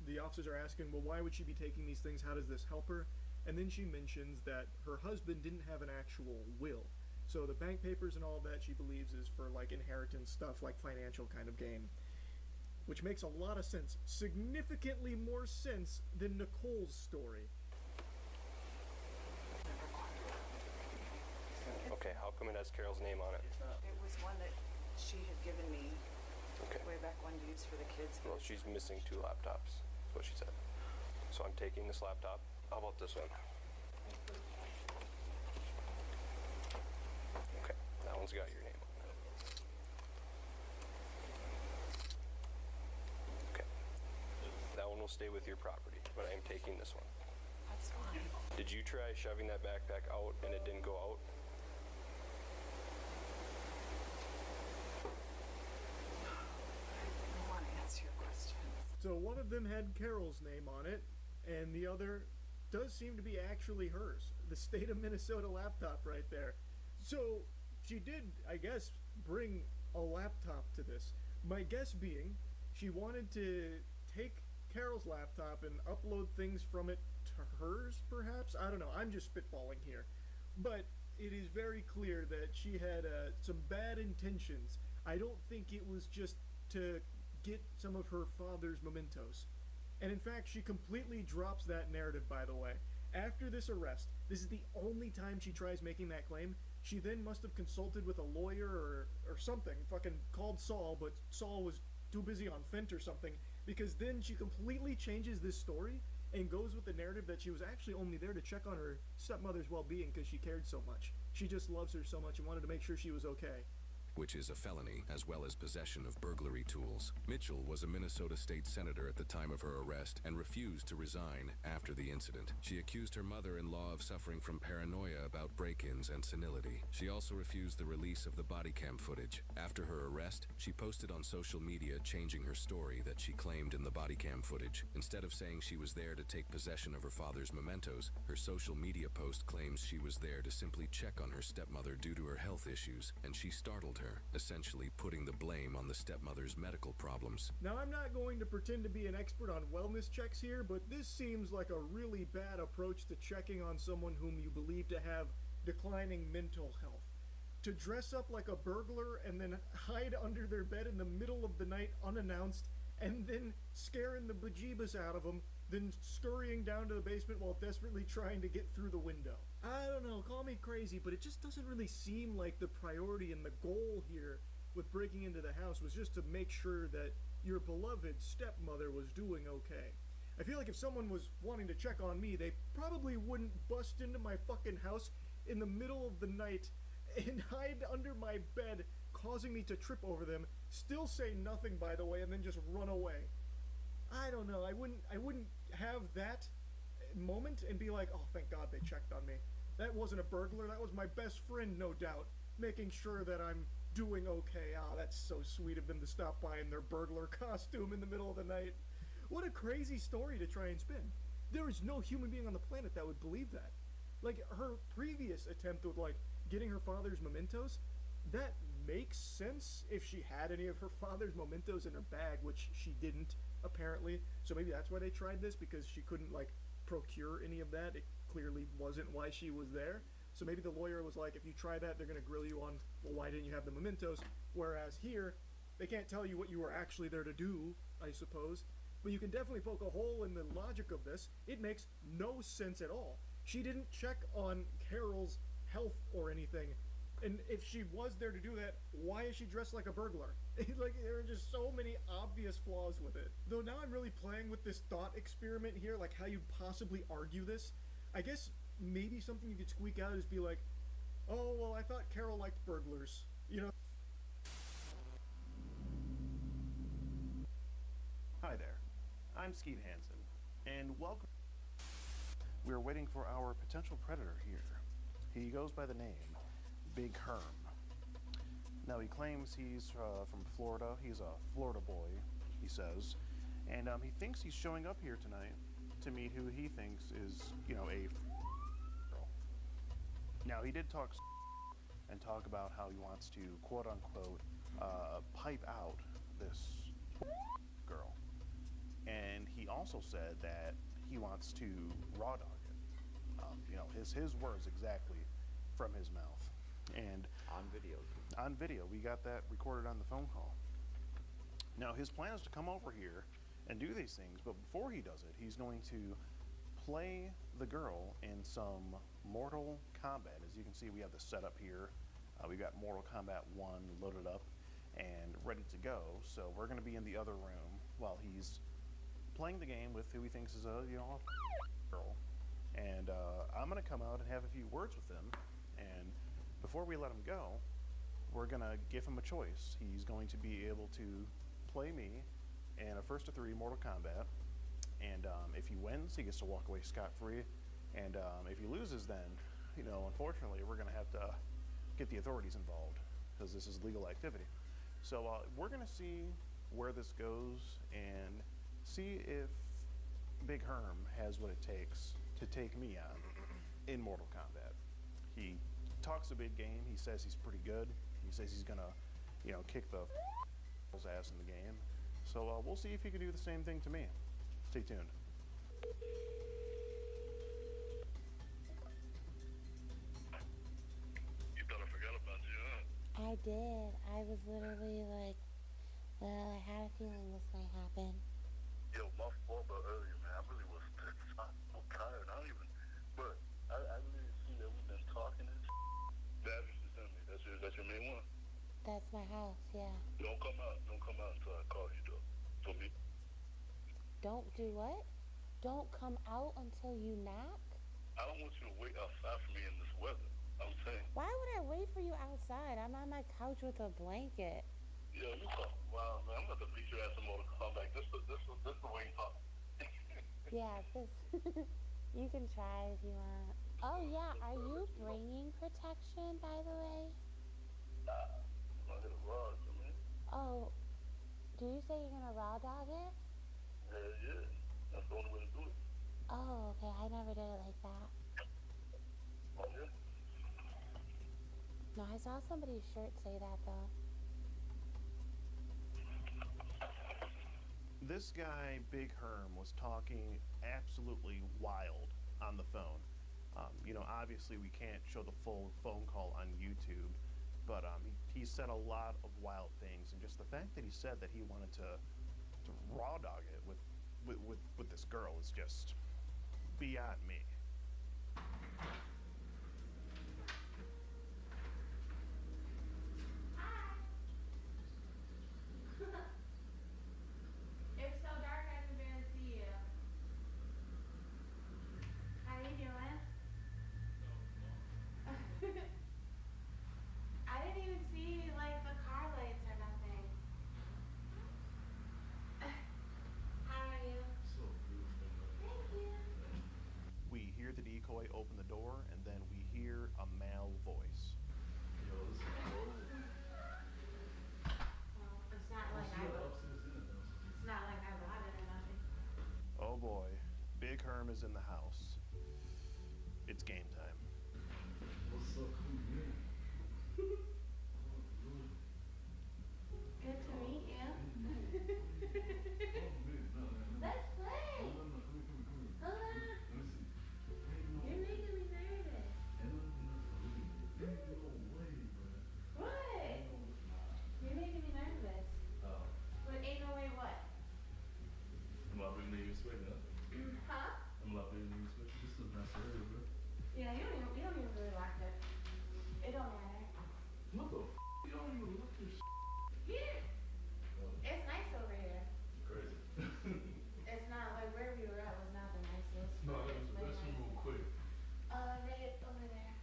The officers are asking, well, why would she be taking these things? How does this help her? And then she mentions that her husband didn't have an actual will. So the bank papers and all that she believes is for, like, inheritance stuff, like financial kind of gain. Which makes a lot of sense. Significantly more sense than Nicole's story. Okay, how come it has Carol's name on it? It was one that she had given me way back when to use for the kids. Well, she's missing 2 laptops. That's what she said. So I'm taking this laptop. How about this one? Okay, that one's got your name on it. Okay. That one will stay with your property, but I am taking this one. That's fine. Did you try shoving that backpack out and it didn't go out? I want to answer your questions. So one of them had Carol's name on it, and the other does seem to be actually hers. The state of Minnesota laptop right there. So she did, I guess, bring a laptop to this. My guess being she wanted to take Carol's laptop and upload things from it to hers, perhaps? I don't know. I'm just spitballing here. But it is very clear that she had some bad intentions. I don't think it was just to get some of her father's mementos. And in fact, she completely drops that narrative, by the way. After this arrest, this is the only time she tries making that claim. She then must have consulted with a lawyer or something, fucking called Saul, but Saul was too busy on Fent or something, because then she completely changes this story and goes with the narrative that she was actually only there to check on her stepmother's well-being because she cared so much. She just loves her so much and wanted to make sure she was okay. Which is a felony, as well as possession of burglary tools. Mitchell was a Minnesota state senator at the time of her arrest and refused to resign after the incident. She accused her mother-in-law of suffering from paranoia about break-ins and senility. She also refused the release of the body cam footage. After her arrest, she posted on social media changing her story that she claimed in the body cam footage. Instead of saying she was there to take possession of her father's mementos, her social media post claims she was there to simply check on her stepmother due to her health issues, and she startled her, essentially putting the blame on the stepmother's medical problems. Now, I'm not going to pretend to be an expert on wellness checks here, but this seems like a really bad approach to checking on someone whom you believe to have declining mental health. To dress up like a burglar and then hide under their bed in the middle of the night unannounced, and then scaring the bejeebus out of them, then scurrying down to the basement while desperately trying to get through the window. I don't know, call me crazy, but it just doesn't really seem like the priority and the goal here with breaking into the house was just to make sure that your beloved stepmother was doing okay. I feel like if someone was wanting to check on me, they probably wouldn't bust into my fucking house in the middle of the night and hide under my bed, causing me to trip over them, still say nothing, by the way, and then just run away. I don't know, I wouldn't have that moment and be like, oh, thank God they checked on me. That wasn't a burglar, that was my best friend, no doubt, making sure that I'm doing okay. Ah, that's so sweet of them to stop by in their burglar costume in the middle of the night. What a crazy story to try and spin. There is no human being on the planet that would believe that. Like, her previous attempt with, like, getting her father's mementos, that makes sense if she had any of her father's mementos in her bag, which she didn't, apparently. So maybe that's why they tried this, because she couldn't, like, procure any of that. It clearly wasn't why she was there. So maybe the lawyer was like, if you try that, they're going to grill you on, well, why didn't you have the mementos? Whereas here, they can't tell you what you were actually there to do, I suppose. But you can definitely poke a hole in the logic of this. It makes no sense at all. She didn't check on Carol's health or anything. And if she was there to do that, why is she dressed like a burglar? Like, there are just so many obvious flaws with it. Though now I'm really playing with this thought experiment here, like how you'd possibly argue this. I guess maybe something you could squeak out is be like, oh, well, I thought Carol liked burglars. You know? Hi there, I'm Skeet Hansen, and welcome. We're waiting for our potential predator here. He goes by the name Big Herm. Now, he claims he's from Florida. He's a Florida boy, he says, and he thinks he's showing up here tonight to meet who he thinks is, you know, a Now, he did talk and talk about how he wants to, quote unquote, pipe out this girl. And he also said that he wants to raw dog it. You know, his words exactly from his mouth. And on video. On video, we got that recorded on the phone call. Now, his plan is to come over here and do these things, but before he does it, he's going to play the girl in some Mortal Kombat. As you can see, we have the setup here. We've got Mortal Kombat 1 loaded up and ready to go. So we're going to be in the other room while he's playing the game with who he thinks is a girl. And I'm going to come out and have a few words with him. And before we let him go, we're going to give him a choice. He's going to be able to play me in a first to 3 Mortal Kombat. And if he wins, he gets to walk away scot-free. And if he loses, then, you know, unfortunately, we're going to have to get the authorities involved because this is legal activity. So we're going to see where this goes and see if Big Herm has what it takes to take me on in Mortal Kombat. He talks a big game. He says he's pretty good. He says he's going to, you know, kick the ass in the game. So we'll see if he can do the same thing to me. Stay tuned. You thought I forgot about you, huh? I did. I was literally like, well, I had a feeling this might happen. Yo, my fault about earlier, man. I really was so tired. I don't even, but I really see that we've been talking and the address you sent me, that's your main one? That's my house, yeah. Don't come out until I call you, though. So me. Don't do what? Don't come out until you knock? I don't want you to wait outside for me in this weather. I'm saying. Why would I wait for you outside? I'm on my couch with a blanket. Yo, you talk wild, man. I'm about to beat your ass in Mortal Kombat. This is the way you talk. Yeah, this. You can try if you want. Oh, yeah. Are you bringing protection, by the way? Nah. I'm gonna raw it, man. Oh. Do you say you're gonna raw dog it? Hell yeah. That's the only way to do it. Oh, okay. I never did it like that. Oh, yeah? No, I saw somebody's shirt say that, though. This guy, Big Herm, was talking absolutely wild on the phone. You know, obviously we can't show the full phone call on YouTube, but he said a lot of wild things, and just the fact that he said that he wanted to raw dog it with this girl is just beyond me. It's so dark I can barely see you. How you doing? I didn't even see like the car lights or nothing. How are you? So beautiful. Thank you. We hear the decoy open the door, and then we hear a male voice. Yo, this is cold. Well, it's not like I bought it or nothing. Oh boy, Big Herm is in the house. It's game time. What's up, cool, man? Good to meet you. Let's play. Hold on. You're making me nervous. What? You're making me nervous. But ain't no way what? I'm not really making you sweat, huh? Huh? I'm not really making you sweat. This is nice area, bro. Yeah, you don't even really like it. It don't matter. What the f? You don't even look this shit. Here. It's nice over here. Crazy. It's not like where we were at was not the nicest. No, but that was it's the way best room real nicer. quick. Right over there.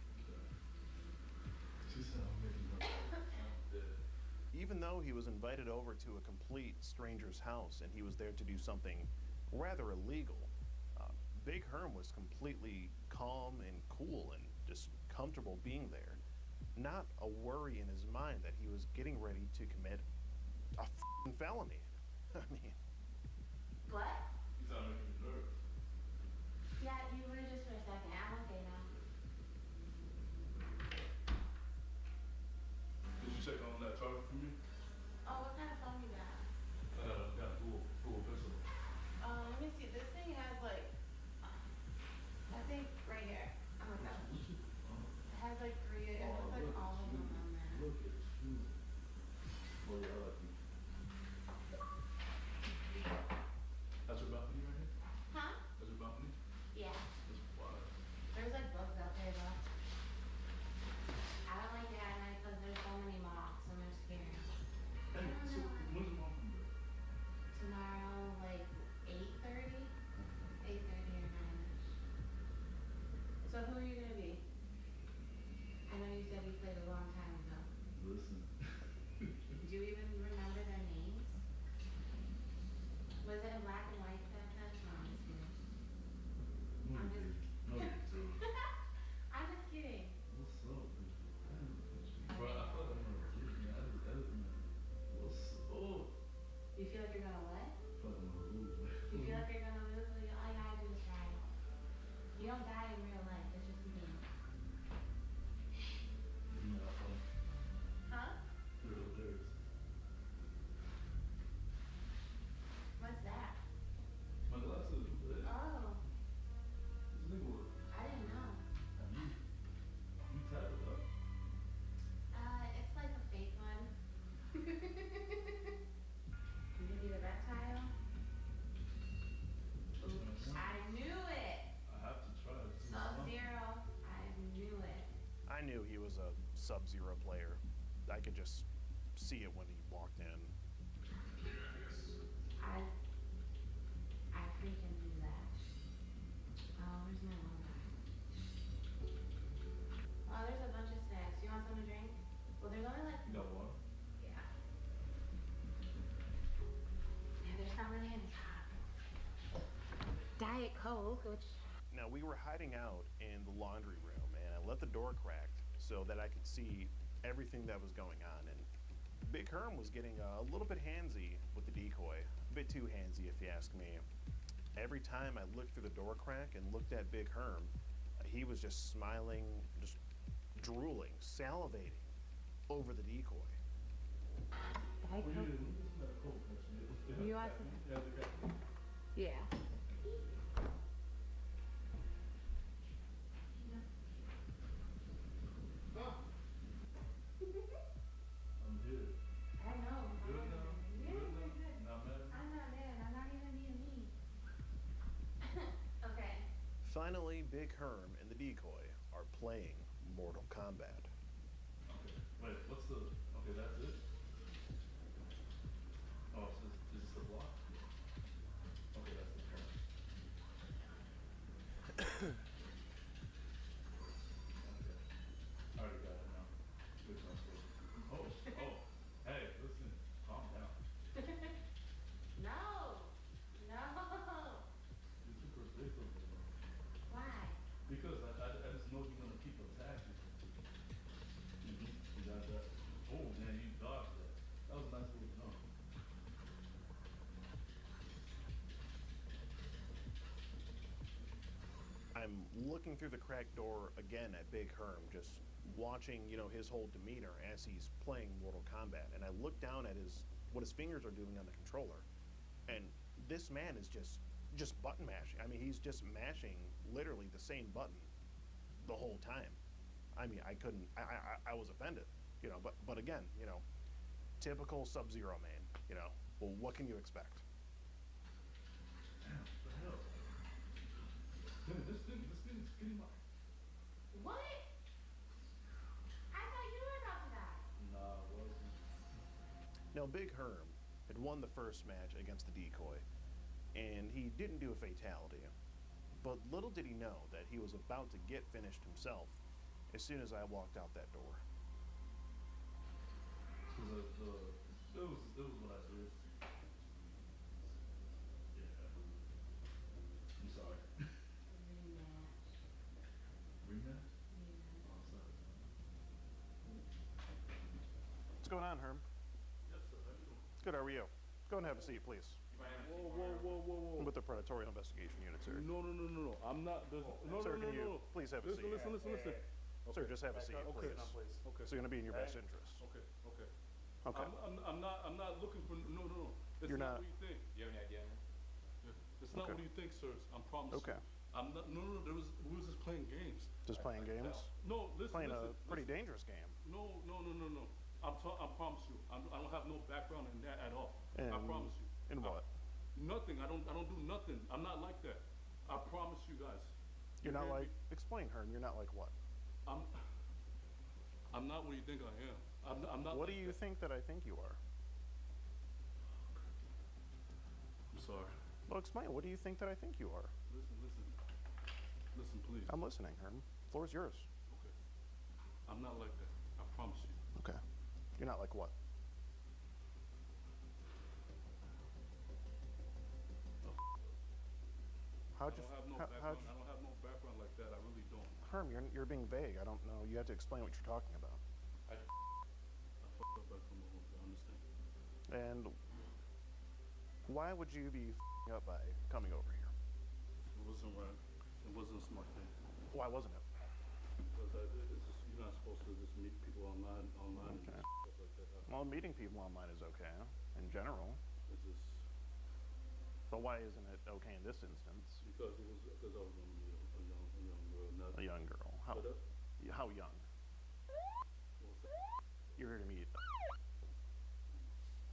She said I'm making my I'm dead. Even though he was invited over to a complete stranger's house and he was there to do something rather illegal, Big Herm was completely calm and cool and just comfortable being there. Not a worry in his mind that he was getting ready to commit a f***ing felony. I mean... What? You sound making me nervous. Yeah, you were just for a second. I'm okay now. who are you gonna be? I know you said we played a long time ago. Listen. Do you even remember their names? Was it in black and white back then? No, I'm just kidding. No, I'm you just. didn't. No, you didn't. I'm just kidding. What's up, bitch? Bro, I feel like I'm gonna get me. I just man. What's up? You feel like you're gonna what? I feel like I'm gonna lose. You feel like you're gonna lose? Well, all you gotta do is try. You don't die in real life. It's just a game. You know, Huh? you're hilarious. What's that? My glasses. Oh, This nigga was. I didn't know. You tapped it up. It's like a fake one. You can be the reptile. Oops, I knew it. I have to try to see Sub-Zero. I knew it. I knew he was a Sub-Zero player. I could just see it when he walked in. I freaking knew that. Oh, where's my wallet? Oh, there's a bunch of snacks. You want some to drink? Well, there's only like. You got water? Yeah. Yeah, there's not really any hot. Diet Coke, which. Now, we were hiding out in the laundry room, and I let the door cracked so that I could see everything that was going on. And Big Herm was getting a little bit handsy with the decoy. A bit too handsy, if you ask me. Every time I looked through the door crack and looked at Big Herm, he was just smiling, just drooling, salivating over the decoy. Diet Coke. You want some? Yeah. I'm here. I know. Good now? Yeah, Good now? you're good. Not mad? I'm not mad. I'm not even being mean. Okay. Finally, Big Herm and the decoy are playing Mortal Kombat. Okay. Wait, what's the. Okay, that's it? Oh, so is this the block? Okay, that's the block. Okay. I already got it now. Good job, bro. Oh, hey, listen, calm down. No. You're too persuasive, bro. Why? Because I just know you're gonna keep attacking. You got that. Oh man, you dodged that. That was a nice little jump. I'm looking through the cracked door again at Big Herm, just watching, his whole demeanor as he's playing Mortal Kombat. And I look down at what his fingers are doing on the controller. And this man is just button mashing. I mean, he's just mashing literally the same button the whole time. I mean, I couldn't, I was offended, but again, typical Sub-Zero man, well, what can you expect? Damn, what the hell? Dude, this thing is getting my. What? I thought you were about to die. Nah, it wasn't. Now, Big Herm had won the first match against the decoy, and he didn't do a fatality. But little did he know that he was about to get finished himself as soon as I walked out that door. It was what I did. Yeah. I'm sorry. Rematch? Yeah. Oh, sorry. What's going on, Herm? Yes, sir. How you doing? Good, how are you? Go and have a seat, please. Whoa. I'm with the Predatorial Investigation Unit, sir. No. I'm not. Sir, can you please have a seat? Listen. Sir, just have a seat, please. Okay. It's going to be in your best interest. Okay. Okay. I'm not looking for no. It's You're not not- what you think. Do you have any idea, man? It's not Okay. what you think, sir. I'm promising. Okay. I'm not. No. We was just playing games. Just playing games? No, listen. Playing listen, a pretty dangerous game. No. I promise you. I don't have no background in that at all. I And promise you. In what? Nothing. I don't do nothing. I'm not like that. I promise you guys. You're You not hear like, me? explain, Herm, you're not like what? I'm not what you think I am. I'm not. What like do you that. think that I think you are? I'm sorry. Well, explain, what do you think that I think you are? Listen. Listen, please. I'm listening, Herm. Floor's yours. Okay. I'm not like that. I promise you. Okay. You're not like what? I don't have no background like that. I really don't. Herm, you're being vague. I don't know. You have to explain what you're talking about. I fucked up back from the home. I understand. And why would you be f***ing up by coming over here? It wasn't right. It wasn't a smart thing. Why wasn't it? Because it's just, you're not supposed to just meet people online Okay. and stuff like that. Well, meeting people online is okay in general. It's just But why isn't it okay in this instance? because I was a young girl. Not A young girl. How young? What's that? You're here to meet.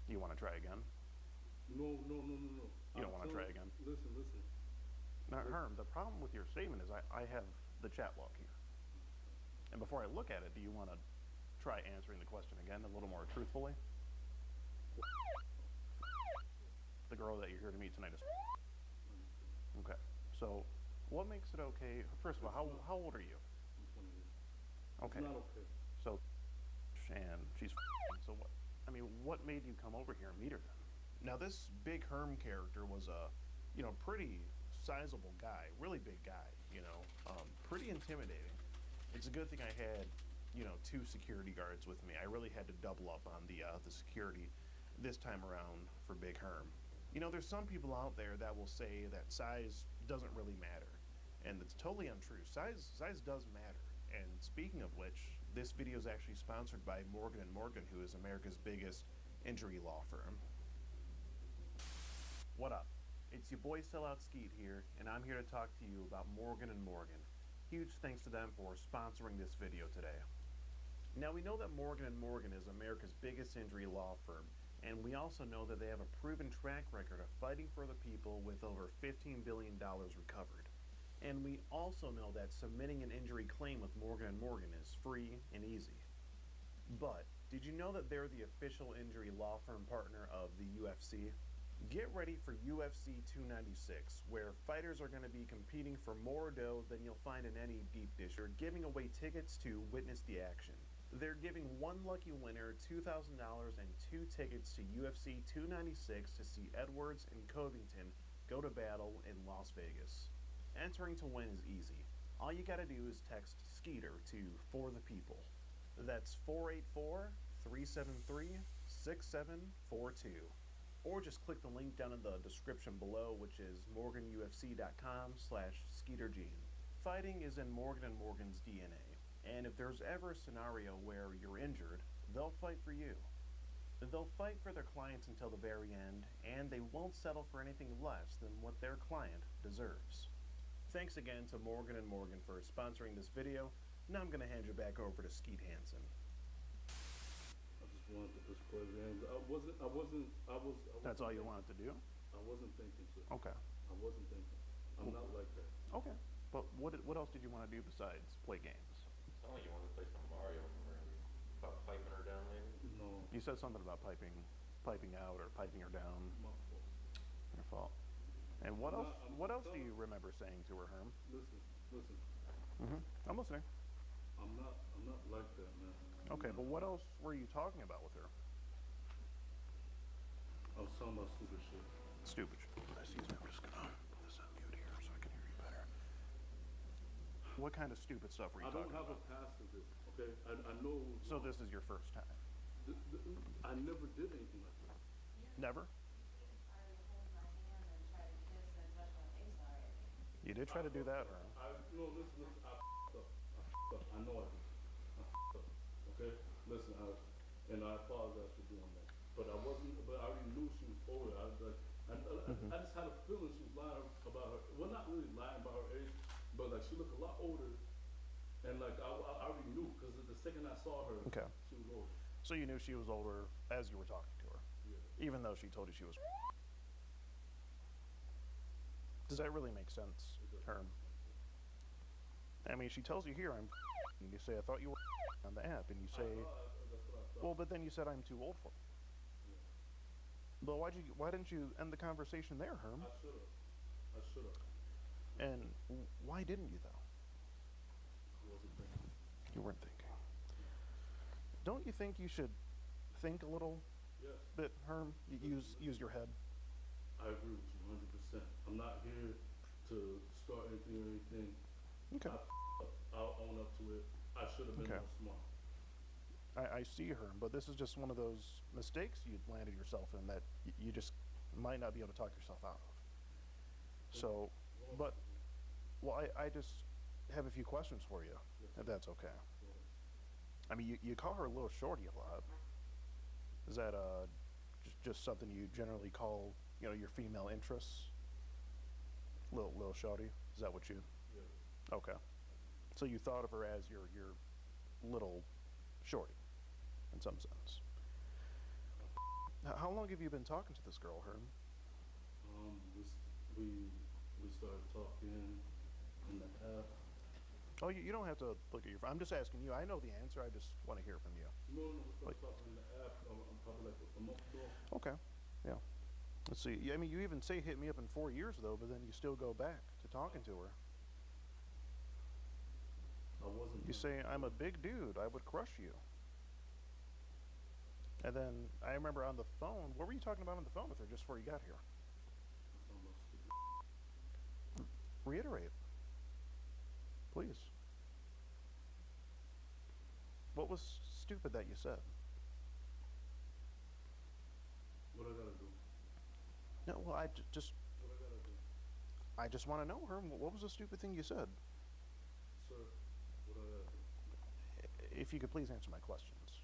Do you want to try again? No. You don't want to try again? Listen. Now, Herm, the problem with your statement is I have the chat log here. And before I look at it, do you want to try answering the question again a little more truthfully? The girl that you're here to meet tonight is. Okay. So, what makes it okay? First of all, how old are you? I'm 28. Okay. It's not okay. So, and she's. So what? I mean, what made you come over here and meet her then? Now, this big Herm character was a, pretty sizable guy, really big guy. Pretty intimidating. It's a good thing I had, 2 security guards with me. I really had to double up on the security this time around for Big Herm. There's some people out there that will say that size doesn't really matter, and it's totally untrue. Size does matter. And speaking of which, this video is actually sponsored by Morgan & Morgan, who is America's biggest injury law firm. What up? It's your boy Sellout Skeet here, and I'm here to talk to you about Morgan & Morgan. Huge thanks to them for sponsoring this video today. Now, we know that Morgan & Morgan is America's biggest injury law firm, and we also know that they have a proven track record of fighting for the people with over $15 billion recovered. And we also know that submitting an injury claim with Morgan & Morgan is free and easy. But did you know that they're the official injury law firm partner of the UFC? Get ready for UFC 296, where fighters are going to be competing for more dough than you'll find in any deep dish, or giving away tickets to witness the action. They're giving one lucky winner $2,000 and 2 tickets to UFC 296 to see Edwards and Covington go to battle in Las Vegas. Entering to win is easy. All you gotta do is text Skeeter to For the People. That's 484-373-6742. Or just click the link down in the description below, which is morganufc.com/SkeeterGene. Fighting is in Morgan & Morgan's DNA. And if there's ever a scenario where you're injured, they'll fight for you. They'll fight for their clients until the very end, and they won't settle for anything less than what their client deserves. Thanks again to Morgan & Morgan for sponsoring this video. Now I'm going to hand you back over to Skeet Hansen. I just wanted to just play games. That's all you wanted to do? I wasn't thinking, sir. Okay. I wasn't thinking. I'm not like that. Okay. But what else did you want to do besides play games? Sound like you wanted to play some Mario about piping her down, maybe? No. You said something about piping out or piping her down. My fault. Your fault. And what else do you remember saying to her, Herm? Listen. I'm listening. I'm not like that, man. Okay, but what else were you talking about with her? I was talking about stupid shit. Stupid shit. Excuse me, I'm just gonna put this on mute here so I can hear you better. What kind of stupid stuff were you talking about? I don't have a past of this, okay? I know. So this is your first time? I never did anything like that. Never? You did try to do that, Herm. No, listen, I f***ed up. I know I did. I f***ed up, okay? Listen, and I apologize for doing that. But I already knew she was older. I just had a feeling she was lying about her. Well, not really lying about her age, but like she looked a lot older. And like I already knew, because the second I saw her, she was older. So you knew she was older as you were talking to her? Yeah. Even though she told you she was. Does that really make sense, Herm? I mean, she tells you here, and you say, I thought you were on the app, and you say, that's what I thought. well, but then you said I'm too old for it. Yeah. But why didn't you end the conversation there, Herm? I should have. And why Why didn't you, though? I wasn't thinking. You weren't thinking. Don't you think you should think a little Yes. bit, Herm? Use your head. I agree with you 100%. I'm not here to start anything or anything. Okay. I'll own up to it. I should have been Okay. more smart. I see, Herm, but this is just one of those mistakes you landed yourself in that you just might not be able to talk yourself out of. So, but, well, I just have a few questions for you, if that's okay. I mean, you call her a little shorty a lot. Is that just something you generally call, you know, your female interests? Little shorty? Is that what you? Yeah. Okay. So you thought of her as your little shorty, in some sense. How long have you been talking to this girl, Herm? We started talking in the app. Oh, you don't have to look at your phone. I'm just asking you. I know the answer. I just want to hear from you. No, we started talking in the app. I'm probably like a month ago. Okay. Yeah. Let's see. I mean, you even say hit me up in 4 years, though, but then you still go back to talking to her. I wasn't. You say, I'm a big dude. I would crush you. And then I remember on the phone, what were you talking about on the phone with her just before you got here? Reiterate. Please. What was stupid that you said? What I gotta do? No, well, just. What I gotta do? I just want to know, Herm. What was the stupid thing you said? Sir, what I gotta do? If you could please answer my questions.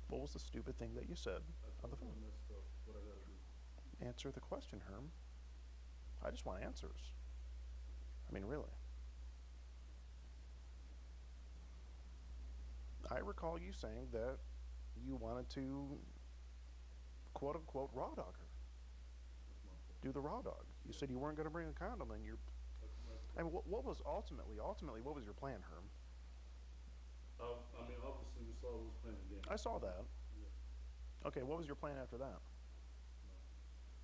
What was the stupid thing that you said on the phone? I messed up. What I gotta do? Answer the question, Herm. I just want answers. I mean, really. I recall you saying that you wanted to, quote unquote, raw dog her. Do the raw dog. You said you weren't going to bring a condom, and you're. I mean, what was ultimately, what was your plan, Herm? I mean, obviously, we saw who was playing the game. I saw that. Yeah. Okay, what was your plan after that?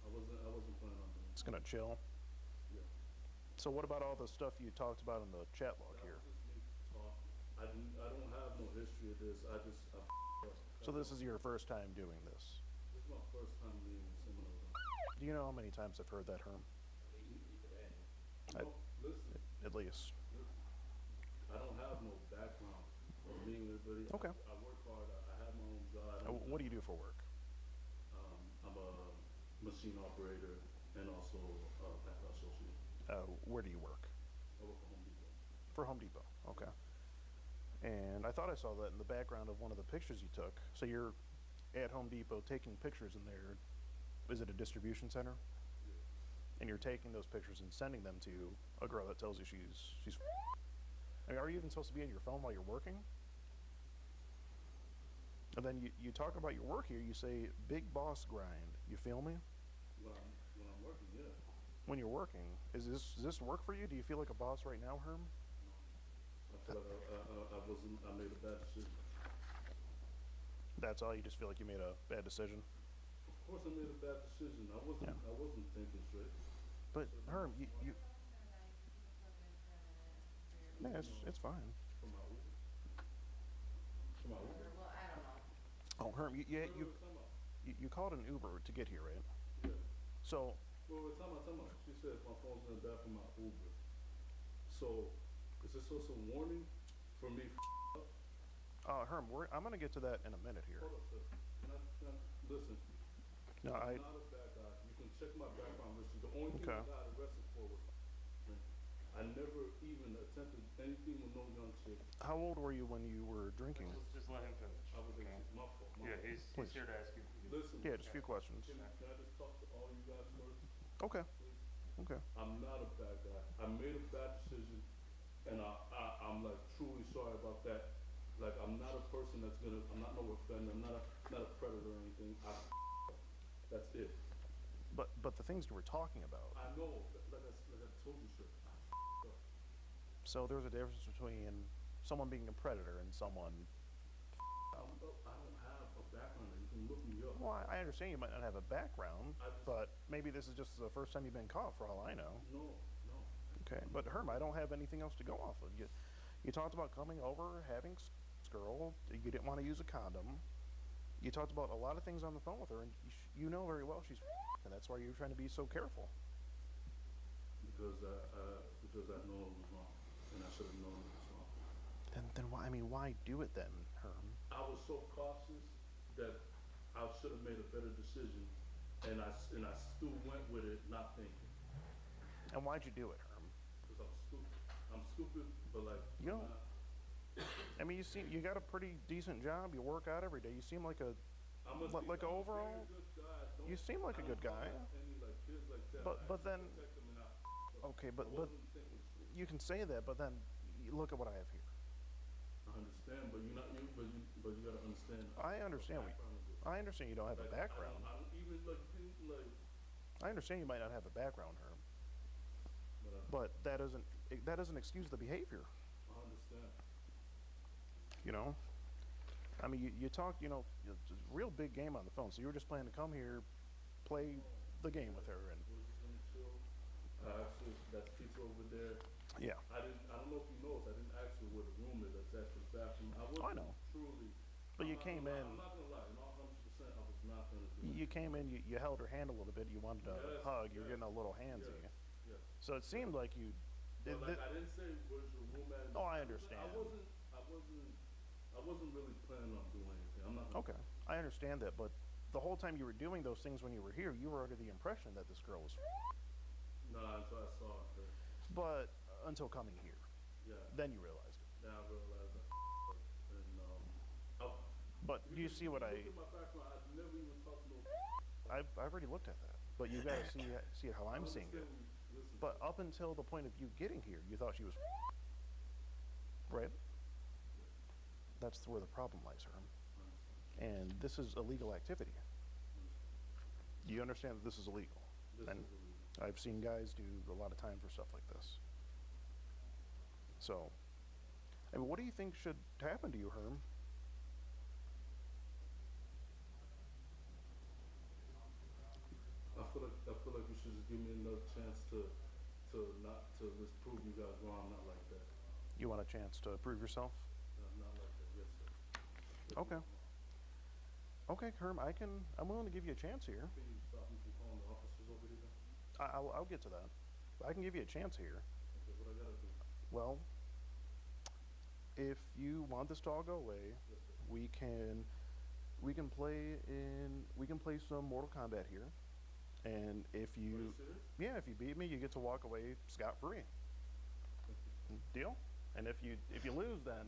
I wasn't planning on doing it. It's gonna chill. Yeah. So what about all the stuff you talked about in the chat log That here? was just me talking. I don't have no history of this. I up. So this is your first time doing this? This is my first time meeting with someone else. Do you know how many times I've heard that, Herm? No, listen. At least. Listen. I don't have no background of being anybody. Okay. I work hard. I have my own job. What do you do for work? I'm a machine operator and also a packer associate. Where do you work? I work for Home Depot. For Home Depot, okay. And I thought I saw that in the background of one of the pictures you took. So you're at Home Depot taking pictures in there. Is it a distribution center? Yeah. And you're taking those pictures and sending them to a girl that tells you she's. I mean, are you even supposed to be on your phone while you're working? And then you talk about your work here. You say big boss grind. You feel me? When I'm working, yeah. When you're working, is this work for you? Do you feel like a boss right now, Herm? I feel like I made a bad decision. That's all. You just feel like you made a bad decision. Of course, I made a bad decision. I wasn't thinking straight. But Herm, you. Yeah, it's fine. For my Uber. For my Uber. Well, I don't know. Oh, Herm, you called an Uber to get here, right? Yeah. So. Well, time out. She said my phone's in the back of my Uber. So, is this also a warning for me up? Herm, I'm gonna get to that in a minute here. Hold up, sir. Can I listen? No, I'm not a bad guy. You can check my background history. The only thing I got arrested for was I never even attempted anything with no young chick. How old were you when you were drinking? Just let him finish. I was 18. My fault. He's here to ask you. Listen. Yeah, just a few questions. Can I just talk to all you guys first? Okay. Please? Okay. I'm not a bad guy. I made a bad decision, and I'm like truly sorry about that. Like I'm not a person that's gonna. I'm not no offender. I'm not a predator or anything. That's it. But the things you were talking about. I know. Like I told you, sir. So there's a difference between someone being a predator and someone. I don't have a background. You can look me up. Well, I understand you might not have a background, but maybe this is just the first time you've been caught, for all I know. No, Okay, but Herm, I don't have anything else to go off of. You talked about coming over, having girl. You didn't want to use a condom. You talked about a lot of things on the phone with her, and you know very well she's and that's why you're trying to be so careful. Because I know it was wrong, and I should have known it was wrong. Then why? I mean, why do it then, Herm? I was so cautious that I should have made a better decision, and I still went with it, not thinking. And why'd you do it, Herm? Because I'm stupid. I'm stupid, but like you know. I mean, you got a pretty decent job. You work out every day. You seem like overall. You seem like a good guy. But then, okay, but you can say that, but then look at what I have here. I understand, but you gotta understand. I understand you don't have a background. I don't even like. I understand you might not have a background, Herm. But that doesn't excuse the behavior. I understand. You know, I mean, you talk, it's a real big game on the phone. So you were just planning to come here, play the game with her, and. Actually, that's pizza over there. Yeah. I don't know if you noticed. I didn't ask you where the room is. That's actually the bathroom. I know. Truly. But you came in. I'm not gonna lie. 100%. I was not gonna do it. You came in. You held her hand a little bit. You wanted to hug. You're getting a little handsy. Yes. So it seemed like you. I didn't say where's your room at. Oh, I understand. I wasn't really planning on doing anything. I'm not. Okay, I understand that, but the whole time you were doing those things when you were here, you were under the impression that this girl was. Nah, until I saw her. But until coming here. Yeah. Then you realized it. Then I realized that. And but you see what look at my background. I've never even talked to. I've already looked at that, but you got to see how I'm seeing it. But up until the point of you getting here, you thought she was. Right. That's where the problem lies, Herm. And this is illegal activity. Do you understand that this is illegal? This is illegal. I've seen guys do a lot of time for stuff like this. So, I mean, what do you think should happen to you, Herm? I feel like you should just give me another chance to just prove you guys wrong. I'm not like that. You want a chance to prove yourself? I'm not like that. Yes, sir. Okay. Okay, Herm, I'm willing to give you a chance here. Can you stop me from calling the officers over here? I'll get to that. I can give you a chance here. Okay, what I gotta do? Well, if you want this to all go away, Yes, sir. we can play some Mortal Kombat here. And if Are you you serious? if you beat me, you get to walk away scot-free. Deal? And if you lose, then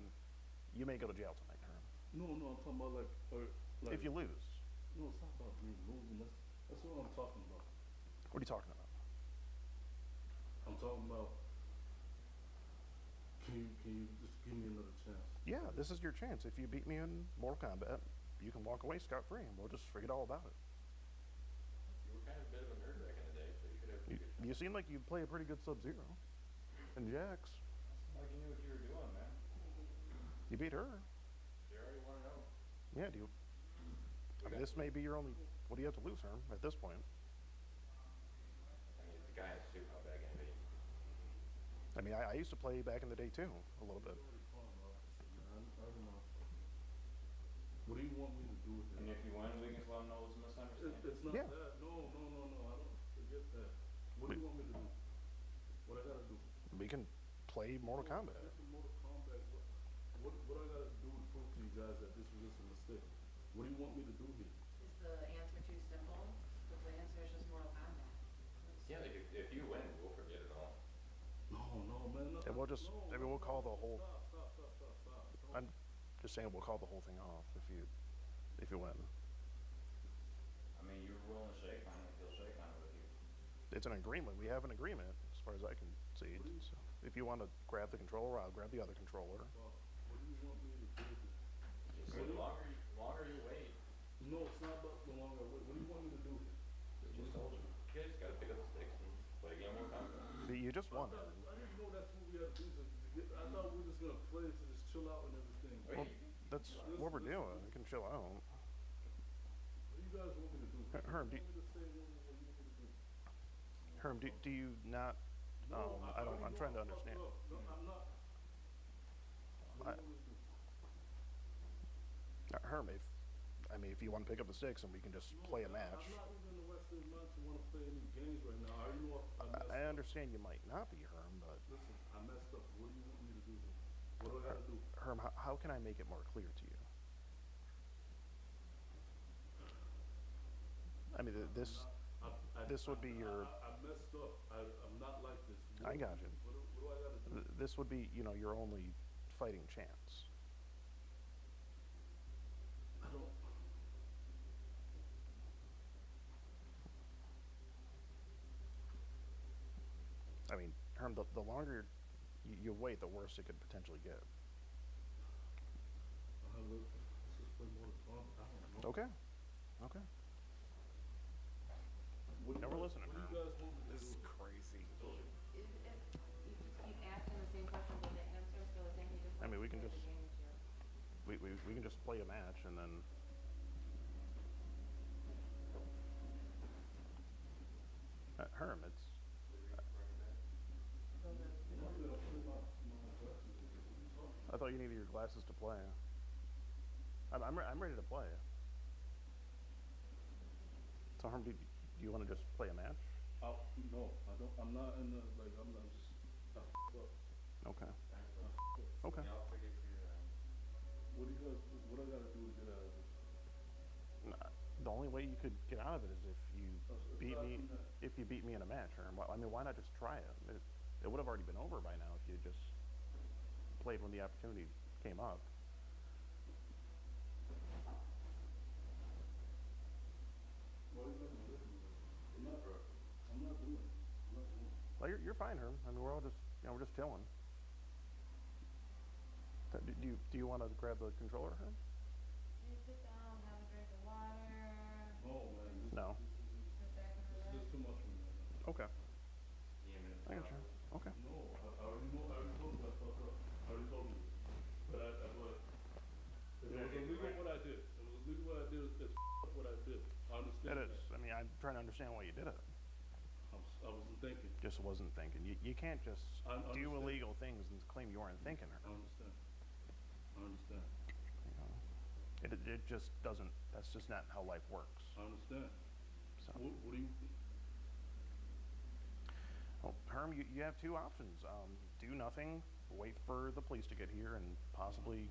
you may go to jail tonight, Herm. No, I'm talking about like If you lose. No, it's not about me losing. That's what I'm talking about. What are you talking about? I'm talking about. Can you just give me another chance? Yeah, this is your chance. If you beat me in Mortal Kombat, you can walk away scot-free, and we'll just forget all about it. You were kind of a bit of a nerd back in the day, so you could have a good shot. You seem like you play a pretty good Sub-Zero. And Jax. Like you knew what you were doing, man. You beat her. She already want to know. Yeah, do you? I mean, this may be your only. What do you have to lose, Herm, at this point? I mean, the guy in the suit, how bad can it be? I mean, I used to play back in the day, too, a little bit. I don't know. What do you want me to do with it? And if you win, we can just let them know it's a misunderstanding. It's not Yeah. that. No. I don't forget that. What do you want me to do? What I gotta do? We can play Mortal Kombat. Mortal Kombat. What I gotta do to prove to you guys that this was just a mistake? What do you want me to do here? Is the answer too simple? The answer is just Mortal Kombat. Yeah, like if you win, we'll forget it all. No, man. No, And we'll just, maybe we'll call the whole. Stop. I'm just saying we'll call the whole thing off if you win. I mean, you were willing to shake on it, he'll shake on it with you. It's an agreement. We have an agreement, as far as I can see. So if you want to grab the controller, I'll grab the other controller. What do you want me to do here? Just the longer you wait. No, it's not about the longer I wait. What do you want me to do here? Just told you. Okay, just gotta pick up the sticks and play a game more confident. You just won. I didn't know that's what we had to do. I thought we were just gonna play to just chill out and everything. Well, that's what we're doing. We can chill out. What do you guys want me to do? Herm, You want me to say what you want me to do? Herm, do you not No, I'm trying to understand. No, I'm not. What do you want me to do? Herm, if you want to pick up the sticks and we can just play a match. I'm not even in the Western Mind to want to play any games right now. I already know I messed I up. understand you might not be, Herm, but... Listen, I messed up. What do you want me to do here? What do I gotta do? Herm, how can I make it more clear to you? I mean, this would be your... I messed up. I'm not like this. I got you. What do I gotta do? This would be, your only fighting chance. I don't... I mean, Herm, the longer you wait, the worse it could potentially get. Let's just play more fun. I don't know. Okay. Okay. Never listening, Herm. This is crazy. If you just keep asking the same questions and the answers still the same, you just I mean, we can play just... the game too. We can just play a match and then... Herm, it's... I thought you needed your glasses to play. I'm ready to play. So Herm, do you want to just play a match? No, I don't. I'm not in the, like, I'm not just, I f***ed up. Okay. Okay. What do you guys, what I gotta do to get out of this? The only way you could get out of it is if you beat me in a match, Herm. I mean, why not just try it? It would have already been over by now if you just played when the opportunity came up. Why are you fucking with me? I'm not doing it. Well, you're fine, Herm. I mean, we're all just, we're just chilling. Do you want to grab the controller, Herm? You sit down, have a drink of water. No, man. No. Sit back and relax. This is too much for me right now. Okay. I got you. Okay. No, I already know. I already told you I fucked up. I already told you. But it was illegal what I did. It was illegal what I did. It's up what I did. I understand. It is. I mean, I'm trying to understand why you did it. I wasn't thinking. Just wasn't thinking. You can't just do illegal things and claim you weren't thinking. I understand. I understand. It just doesn't. That's just not how life works. I understand. So. What do you? Well, Herm, you have two options. Do nothing, wait for the police to get here, and possibly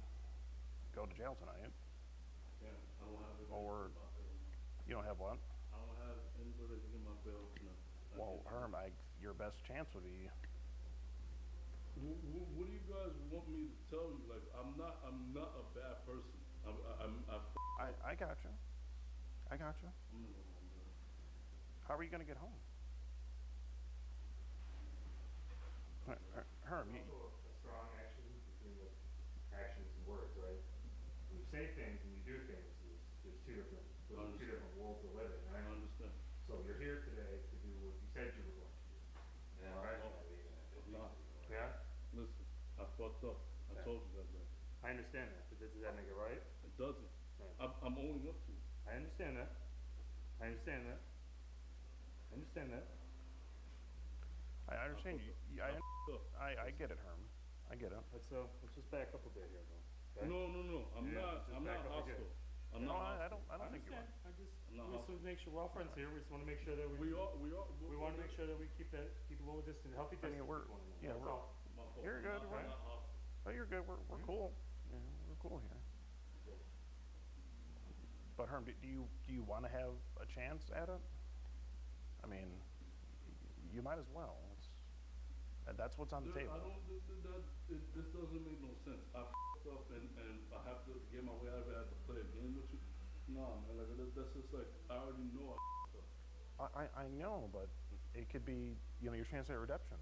go to jail tonight. Yeah, I don't have it. Or you don't have what? I don't have anybody to get my bail tonight. Well, Herm, your best chance would be. What do you guys want me to tell you? Like, I'm not a bad person. I got you. I got you. How are you gonna get home? Herm, There's also a strong action between the actions and words, right? When you say things and you do things, there's two different worlds to live in, right? I understand. So you're here today to do what you said you were going to do. Yeah, All right? I'm not. Yeah? Listen, I fucked up. I told you guys that. I understand that, but does that make it right? It doesn't. Right. I'm owning up to it. I understand that. I understand that. I understand that. I understand you. I get it, Herm. I get it. Let's just back up a bit here, though. Okay? No. I'm Yeah, not hostile. I'm not hostile. I don't think you are. We just want to make sure we're all friends here. We just want to make sure that we want to make sure that we keep a little distance, healthy distance. You're good. You're good. We're cool. Yeah, we're cool here. But Herm, do you want to have a chance at it? I mean, you might as well. That's what's on the table. This doesn't make no sense. I f***ed up and I have to get my way out of it. I have to play a game with you. Nah, man, that's just like, I already know I f***ed up. I know, but it could be, your chance at redemption.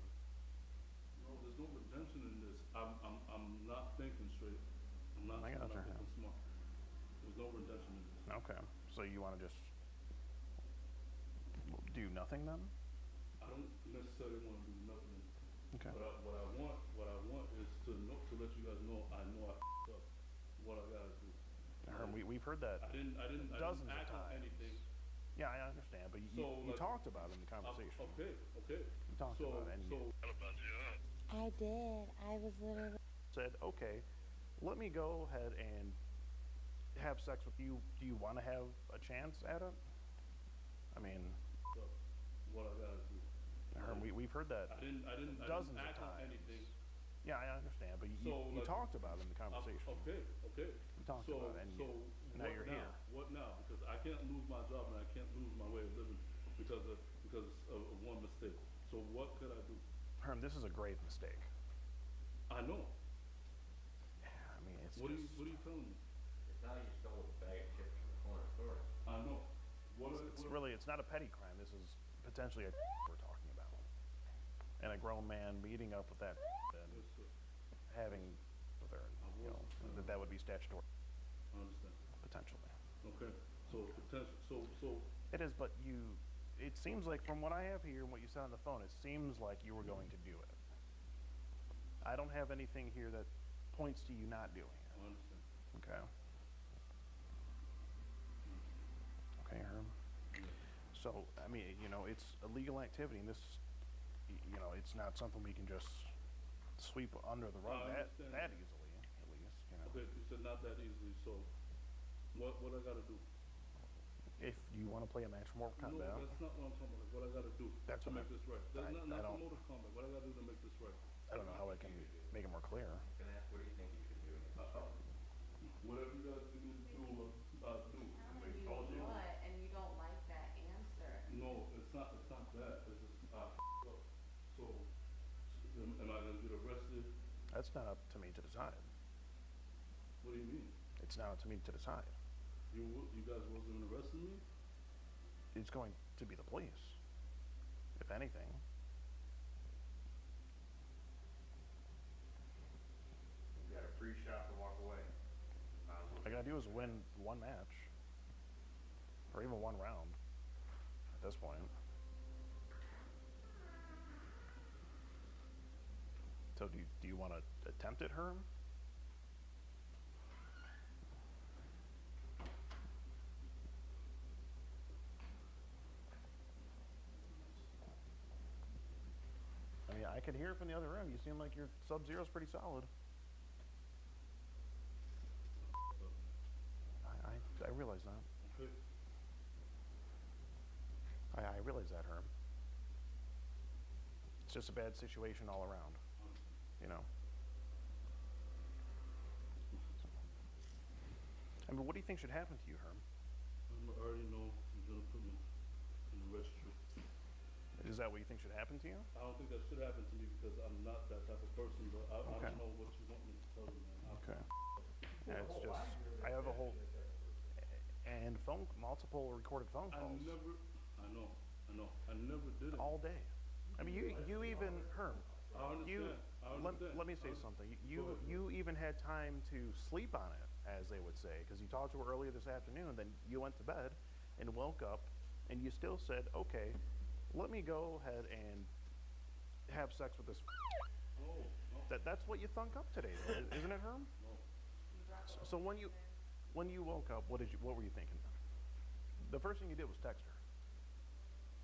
No, there's no redemption in this. I'm not thinking straight. I'm not thinking smart. There's no redemption in this. Okay, so you want to just do nothing then? I don't necessarily want to do nothing. Okay. But what I want is to let you guys know I f***ed up. What I gotta do. Herm, we've heard that I didn't dozens of act on times. anything. Yeah, I understand, but you talked about it in the conversation. Okay. You talked about it. And I did. I was literally. Said, okay, let me go ahead and have sex with you. Do you want to have a chance at it? I mean, So, what I gotta do? Herm, we've heard that dozens of act on times. anything. Yeah, I understand, but you like, talked about it in the conversation. Okay. You talked about it, and now what you're now? here. What now? Because I can't lose my job and I can't lose my way of living because of one mistake. So what could I do? Herm, this is a grave mistake. I know. I mean, it's What are you telling me? It's not you stole a bag of chips from the corner store. I know. It's not a petty crime. This is potentially a we're talking about. And a grown man meeting up with that and having with her, you know, that would be statutory. I understand. Potentially. Okay. So potential. So. It is, but it seems like from what I have here and what you said on the phone, it seems like you were going to do it. I don't have anything here that points to you not doing it. I understand. Okay. Okay, Herm. So, I mean, you know, it's a legal activity, and this, you know, it's not something we can just sweep under the rug that easily, at least, you know. Okay, you said not that easily, so what I gotta do? If you want to play a match from Mortal Kombat. No, that's not what I'm talking about. What I gotta do to make this right. That's not the Mortal Kombat. What I gotta do to make this right? I don't know how I can make it more clear. Can I ask, what do you think you should do? Whatever you guys need to do, do. What? And you don't like that answer. No, it's not that. It's just so am I gonna get arrested? That's not up to me to decide. What do you mean? It's not up to me to decide. You guys wasn't gonna arrest me? It's going to be the police, if anything. You got a free shot to walk away. All I gotta do is win one match, or even one round at this point. So do you want to attempt it, Herm? I mean, I could hear from the other room. You seem like your Sub-Zero's pretty solid. I realize that. Okay. I realize that, Herm. It's just a bad situation all around, you know. I mean, what do you think should happen to you, Herm? I already know you're gonna put me in the registry. Is that what you think should happen to you? I don't think that should happen to me because I'm not that type of person, but I don't know what you want me to tell you, man. Okay. Yeah, it's just, I have a whole, and multiple recorded phone calls. I know. I never did it. All day. I mean, you even, Herm, I understand. let me say something. You even had time to sleep on it, as they would say, because you talked to her earlier this afternoon, then you went to bed and woke up, and you still said, okay, let me go ahead and have sex with this. No. That's what you thunk up today, though, isn't it, Herm? No. So when you woke up, what were you thinking? The first thing you did was text her,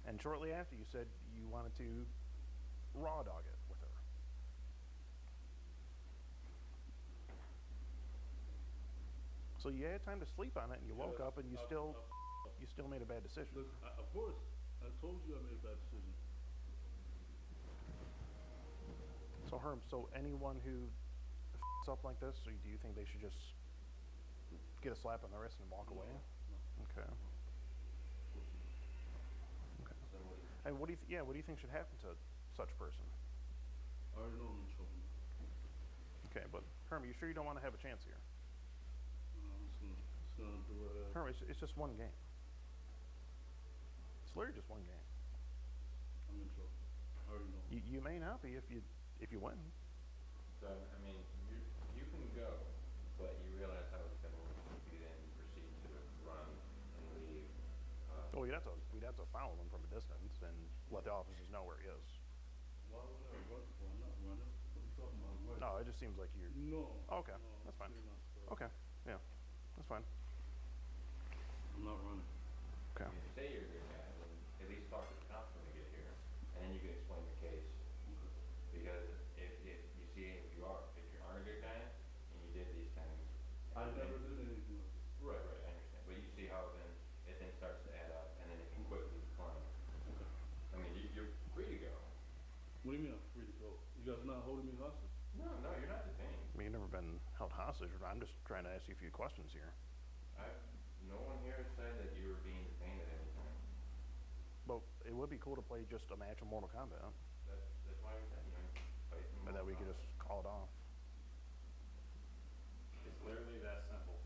and shortly after you said you wanted to raw dog it with her. So you had time to sleep on it, and you woke up, and you still made a bad decision. Listen, of course, I told you I made a bad decision. So Herm, anyone who f***s up like this, do you think they should just get a slap on the wrist and walk away? No. Okay. And what do you think should happen to such person? I already know I'm in trouble. Okay, but Herm, you sure you don't want to have a chance here? I'm just gonna do it. Herm, it's just one game. It's literally just one game. I'm in trouble. I already know. You may not be if you win. So, I mean, you can go, but you realize how it's going to work if you then proceed to run and leave. Well, we'd have to follow him from a distance and let the officers know where he is. Why would I run? Why not running? What are you talking about? Right? No, it just seems like you're... No. Okay, no, that's fine. Not, okay, yeah, that's fine. I'm not running. Okay. If you say you're a good guy, then at least talk to the cops when they get here, and then you can explain the case. Because if hostage. I'm just trying to ask you a few questions here. No one here said that you were being detained at any time. But it would be cool to play just a match of Mortal Kombat. That's why we said, you know, fight some And that we could Mortal just call it off. It's literally that simple.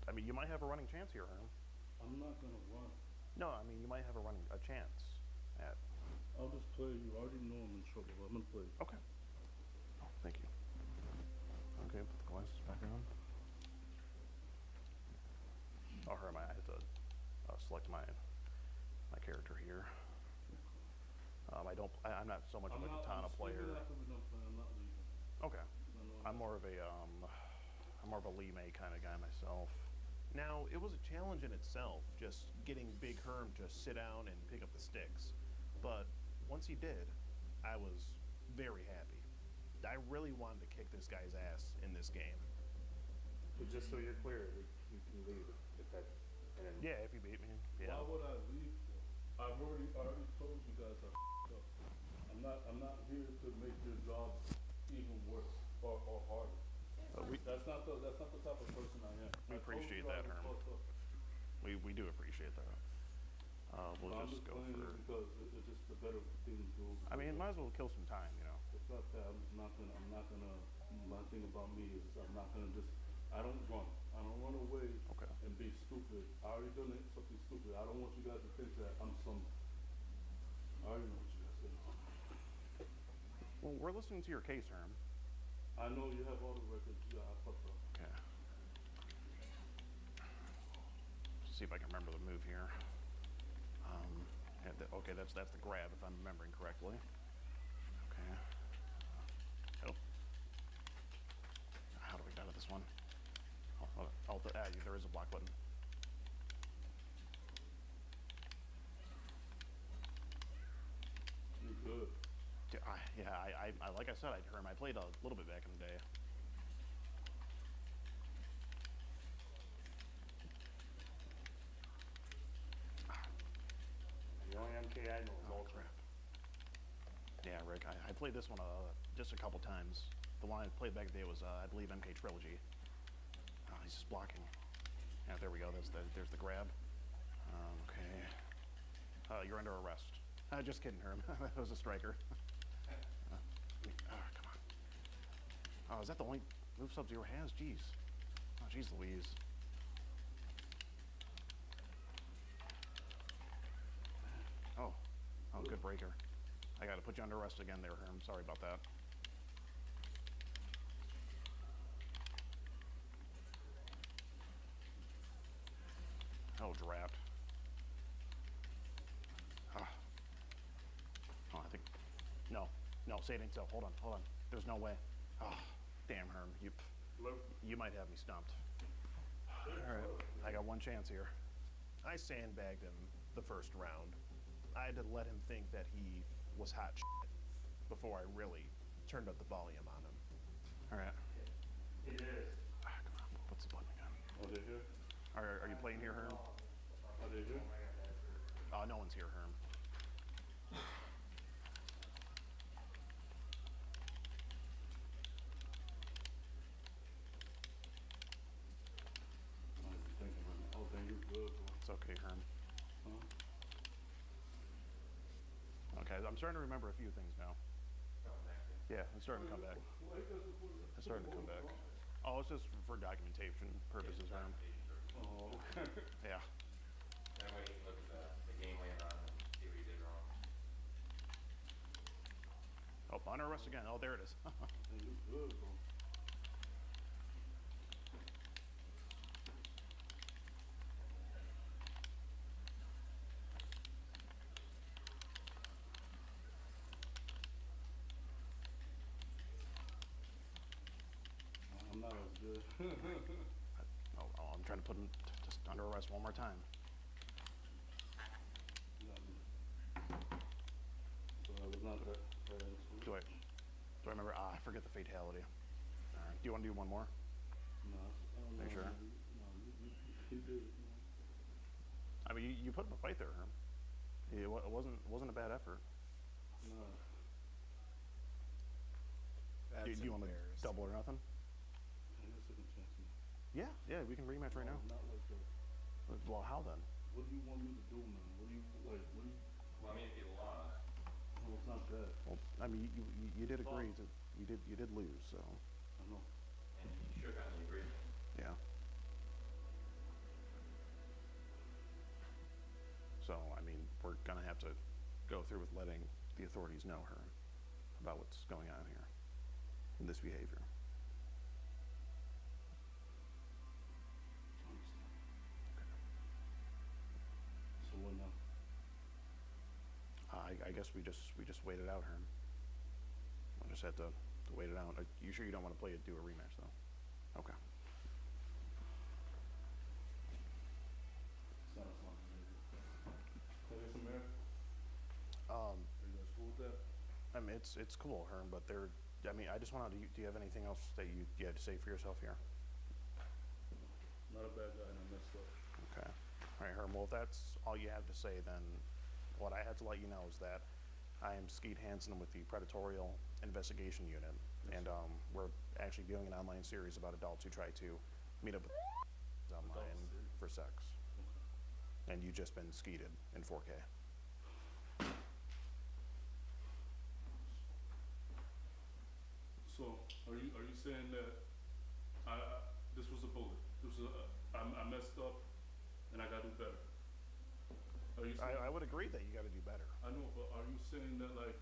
I mean, you might have a running chance here, Herm. I'm not gonna run. No, I mean, you might have a chance at. I'll just play. You already know I'm in trouble. I'm gonna play. Okay. Oh, thank you. Okay, put the glasses back on. Oh, Herm, I have to select my character here. I'm not so much of a katana player. Even after we're done playing, I'm not leaving. Okay. I'm more of a Lee May kind of guy myself. Now, it was a challenge in itself, just getting Big Herm to sit down and pick up the sticks. But once he did, I was very happy. I really wanted to kick this guy's ass in this game. But just so you're clear, you can leave if that. And then Yeah, if you beat me. Yeah. Why would I leave for? I've already told you guys I f***ed up. I'm not here to make your job even worse or harder. That's not the type of person I am. We appreciate that, Herm. We do appreciate that. We'll I'm just go playing for. it because it's just the better thing to do. I mean, might as well kill some time, you know. It's not that I'm not gonna. My thing about me is I'm not gonna just. I don't run. I don't run away and be stupid. I already done something stupid. I don't want you guys to think that I'm some. I already know what you guys think. Well, we're listening to your case, Herm. I know you have all the records. Yeah, I fucked up. Okay. See if I can remember the move here. Okay, that's the grab if I'm remembering correctly. Okay. Oh. How do we get out of this one? There is a block button. You're good. I like I said, Herm, I played a little bit back in the day. the only MK I know is Ultra. Crap. Yeah, Rick, I played this one just a couple times. The one I played back in the day was, I believe, MK Trilogy. Oh, he's just blocking. Yeah, there we go. There's the grab. Okay. You're under arrest. Just kidding, Herm. That was a striker. Come on. Oh, is that the only move Sub-Zero has? Jeez. Oh, jeez Louise. Oh, good breaker. I gotta put you under arrest again there, Herm. Sorry about that. Oh, draft. Oh, I think. No, say it ain't so. Hold on. There's no way. Oh, damn, Herm. You might have me stumped. All right, I got one chance here. I sandbagged him the first round. I had to let him think that he was hot shit before I really turned up the volume on him. All right. It is. Come on, what's the button again? Are they here? Are you playing here, Herm? Are they here? No one's here, Herm. Oh, then you're good, bro. It's okay, Herm. Huh? Okay, I'm starting to remember a few things now. Yeah, it's starting to come back. It's starting to come back. Oh, it's just for documentation purposes, Herm. Oh, okay. Yeah. That way you can look at the game later on and see what you did wrong. Oh, under arrest again. Oh, there it is. Then you're good, bro. I'm not as good. I'm trying to put him just under arrest one more time. So I was not that Do I remember? I forget the fatality. All right. Do you want to do one more? No. Are you sure? No, you did it. I mean, you put up a fight there, Herm. It wasn't a bad effort. No. Do you want to double or nothing? Yeah, we can rematch right now. Not like that. Well, how then? What do you want me to do, man? What do you like? What do you? Well, I mean, if you lost. No, it's not that. Well, I mean, you did agree to, you did lose, so. I know. And you shook on the agreement. Yeah. So, I mean, we're gonna have to go through with letting the authorities know her about what's going on here, and this behavior. So what now? I guess we just wait it out, Herm. We'll just have to wait it out. Are you sure you don't want to do a rematch though? Okay. Sounds like Can I get some air? Are you guys cool with that? I mean, it's cool, Herm, but I mean, I just wanted to, do you have anything else that you had to say for yourself here? Not a bad guy, and I messed up. Okay. All right, Herm. Well, if that's all you have to say, then what I had to let you know is that I am Skeet Hansen with the Predatorial Investigation Unit, and we're actually doing an online series about adults who try to meet up with online for sex. Okay. And you've just been skeeted in 4K. So, are you saying that this was a bullet? This was I messed up, and I gotta do better. Are you saying, I would agree that you got to do better. I know, but are you saying that like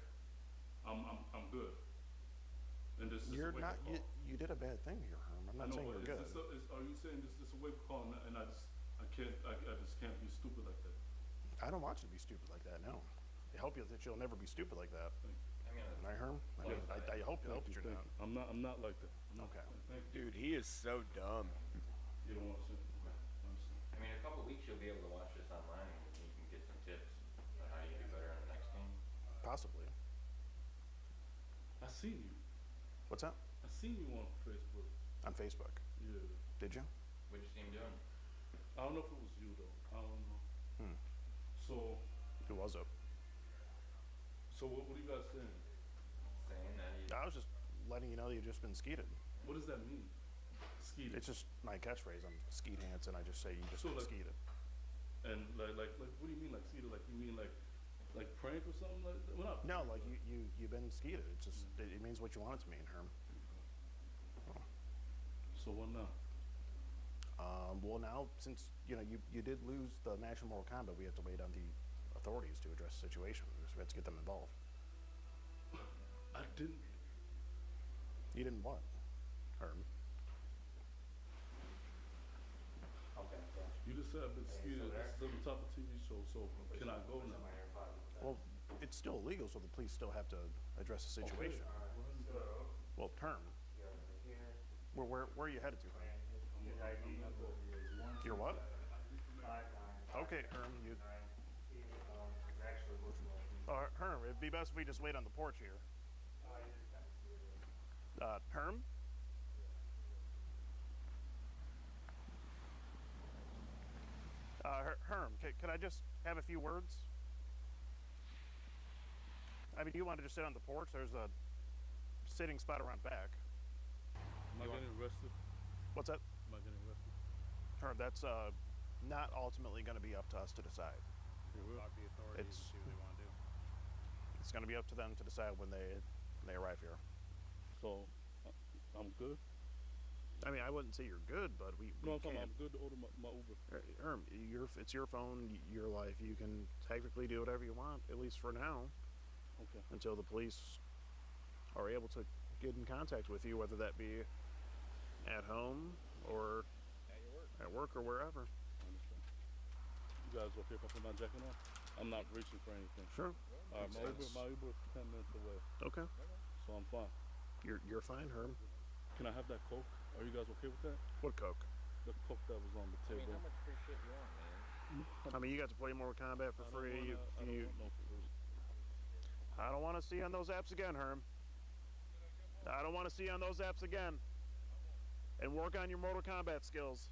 I'm good? And this is You're a wake not. up call? You did a bad thing here, Herm. I'm not saying you're good. Are you saying this is a wake up call, and I just can't be stupid like that? I don't want you to be stupid like that. No. I hope that you'll never be stupid like that. Thank you. Right, Herm? I hope you're not. I'm not like that. Okay. Dude, he is so dumb. You don't want to say? I mean, a couple weeks you'll be able to watch this online and you can get some tips on how you do better in the next game. Possibly. I seen you. What's that? I seen you on Facebook. On Facebook? Yeah. Did you? Which team doing? I don't know if it was you though. I don't know. So. Who was it? So what are you guys saying? Saying that I was just letting you know that you've just been skeeted. What does that mean? Skeeted. It's just my catchphrase. I'm Skeet Hansen. I just say you just been skeeted. And like what do you mean like skeeted? Like you mean like prank or something like that? Well, not no, like you've been skeeted. It's just it means what you want it to mean, Herm. So what now? Well, now since you did lose the match in Mortal Kombat, we have to wait on the authorities to address the situation. We have to get them involved. I didn't. You didn't what, Herm? Okay. You just said I've been skeeted. This is the top of TV show. So can I go now? Well, it's still illegal, so the police still have to address the situation. Okay. Well, Herm. Where are you headed to, Herm? You're what? Okay, Herm. Herm, it'd be best if we just wait on the porch here. Herm? Herm, can I just have a few words? I mean, do you want to just sit on the porch? There's a sitting spot around back. Am I getting arrested? What's that? Am I getting arrested? Herm, that's not ultimately going to be up to us to decide. Talk to the authorities and see what they want to do. It's going to be up to them to decide when they arrive here. So, I'm good? I mean, I wouldn't say you're good, but we No, can't. I'm good to order my Uber. Herm, it's your phone, your life. You can technically do whatever you want, at least for now. Okay. Until the police are able to get in contact with you, whether that be at home or at work or wherever. I understand. You guys okay if I put my jacket on? I'm not reaching for anything. Sure. All right, my Uber is 10 minutes away. Okay. So I'm fine. You're fine, Herm. Can I have that Coke? Are you guys okay with that? What Coke? The Coke that was on the table. I mean, how much free shit you want, man? I mean, you got to play Mortal Kombat for free. I don't want to see you on those apps again, Herm. I don't want to see you on those apps again. And work on your Mortal Kombat skills.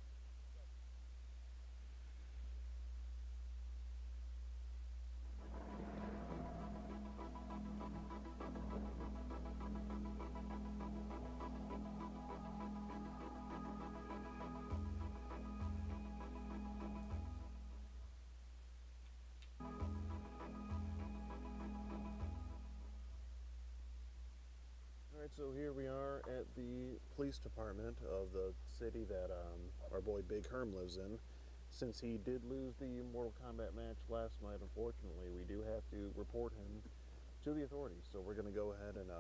Alright, so here we are at the police department of the city that our boy Big Herm lives in. Since he did lose the Mortal Kombat match last night, unfortunately, we do have to report him to the authorities. So we're going to go ahead and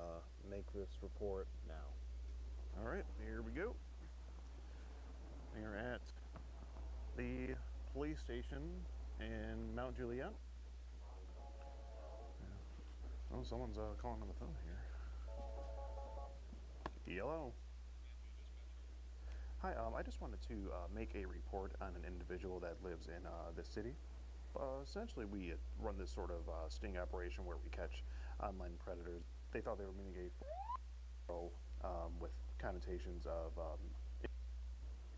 make this report now. Alright, here we go. We're at the police station in Mount Juliet. Oh, someone's calling on the phone here. Hello. Hi, I just wanted to make a report on an individual that lives in this city. Essentially, we run this sort of sting operation where we catch online predators. They thought they were meaning a with connotations of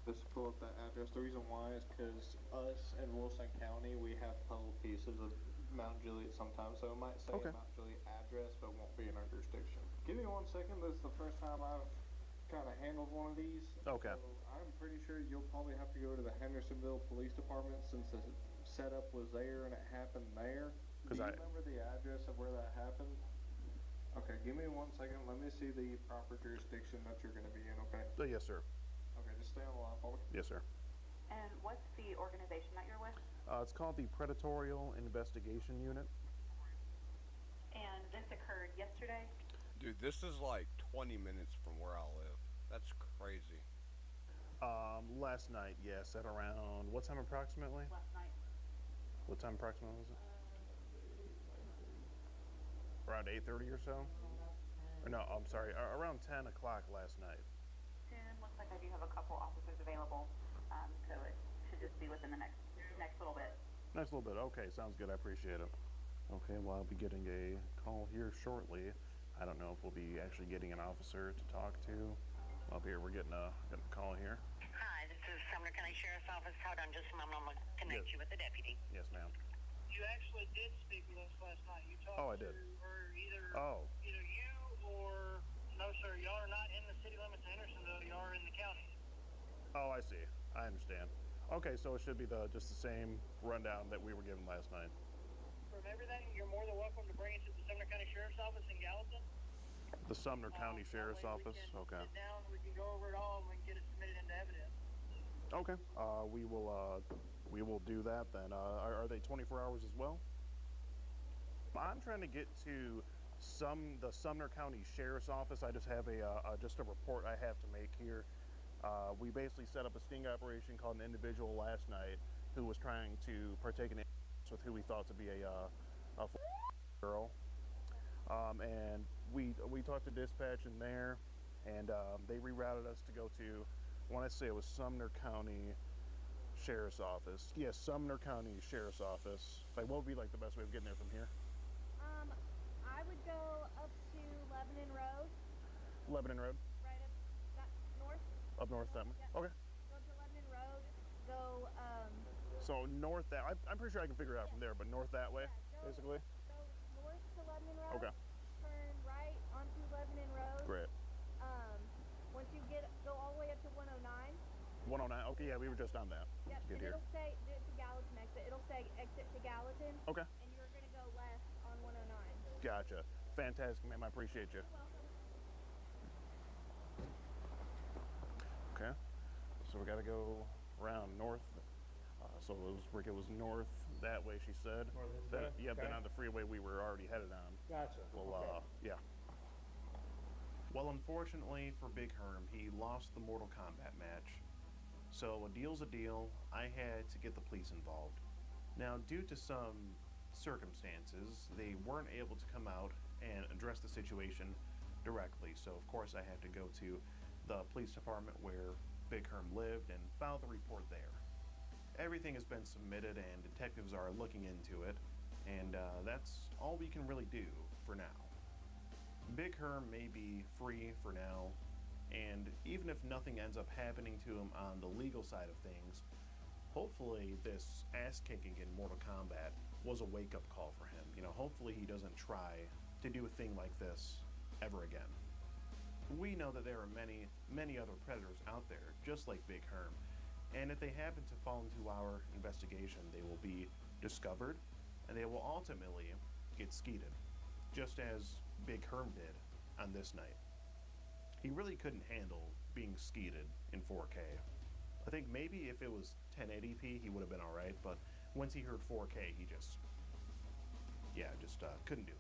Just pull up that address. The reason why is because us in Wilson County, we have pulled pieces of Mount Juliet sometimes, so it might say Mount Juliet address, but won't be in our jurisdiction. Give me 1 second. This is the first time I've kind of handled one of these. Okay. So I'm pretty sure you'll probably have to go to the Hendersonville Police Department since the setup was there and it happened there. Do you remember the address of where that happened? Okay, give me 1 second. Let me see the proper jurisdiction that you're going to be in, okay? Yes, sir. Okay, just stay on the line for me. Yes, sir. And what's the organization that you're with? It's called the Predatorial Investigation Unit. And this occurred yesterday? Dude, this is like 20 minutes from where I live. That's crazy. Last night, yes, at around, what time approximately? Last night. What time approximately was it? Around 8:30 or so? Or no, I'm sorry, around 10 o'clock last night. Looks like I do have a couple officers available, so it should just be within the next little bit. Next little bit, okay, sounds good, I appreciate it. Okay, well, I'll be getting a call here shortly. I don't know if we'll be actually getting an officer to talk to. Up here, we're getting a call here. Hi, this is Sumner County Sheriff's Office. Hold on just a moment, I'm going to connect you with the deputy. Yes, ma'am. You actually did speak with us last night. You talked I did. to her either you or no, sir. Y'all are not in the city limits of Hendersonville. You are in the county. Oh, I see. I understand. Okay, so it should be just the same rundown that we were given last night. From everything, you're more than welcome to bring it to the Sumner County Sheriff's Office in Gallatin. The Sumner County Sheriff's Office? Okay. Sit down, we can go over it all, and we can get it submitted into evidence. Okay. We will do that then. Are they 24 hours as well? I'm trying to get to the Sumner County Sheriff's Office. I just have just a report I have to make here. We basically set up a sting operation called an individual last night who was trying to partake in with who we thought to be a girl. And we talked to dispatch in there, and they rerouted us to go to, I want to say it was Sumner County Sheriff's Office. Yes, Sumner County Sheriff's Office. Like, what would be like the best way of getting there from here? I would go up to Lebanon Road. Lebanon Road? Right up north. Up north that way? Yep. Okay. Go to Lebanon Road. Go, So north that, I'm pretty sure I can figure it out from there, but north that way, basically? Go north to Lebanon Road. Okay. Turn right onto Lebanon Road. Great. Once you go all the way up to 109. 109, okay, yeah, we were just on that. Yep, Good and here. it'll say, it's a Gallatin exit. It'll say exit to Gallatin. Okay. And you're going to go left on 109. Gotcha. Fantastic, ma'am. I appreciate you. You're welcome. Okay. So we got to go around north. So it was north that way, she said. North this Then, way? yeah, then Okay. on the freeway we were already headed on. Gotcha. Well, Okay. yeah. Well, unfortunately for Big Herm, he lost the Mortal Kombat match. So a deal's a deal. I had to get the police involved. Now, due to some circumstances, they weren't able to come out and address the situation directly. So, of course, I had to go to the police department where Big Herm lived and file the report there. Everything has been submitted and detectives are looking into it, and that's all we can really do for now. Big Herm may be free for now, and even if nothing ends up happening to him on the legal side of things, hopefully this ass-kicking in Mortal Kombat was a wake-up call for him. You know, hopefully he doesn't try to do a thing like this ever again. We know that there are many, many other predators out there, just like Big Herm, and if they happen to fall into our investigation, they will be discovered, and they will ultimately get skeeted, just as Big Herm did on this night. He really couldn't handle being skeeted in 4K. I think maybe if it was 1080p, he would have been all right, but once he heard 4K, he just couldn't do it.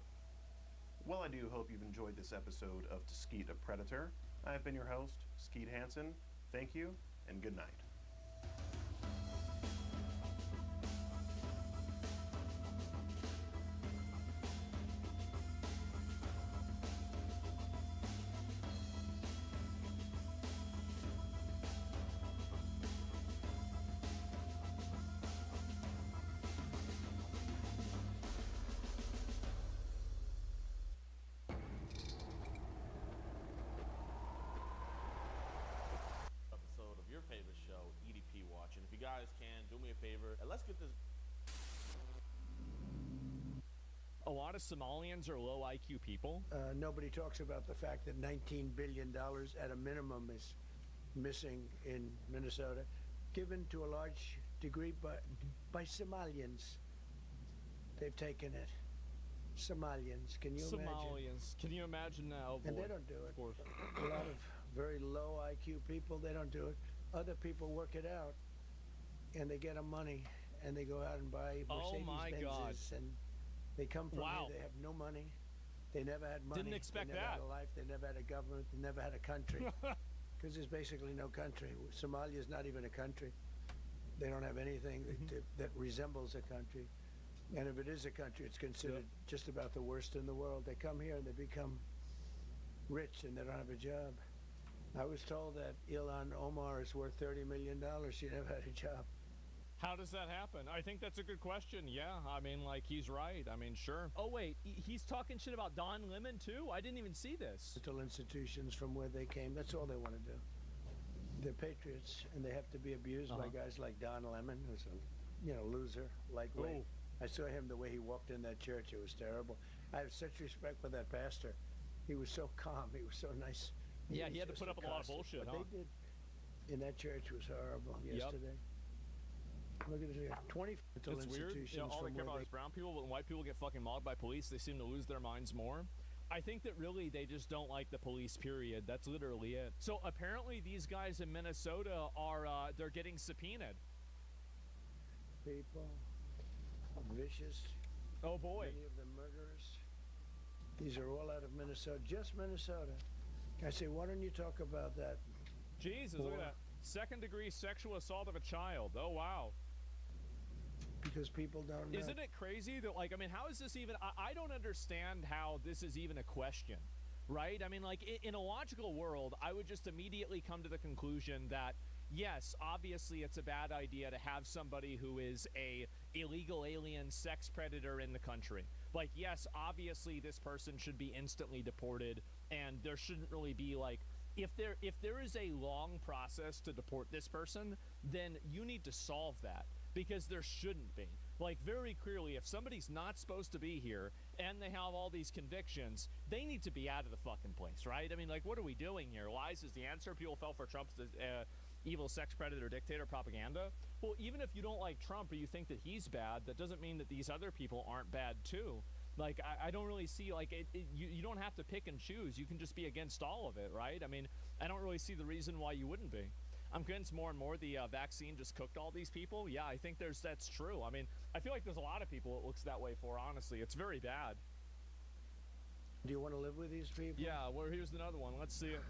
Well, I do hope you've enjoyed this episode of To Skeet a Predator. I've been your host, Skeet Hansen. Thank you, and good night. Episode of your favorite show, EDP Watch. And if you guys can, do me a favor, and let's get this. A lot of Somalians are low IQ people. Nobody talks about the fact that $19 billion at a minimum is missing in Minnesota, given to a large degree by Somalians. They've taken it. Somalians, can you imagine? Somalians. Can you imagine now? And they don't do it. A lot of very low IQ people, they don't do it. Other people work it out, and they get them money, and they go out and buy Mercedes-Benzes, and they come from here, they have no money. They never had money. Didn't expect they never that. had a life. They never had a government. They never had a country. Because there's basically no country. Somalia is not even a country. They don't have anything that resembles a country. And if it is a country, it's considered just about the worst in the world. They come here and they become rich and they don't have a job. I was told that Ilhan Omar is worth $30 million. She never had a job. How does that happen? I think that's a good question. Yeah, I mean, like, he's right. I mean, sure. Oh, wait, he's talking shit about Don Lemon, too? I didn't even see this. Mental institutions from where they came, that's all they want to do. They're patriots, and they have to be abused by guys like Don Lemon, who's a loser, lightweight. I saw him the way he walked in that church. It was terrible. I have such respect for that pastor. He was so calm. He was so nice. Yeah, he had to put up with a lot of bullshit, What they did in that church was horrible yesterday. Look at it here. 20 mental institutions. You know, all they from care where about is brown people, but when white people get fucking mobbed by police, they seem to lose their minds more. I think that really they just don't like the police, period. That's literally it. So apparently these guys in Minnesota are, they're getting subpoenaed. People, vicious. Oh boy. Many of them murderers. These are all out of Minnesota, just Minnesota. I say, why don't you talk about that? Jesus, look at that. Second-degree sexual assault of a child. Oh, wow. Because people don't know. Isn't it crazy that, like, I mean, how is this even, I don't understand how this is even a question, right? I mean, like, in a logical world, I would just immediately come to the conclusion that, yes, obviously it's a bad idea to have somebody who is a illegal alien sex predator in the country. Like, yes, obviously this person should be instantly deported, and there shouldn't really be, like, if there is a long process to deport this person, then you need to solve that, because there shouldn't be. Like, very clearly, if somebody's not supposed to be here and they have all these convictions, they need to be out of the fucking place, right? I mean, like, what are we doing here? Lies is the answer. People fell for Trump's evil sex predator dictator propaganda. Well, even if you don't like Trump or you think that he's bad, that doesn't mean that these other people aren't bad too. Like, I don't really see, like, you don't have to pick and choose. You can just be against all of it, right? I mean, I don't really see the reason why you wouldn't be. I'm convinced more and more the vaccine just cooked all these people. Yeah, I think that's true. I mean, I feel like there's a lot of people it looks that way for, honestly. It's very bad. Do you want to live with these people? Yeah, well, here's another one. Let's see it.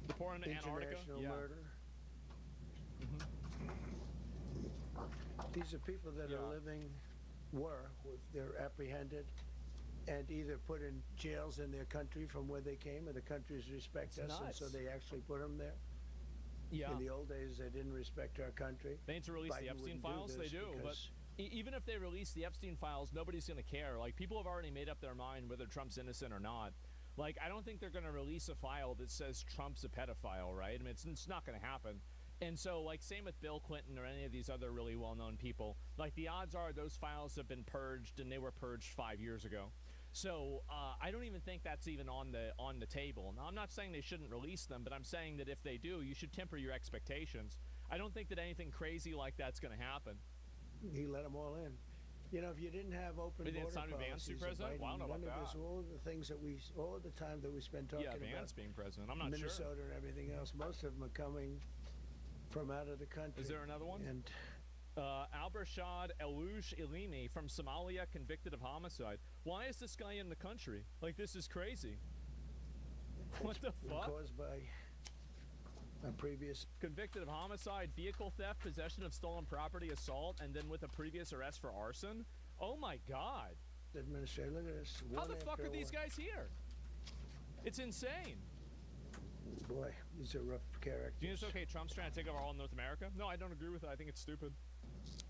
Deporting to Antarctica. International murder. These are people that are living, they're apprehended and either put in jails in their country from where they came, or the countries respect us, and so they actually put them there. Yeah. In the old days, they didn't respect our country. They need to release the Epstein files. They do, but even if they release the Epstein files, nobody's going to care. Like, people have already made up their mind whether Trump's innocent or not. Like, I don't think they're going to release a file that says Trump's a pedophile, right? I mean, it's not going to happen. And so, like, same with Bill Clinton or any of these other really well-known people. Like, the odds are those files have been purged, and they were purged 5 years ago. So I don't even think that's even on the table. Now, I'm not saying they shouldn't release them, but I'm saying that if they do, you should temper your expectations. I don't think that anything crazy like that's going to happen. He let them all in. You know, if you didn't have open But it's border not Vance policies, be president? of Well, I don't know Biden, about none of this, that. all of the things that all of the time that we spend talking Yeah, about Vance being president. I'm not sure. Minnesota and everything else, most of them are coming from out of the country. Is there another one? And Albershad Elouche Ilimi from Somalia, convicted of homicide. Why is this guy in the country? Like, this is crazy. What the fuck? Caused by a previous... Convicted of homicide, vehicle theft, possession of stolen property, assault, and then with a previous arrest for arson? Oh my God. Administrator, look at this. How the fuck are these guys here? It's insane. Boy, these are rough characters. Do you think it's okay Trump's trying to take over all North America? No, I don't agree with it. I think it's stupid.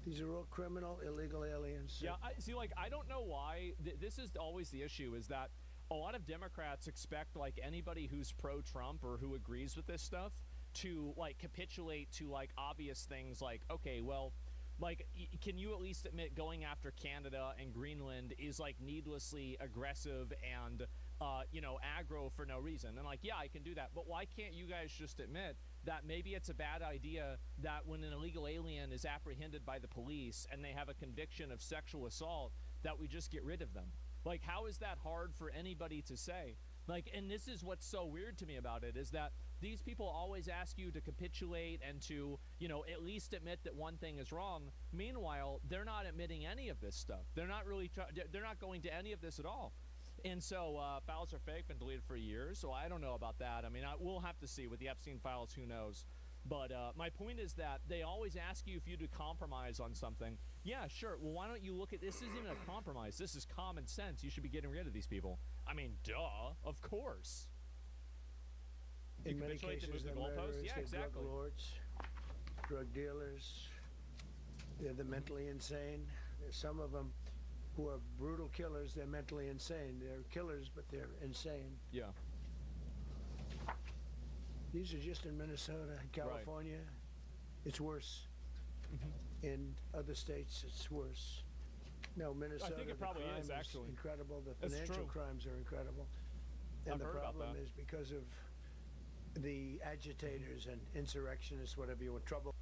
These are all criminal, illegal aliens. Yeah, I don't know why. This is always the issue, is that a lot of Democrats expect, like, anybody who's pro-Trump or who agrees with this stuff to, like, capitulate to, like, obvious things like, okay, well, like, can you at least admit going after Canada and Greenland is, like, needlessly aggressive and, you know, aggro for no reason? And, like, yeah, I can do that. But why can't you guys just admit that maybe it's a bad idea that when an illegal alien is apprehended by the police and they have a conviction of sexual assault, that we just get rid of them? Like, how is that hard for anybody to say? Like, and this is what's so weird to me about it, is that these people always ask you to capitulate and to, you know, at least admit that one thing is wrong. Meanwhile, they're not admitting any of this stuff. They're not really, they're not going to any of this at all. And so files are fake, been deleted for years, so I don't know about that. I mean, we'll have to see with the Epstein files, who knows. But my point is that they always ask you if you to compromise on something. Yeah, sure. Well, why don't you look at this? Isn't even a compromise. This is common sense. You should be getting rid of these people. I mean, duh. Of course. In many cases, they're murderers, yeah, they're exactly. drug lords, drug dealers. They're the mentally insane. There's some of them who are brutal killers. They're mentally insane. They're killers, but they're insane. Yeah. These are just in Minnesota. California, it's worse. In other states, it's worse. No, Minnesota, I think it probably is, actually. Incredible. The It's financial true. crimes are incredible. And I've the heard about problem that. is because of the agitators and insurrectionists, whatever you want, trouble.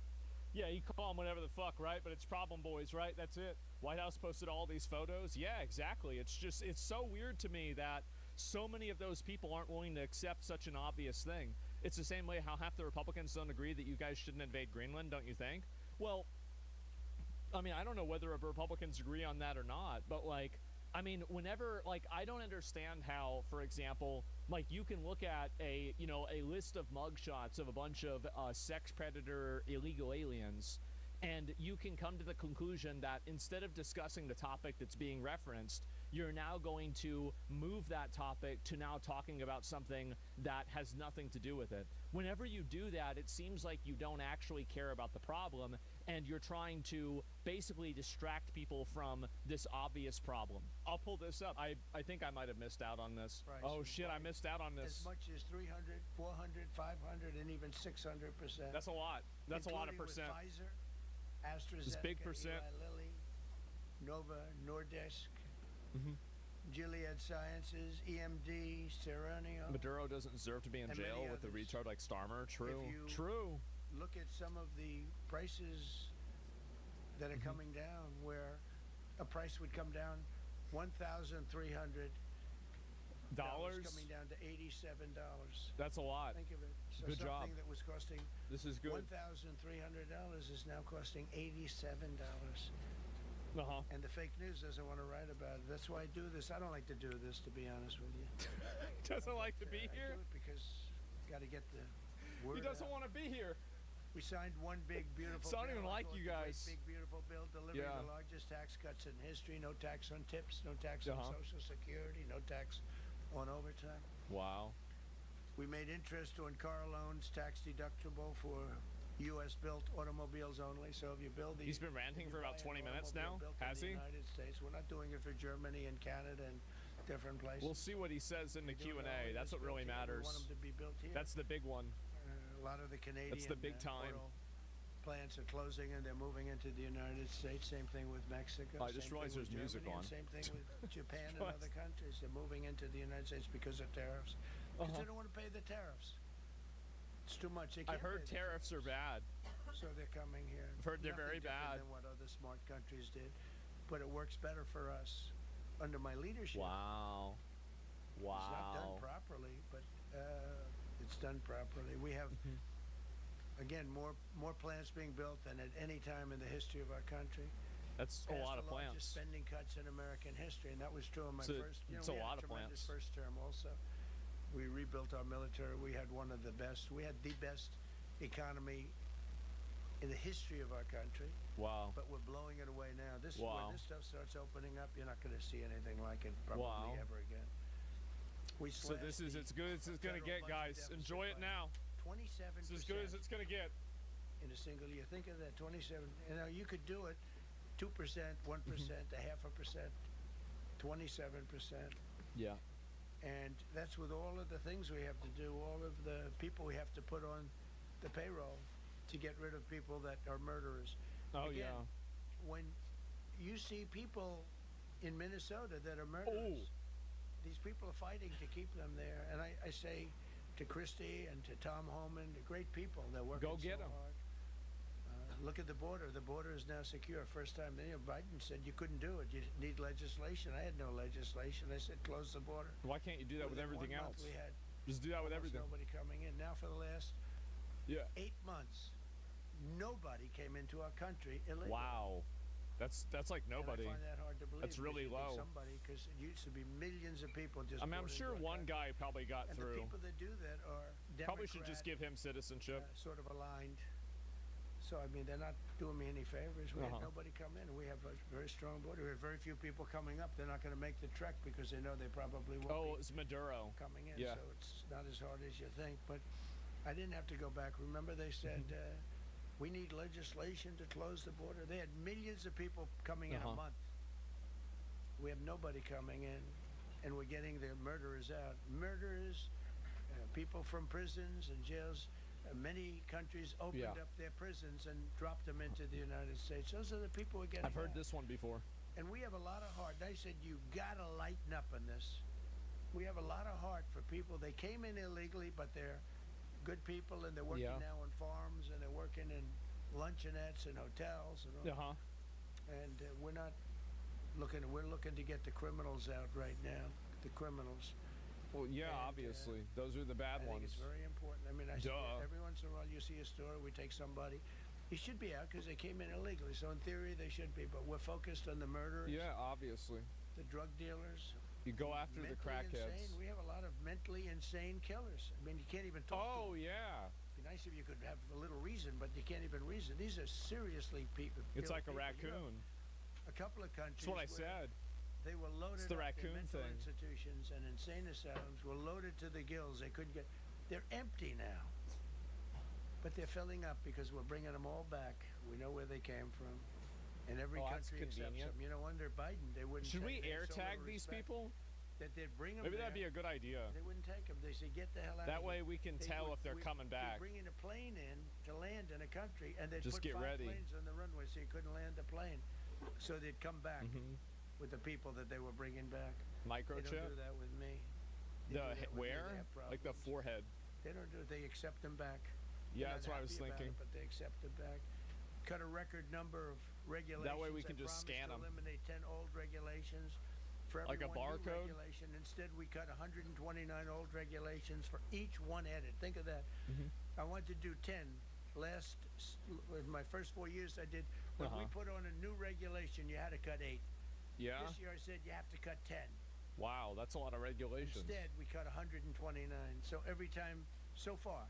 Yeah, you call them whatever the fuck, right? But it's Problem Boys, right? That's it. White House posted all these photos. Yeah, exactly. It's just, it's so weird to me that so many of those people aren't willing to accept such an obvious thing. It's the same way how half the Republicans don't agree that you guys shouldn't invade Greenland, don't you think? Well, I mean, I don't know whether Republicans agree on that or not, but, like, I mean, whenever, like, I don't understand how, for example, like, you can look at a, you know, a list of mugshots of a bunch of sex predator illegal aliens, and you can come to the conclusion that instead of discussing the topic that's being referenced, you're now going to move that topic to now talking about something that has nothing to do with it. Whenever you do that, it seems like you don't actually care about the problem, and you're trying to basically distract people from this obvious problem. I'll pull this up. I think I might have missed out on this. Price Oh, is shit, I missed out on this. As much as 300, 400, 500, and even 600%. That's a lot. That's a lot of including with percent. Pfizer, AstraZeneca, This big percent. Eli Lilly, Nova Nordisk, Gilead Sciences, EMD, Serenio. Maduro doesn't deserve to be in and jail many with a others. retard like Starmer. True. If you True. Look at some of the prices that are coming down, where a price would come down $1,300 coming down to $87. That's a lot. Think of it. So Good job. something that was costing This is good. $1,300 is now costing $87. And the fake news doesn't want to write about it. That's why I do this. I don't like to do this, to be honest with you. Doesn't like to be I here? do it because got to get the word He doesn't out. want to be here. We signed one big, beautiful So I don't bill. even like call it you the Great guys. Big, beautiful bill delivering Yeah. the largest tax cuts in history. No tax on tips, no tax on Uh-huh. Social Security, no tax on overtime. Wow. We made interest on car loans tax deductible for U.S.-built automobiles only. So if you build He's been ranting for about 20 minutes now, has he? United States. We're not doing it for Germany and Canada and different places. We'll see what he says in the We do it Q&A. all That's what built really here. matters. We want them to be built here. That's the big one. A lot of the Canadian That's the big time. auto plants are closing and they're moving into the United States. Same thing with Mexico. I just same realized thing with there's music Germany, on. and same thing with Japan and What? other countries. They're moving into the United States because of tariffs. Because they don't want to pay the tariffs. It's too much. They I can't heard pay the tariffs are bad. So they're coming here. I've heard they're Nothing very different bad. than what other smart countries did. but it works better for us under my leadership. Wow. Wow. It's not done properly, but it's done properly. We have, again, more plants being built than at any time in the history of our country. That's a lot of the largest plants. spending cuts in American history, and that was true in my So first. it's a we had lot of tremendous plants. first term also. We rebuilt our military. We had one of the best. We had the best economy in the history of our country. Wow. But we're blowing it away now. When Wow. this stuff starts opening up, you're not going to see anything like it probably Wow. ever again. We So this is as good as it's going to get, guys. Enjoy it now. 27%. It's as good as it's going to get. In a single year. Think of that, 27. You know, you could do it 2%, 1%, a half a percent, 27%. Yeah. And that's with all of the things we have to do, all of the people we have to put on the payroll to get rid of people that are murderers. Oh, Again, yeah. when you see people in Minnesota that are murderers, these people are fighting to keep them there. And I say to Christie and to Tom Homan, the great people, they're working Go get so 'em. hard. Look at the border. The border is now secure. First time, Biden said you couldn't do it. You need legislation. I had no legislation. I said close the border. Why can't you do that with Within everything 1 month, else? We had Just do that with almost everything. nobody coming in. Now for the last 8 months, nobody came into our country illegally. Wow. That's like nobody. And I find that hard to believe. That's really low. Somebody, because it used to be millions of people just. I mean, I'm poured sure into our one country. guy probably got And through. the people that do that are Democrat, Probably should just give him citizenship. sort of aligned. So I mean, they're not doing me any favors. We had nobody come in. We have a very strong border. We have very few people coming up. They're not going to make the trek because they know they probably won't. Oh, be it's Maduro coming in. Yeah. So it's not as hard as you think. But I didn't have to go back. Remember, they said we need legislation to close the border. They had millions of people coming in a month. We have nobody coming in, and we're getting the murderers out. Murderers, people from prisons and jails. Many countries opened up their prisons and dropped them into the United States. Those are the people we're getting. I've heard out. this one before. And we have a lot of heart. They said, you got to lighten up on this. We have a lot of heart for people. They came in illegally, but they're good people, and they're working now on farms, and they're working in luncheonettes and hotels. And all. And we're not looking, we're looking to get the criminals out right now, the criminals. Well, yeah, obviously. Those are the bad I ones. think it's very important. I mean, every once in a while you see a story, we take somebody. He should be out because they came in illegally. So in theory, they should be. But we're focused on the murderers. Yeah, obviously. The drug dealers. You go after the crackheads. Insane. We have a lot of mentally insane killers. I mean, you can't even talk to them. Yeah. It'd be nice if you could have a little reason, but you can't even reason. These are seriously people. It's like a raccoon. A couple of countries. That's what I said. They were loaded It's the up. raccoon Their mental thing. institutions and insane asylums were loaded to the gills. They couldn't get. They're empty now. But they're filling up because we're bringing them all back. We know where they came from. And every country accepts them. You know, under Biden, they wouldn't. Should we they air had so tag little these respect people? That they'd bring them. Maybe there. that'd be a good idea. They wouldn't take them. They say, "Get the hell out." That of way here." we can tell if they're coming back. They'd bring in a plane in to land in a country, and they'd Just put get 5 ready. planes on the runway, so you couldn't land the plane. So they'd come back with the people that they were bringing back. Microchip? They don't do that with me. They do that with me, Where? they have Like the problems. forehead. They don't do it. They accept them back. Yeah, They're that's not what I was happy about thinking. it, but they accept them back. Cut a record number of regulations. That way we They can just promised scan to 'em. eliminate 10 old regulations. For every Like a one new barcode? regulation. Instead, we cut 129 old regulations for each one added. Think of that. I wanted to do 10. My first 4 years, I did. When we put on a new regulation, you had to cut 8. Yeah? This year, I said you have to cut 10. Wow, that's a lot of regulations. Instead, we cut 129. So every time, so far,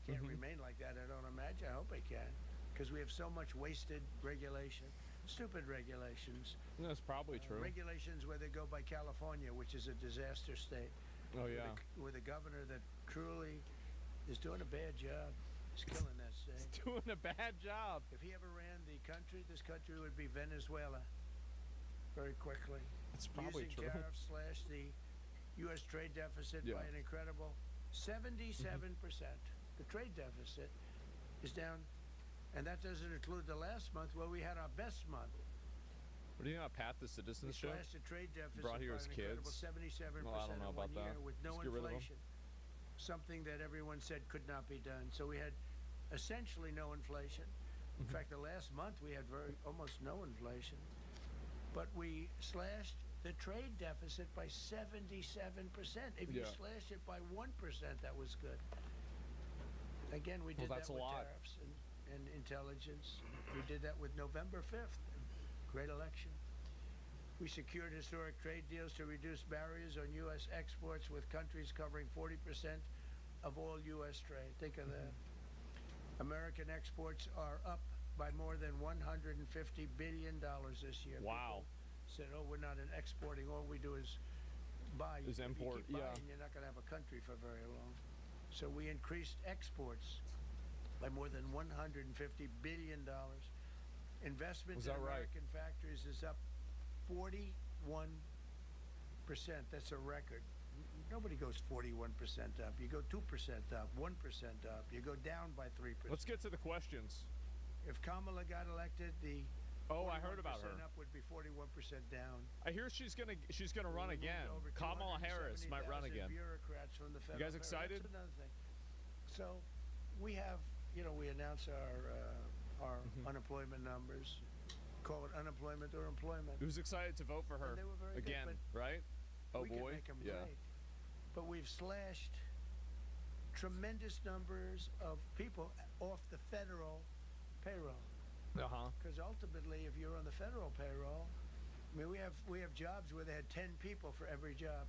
can't remain like that, I don't imagine. I hope it can, because we have so much wasted regulation. Stupid regulations. That's probably true. Regulations where they go by California, which is a disaster state. Oh, yeah. With a governor that truly is doing a bad job. He's killing that state. He's doing a bad job. If he ever ran the country, this country would be Venezuela very quickly. That's probably Using true. tariffs slash the U.S. trade deficit by an incredible 77%. The trade deficit is down, and that doesn't include the last month where we had our best month. What do you know about Pat the We citizenship? slashed the trade deficit Brought here by his an incredible kids. 77% Well, I don't know in about 1 year that. with no Just get rid of 'em. inflation. Something that everyone said could not be done. So we had essentially no inflation. In fact, the last month we had almost no inflation. But we slashed the trade deficit by 77%. If you Yeah. slash it by 1%, that was good. Again, we did Well, that's that a with lot. tariffs and intelligence. We did that with November 5th, great election. We secured historic trade deals to reduce barriers on U.S. exports with countries covering 40% of all U.S. trade. Think of that. American exports are up by more than $150 billion this year. Wow. People said, oh, we're not exporting. All we do is buy. Is If import, you keep buying, yeah. you're not going to have a country for very long. So we increased exports by more than $150 billion. Investment Was in that right? American factories is up 41%. That's a record. Nobody goes 41% up. You go 2% up, 1% up. You go down by 3%. Let's get to the questions. If Kamala got elected, the I heard about 41% her. up would be 41% down. I hear she's gonna run We moved again. over Kamala Harris might run 270,000 again. Bureaucrats from the You federal guys government. excited? That's another thing. So we have, we announce our unemployment numbers. Call it unemployment or employment. Who's excited to vote for her And they were very good, again? but Right? Oh we can boy. make 'em Yeah. great. But we've slashed tremendous numbers of people off the federal payroll. Because ultimately, if you're on the federal payroll, I mean, we have jobs where they had 10 people for every job.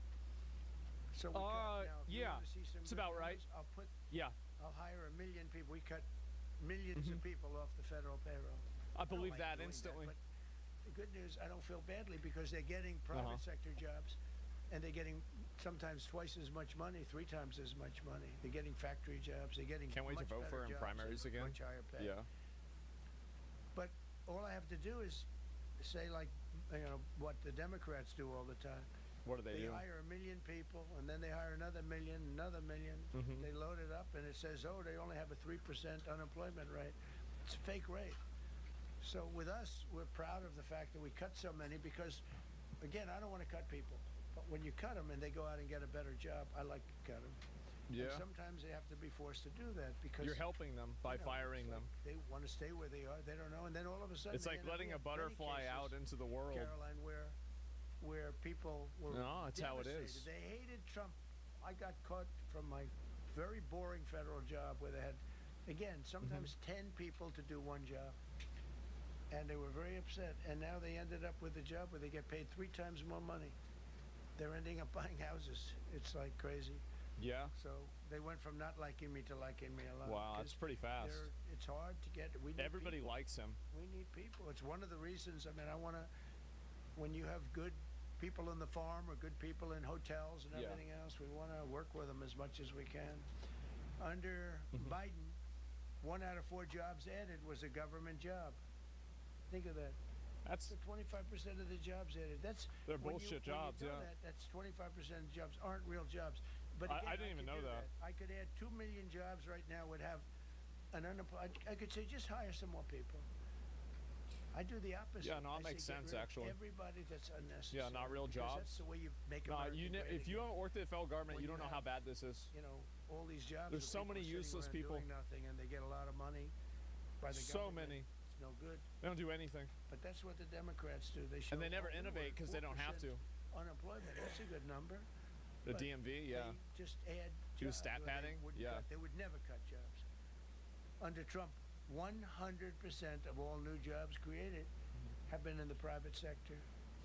So we cut. Now, if you yeah, want to see some it's good about right. numbers, Yeah. I'll hire 1 million people. We cut millions of people off the federal payroll. I don't believe like that doing instantly. but the good news, I don't feel badly because they're getting private sector jobs, and they're getting sometimes twice as much money, 3 times as much money. They're getting factory jobs. They're getting Can't wait to much vote for better her in jobs primaries and again. much higher pay. Yeah. But all I have to do is say, like, what the Democrats do all the time. What do they do? Hire 1 million people, and then they hire another million. They load it up, and it says, oh, they only have a 3% unemployment rate. It's a fake rate. So with us, we're proud of the fact that we cut so many because, again, I don't want to cut people. But when you cut them and they go out and get a better job, I like to cut them. Yeah. And sometimes they have to be forced to do that because You're helping them by firing them. They want to stay where they are. They don't know, and then all of a sudden It's like letting a butterfly out into the world. Caroline, where people were No, that's how it devastated. is. They hated Trump. I got caught from my very boring federal job where they had, again, sometimes 10 people to do one job. And they were very upset. And now they ended up with a job where they get paid 3 times more money. They're ending up buying houses. It's like crazy. Yeah. So they went from not liking me to liking me a lot. Wow, that's pretty fast. It's hard to get. We need Everybody people. likes him. We need people. It's one of the reasons. I mean, I want to. When you have good people in the farm or good people in hotels and everything else, we want to work with them as much as we can. Under Biden, 1 out of 4 jobs added was a government job. Think of that. That's 25% of the jobs added. They're bullshit jobs. When you know that's 25% of jobs aren't real jobs. But again, I didn't even could know do that. I could add 2 million jobs right now. Would have an unemployed. I could say just hire some more people. I do the opposite. Yeah, no, I that makes say get sense rid of actually. Everybody that's unnecessary. Yeah, not real because jobs. That's the way you make No, America great if you again. haven't worked at the federal government, When you don't know how have, bad this is. All these jobs. There's where so many people are sitting useless around people. doing nothing, and they get a lot of money by the So government. many. It's no good. They don't do anything. But that's what the Democrats do. They show. And they never oh, we're innovate at because they don't have 4% to. Unemployment. That's a good number. The But DMV, yeah. They just add Do jobs. stat where padding? They wouldn't Yeah. cut. They would never cut jobs. Under Trump, 100% of all new jobs created have been in the private sector.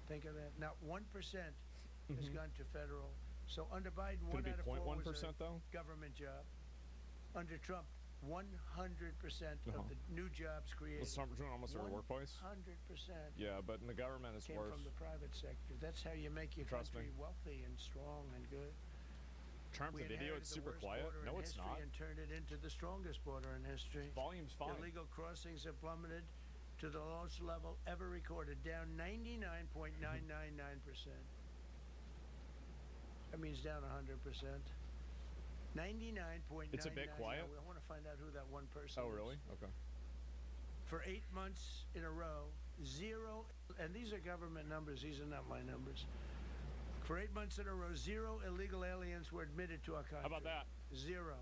Think of that. Not 1% has gone to federal. So under Biden, Could 1 it out be of 4 was 0.1% a though? government job. Under Trump, 100% of the new jobs created. Well, some doing almost every workplace. 100%. Yeah, but in the government it's came worse. from the private sector. That's how you make your Trust country me. wealthy and strong and good. Terms We of video, inherited it's the super worst quiet. border No, in it's history not. And turned it into the strongest border in history. Volume's fine. Illegal crossings have plummeted to the lowest level ever recorded, down 99.999%. That means down 100%. 99.999. It's a bit quiet. I want to find out who that one person Oh, is. really? Okay. For 8 months in a row, 0, and these are government numbers, these are not my numbers. For 8 months in a row, 0 illegal aliens were admitted to our country. How about that? 0.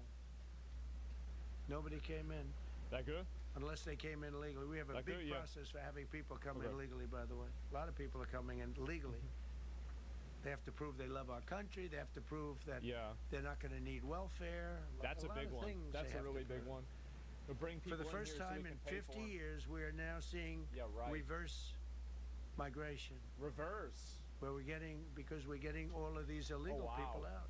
Nobody came in. That good? unless they came in legally. We have a Like, big yeah. process for having people come in Okay. legally, by the way. A lot of people are coming in legally. They have to prove they love our country. They have to prove that Yeah. they're not going to need welfare. That's a lot big of one. things That's they a have to really big prove. one. To bring For people the in first here so time we in can pay 50 for 'em. years, we are now seeing Yeah, right. reverse migration. Reverse. Where because we're getting all of these illegal wow. people out.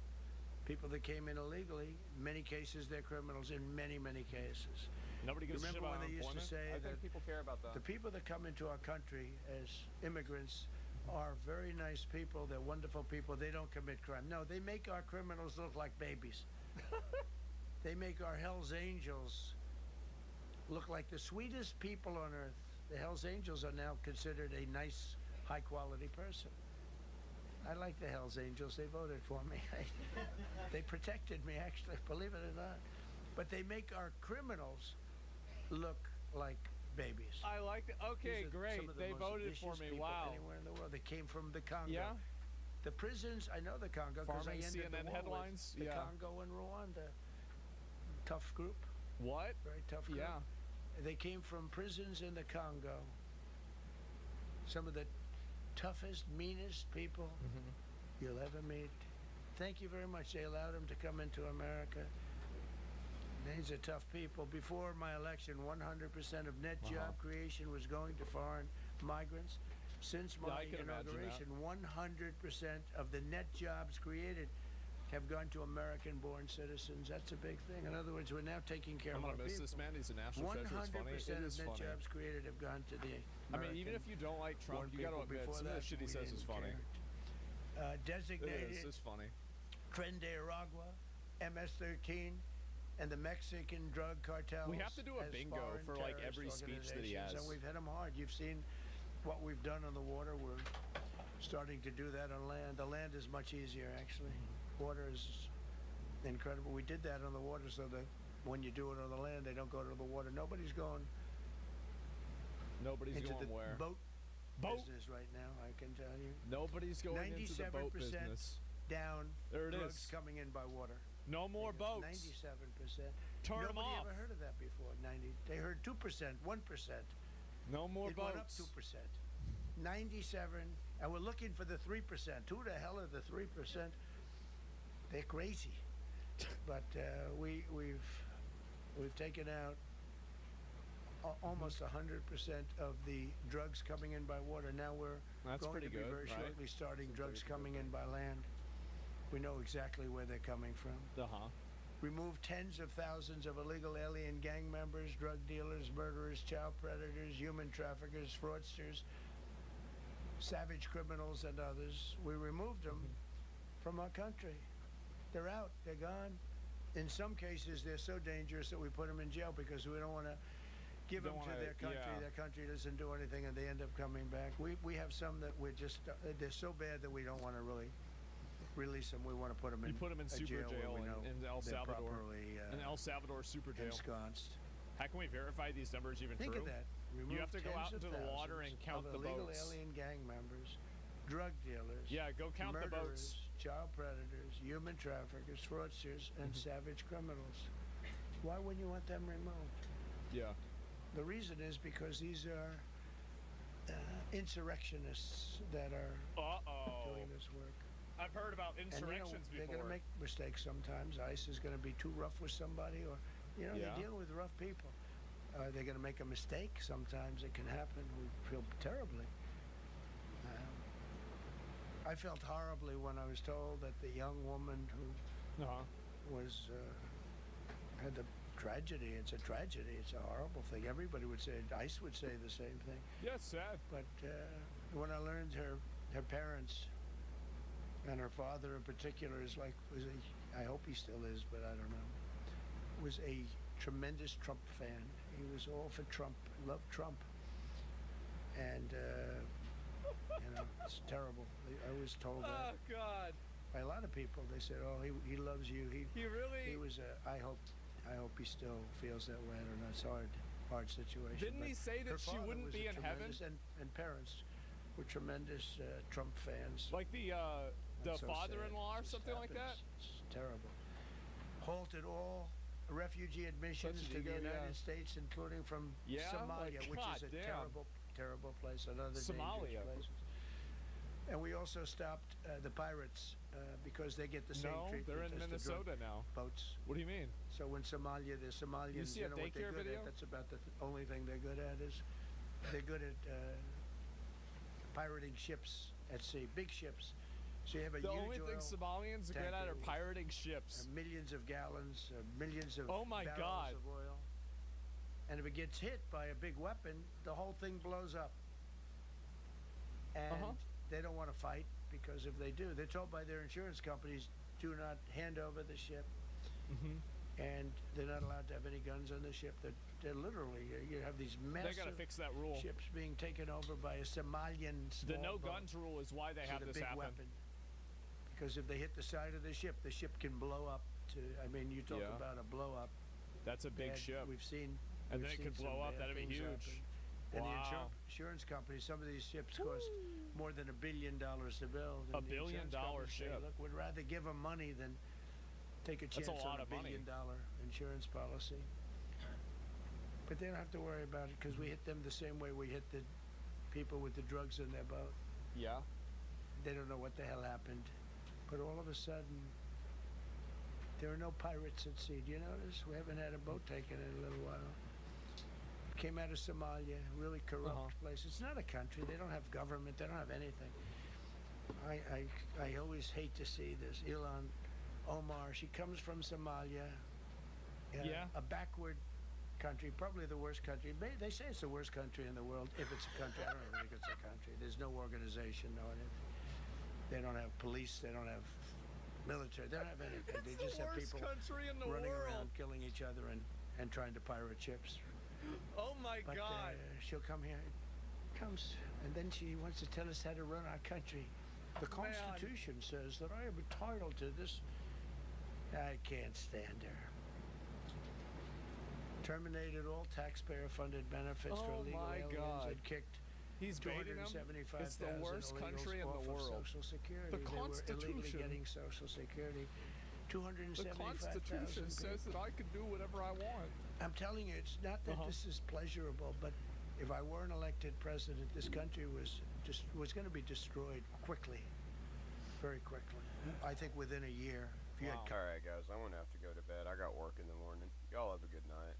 People that came in illegally, in many cases they're criminals, in many, many cases. Nobody gives a shit Remember about when they used to unemployment? say I that think people care about that. the people that come into our country as immigrants are very nice people, they're wonderful people, they don't commit crime. No, they make our criminals look like babies. They make our Hells Angels look like the sweetest people on earth. The Hells Angels are now considered a nice, high-quality person. I like the Hells Angels. They voted for me. They protected me, actually, believe it or not. But they make our criminals look like babies. I like it. Okay, These are great. some of the They most voted for vicious me. people Wow. Anywhere in the world. They came from the Congo. Yeah? The prisons, I know the Congo because I Farming ended the CNN war headlines? with the Yeah. Congo and Rwanda. Tough group. What? Very tough group. Yeah. They came from prisons in the Congo. Some of the toughest, meanest people you'll ever meet. Thank you very much. They allowed them to come into America. These are tough people. Before my election, 100% of net job creation was going to foreign migrants. Since Yeah, my I can imagine that. inauguration, 100% of the net jobs created have gone to American-born citizens. That's a big thing. In other words, we're now taking care I'm of our gonna miss people. this man. He's a national treasure. It's funny. It 100% of is net funny. jobs created have gone to the I mean, even if you don't like Trump, you got to admit some of the shit he says is funny. Designated It is. It's funny. Tren de Aragua, MS-13, and the Mexican drug cartels. We have to do a as bingo foreign for, like, terrorist every speech that he organizations, has. And we've hit them hard. You've seen what we've done on the water. We're starting to do that on land. The land is much easier, actually. Water is incredible. We did that on the water so that when you do it on the land, they don't go to the water. Nobody's going Nobody's into going the where? boat business right now, I can tell you. Nobody's going into the boat 97% business. down There it drugs is. coming in by water. No more boats. 97%. Turn 'em Nobody off. ever heard of that before. They heard 2%, 1%. No more it boats. went up 2%. 97, and we're looking for the 3%. Who the hell are the 3%? They're crazy. But we've taken out almost 100% of the drugs coming in by water. Now we're That's going pretty to be good, very right? shortly starting That's a drugs pretty coming in by land. We know exactly where they're coming from. Remove tens of thousands of illegal alien gang members, drug dealers, murderers, child predators, human traffickers, fraudsters, savage criminals, and others. We removed them from our country. They're out. They're gone. In some cases, they're so dangerous that we put them in jail because we don't want to give them to their country. yeah. Their country doesn't do anything, and they end up coming back. We have some that we're just they're so bad that we don't want to really release them. We want to put them in. You put them in a super where jail we know in El they're Salvador. properly, In El Salvador super jail. ensconced. How can we verify these numbers even Think true? of that. You have to go Remove out tens into of the water and thousands count of the illegal boats. alien gang members, drug dealers. Yeah, go count the murderers, boats. child predators, human traffickers, fraudsters, and Mm-hmm. savage criminals. Why wouldn't you want them removed? Yeah. The reason is because these are insurrectionists that are doing this work. I've heard about And, insurrections they're going before. to make mistakes sometimes. ICE is going to be too rough with somebody, or Yeah. they're dealing with rough people. They're going to make a mistake. Sometimes it can happen. We feel terribly. I felt horribly when I was told that the young woman who was had the tragedy. It's a tragedy. It's a horrible thing. Everybody would say, ICE would say the same thing. Yeah, it's sad. But when I learned her parents and her father in particular I hope he still is, but I don't know, was a tremendous Trump fan. He was all for Trump, loved Trump. And, it's terrible. I was told that. Oh, God. By a lot of people. They said, oh, he loves you. He really... He was I hope he still feels that way. I don't know. It's a hard situation. Didn't But he say her that she father wouldn't was be a in heaven? tremendous- And parents were tremendous Trump fans. Like the That's so father-in-law sad. or It just something like that? happens. It's terrible. Halted all refugee admissions Such a to the ego, United yeah. States, including from Yeah? Somalia, Like, which is a goddamn. terrible place, another Somalia. dangerous place. And we also stopped the pirates because they get the same No, treatment they're in as the Minnesota drug now. boats. What do you mean? So when Somalia, the Somalians, see a know what they're daycare good video? at. That's about the only thing they're good at is they're good at pirating ships at sea, big ships. So you have a The huge only thing oil Somalians are good at tanker are with, pirating ships. millions of gallons, millions of Oh my barrels God. of oil. And if it gets hit by a big weapon, the whole thing blows up. And they don't want to fight because if they do, they're told by their insurance companies, do not hand over the ship. And they're not allowed to have any guns on the ship. They're literally, you have these massive They gotta fix that rule. ships being taken over by a Somalian The small no boat. guns rule is why they So have the this big happen. weapon. Because if they hit the side of the ship can blow up to, I mean, you talk Yeah. about a blow up. That's a big And ship. We've seen. And we've then it seen could blow some up. bad That'd be things huge. happen. And the Wow. insurance companies, some of these ships cost more than $1 billion to build. And A the $1 billion insurance companies say, ship. Look, we'd rather give them money than take a That's chance a lot on of $1 money. billion insurance policy. But they don't have to worry about it because we hit them the same way we hit the people with the drugs in their boat. Yeah. They don't know what the hell happened. But all of a sudden, there are no pirates at sea. Do you notice? We haven't had a boat taken in a little while. Came out of Somalia, really corrupt place. It's not a country. They don't have government. They don't have anything. I always hate to see this. Ilan Omar, she comes from Somalia. A backward country, probably the worst country. They say it's the worst country in the world, if it's a country. I don't even think it's a country. There's no organization, no anything. They don't have police. They don't have military. They don't have anything. They just have people country in the running world. around, killing each other, and trying to pirate ships. Oh my But God. she'll come here, comes, and then she wants to tell us how to run our country. The Constitution says that I am entitled to this. I can't stand her. Terminated all taxpayer-funded benefits for Oh illegal my aliens God. and kicked He's baiting them. 275,000 It's the worst country in illegals the off of world. Social Security. The They were illegally Constitution. getting Social Security. The 275,000 Constitution says that I can do whatever I want. I'm telling you, it's not that this is pleasurable, but if I were an elected president, this country was going to be destroyed quickly, very quickly. I think within a year. If you had All right, guys, I'm going to have to go to bed. I got work in the morning. Y'all have a good night.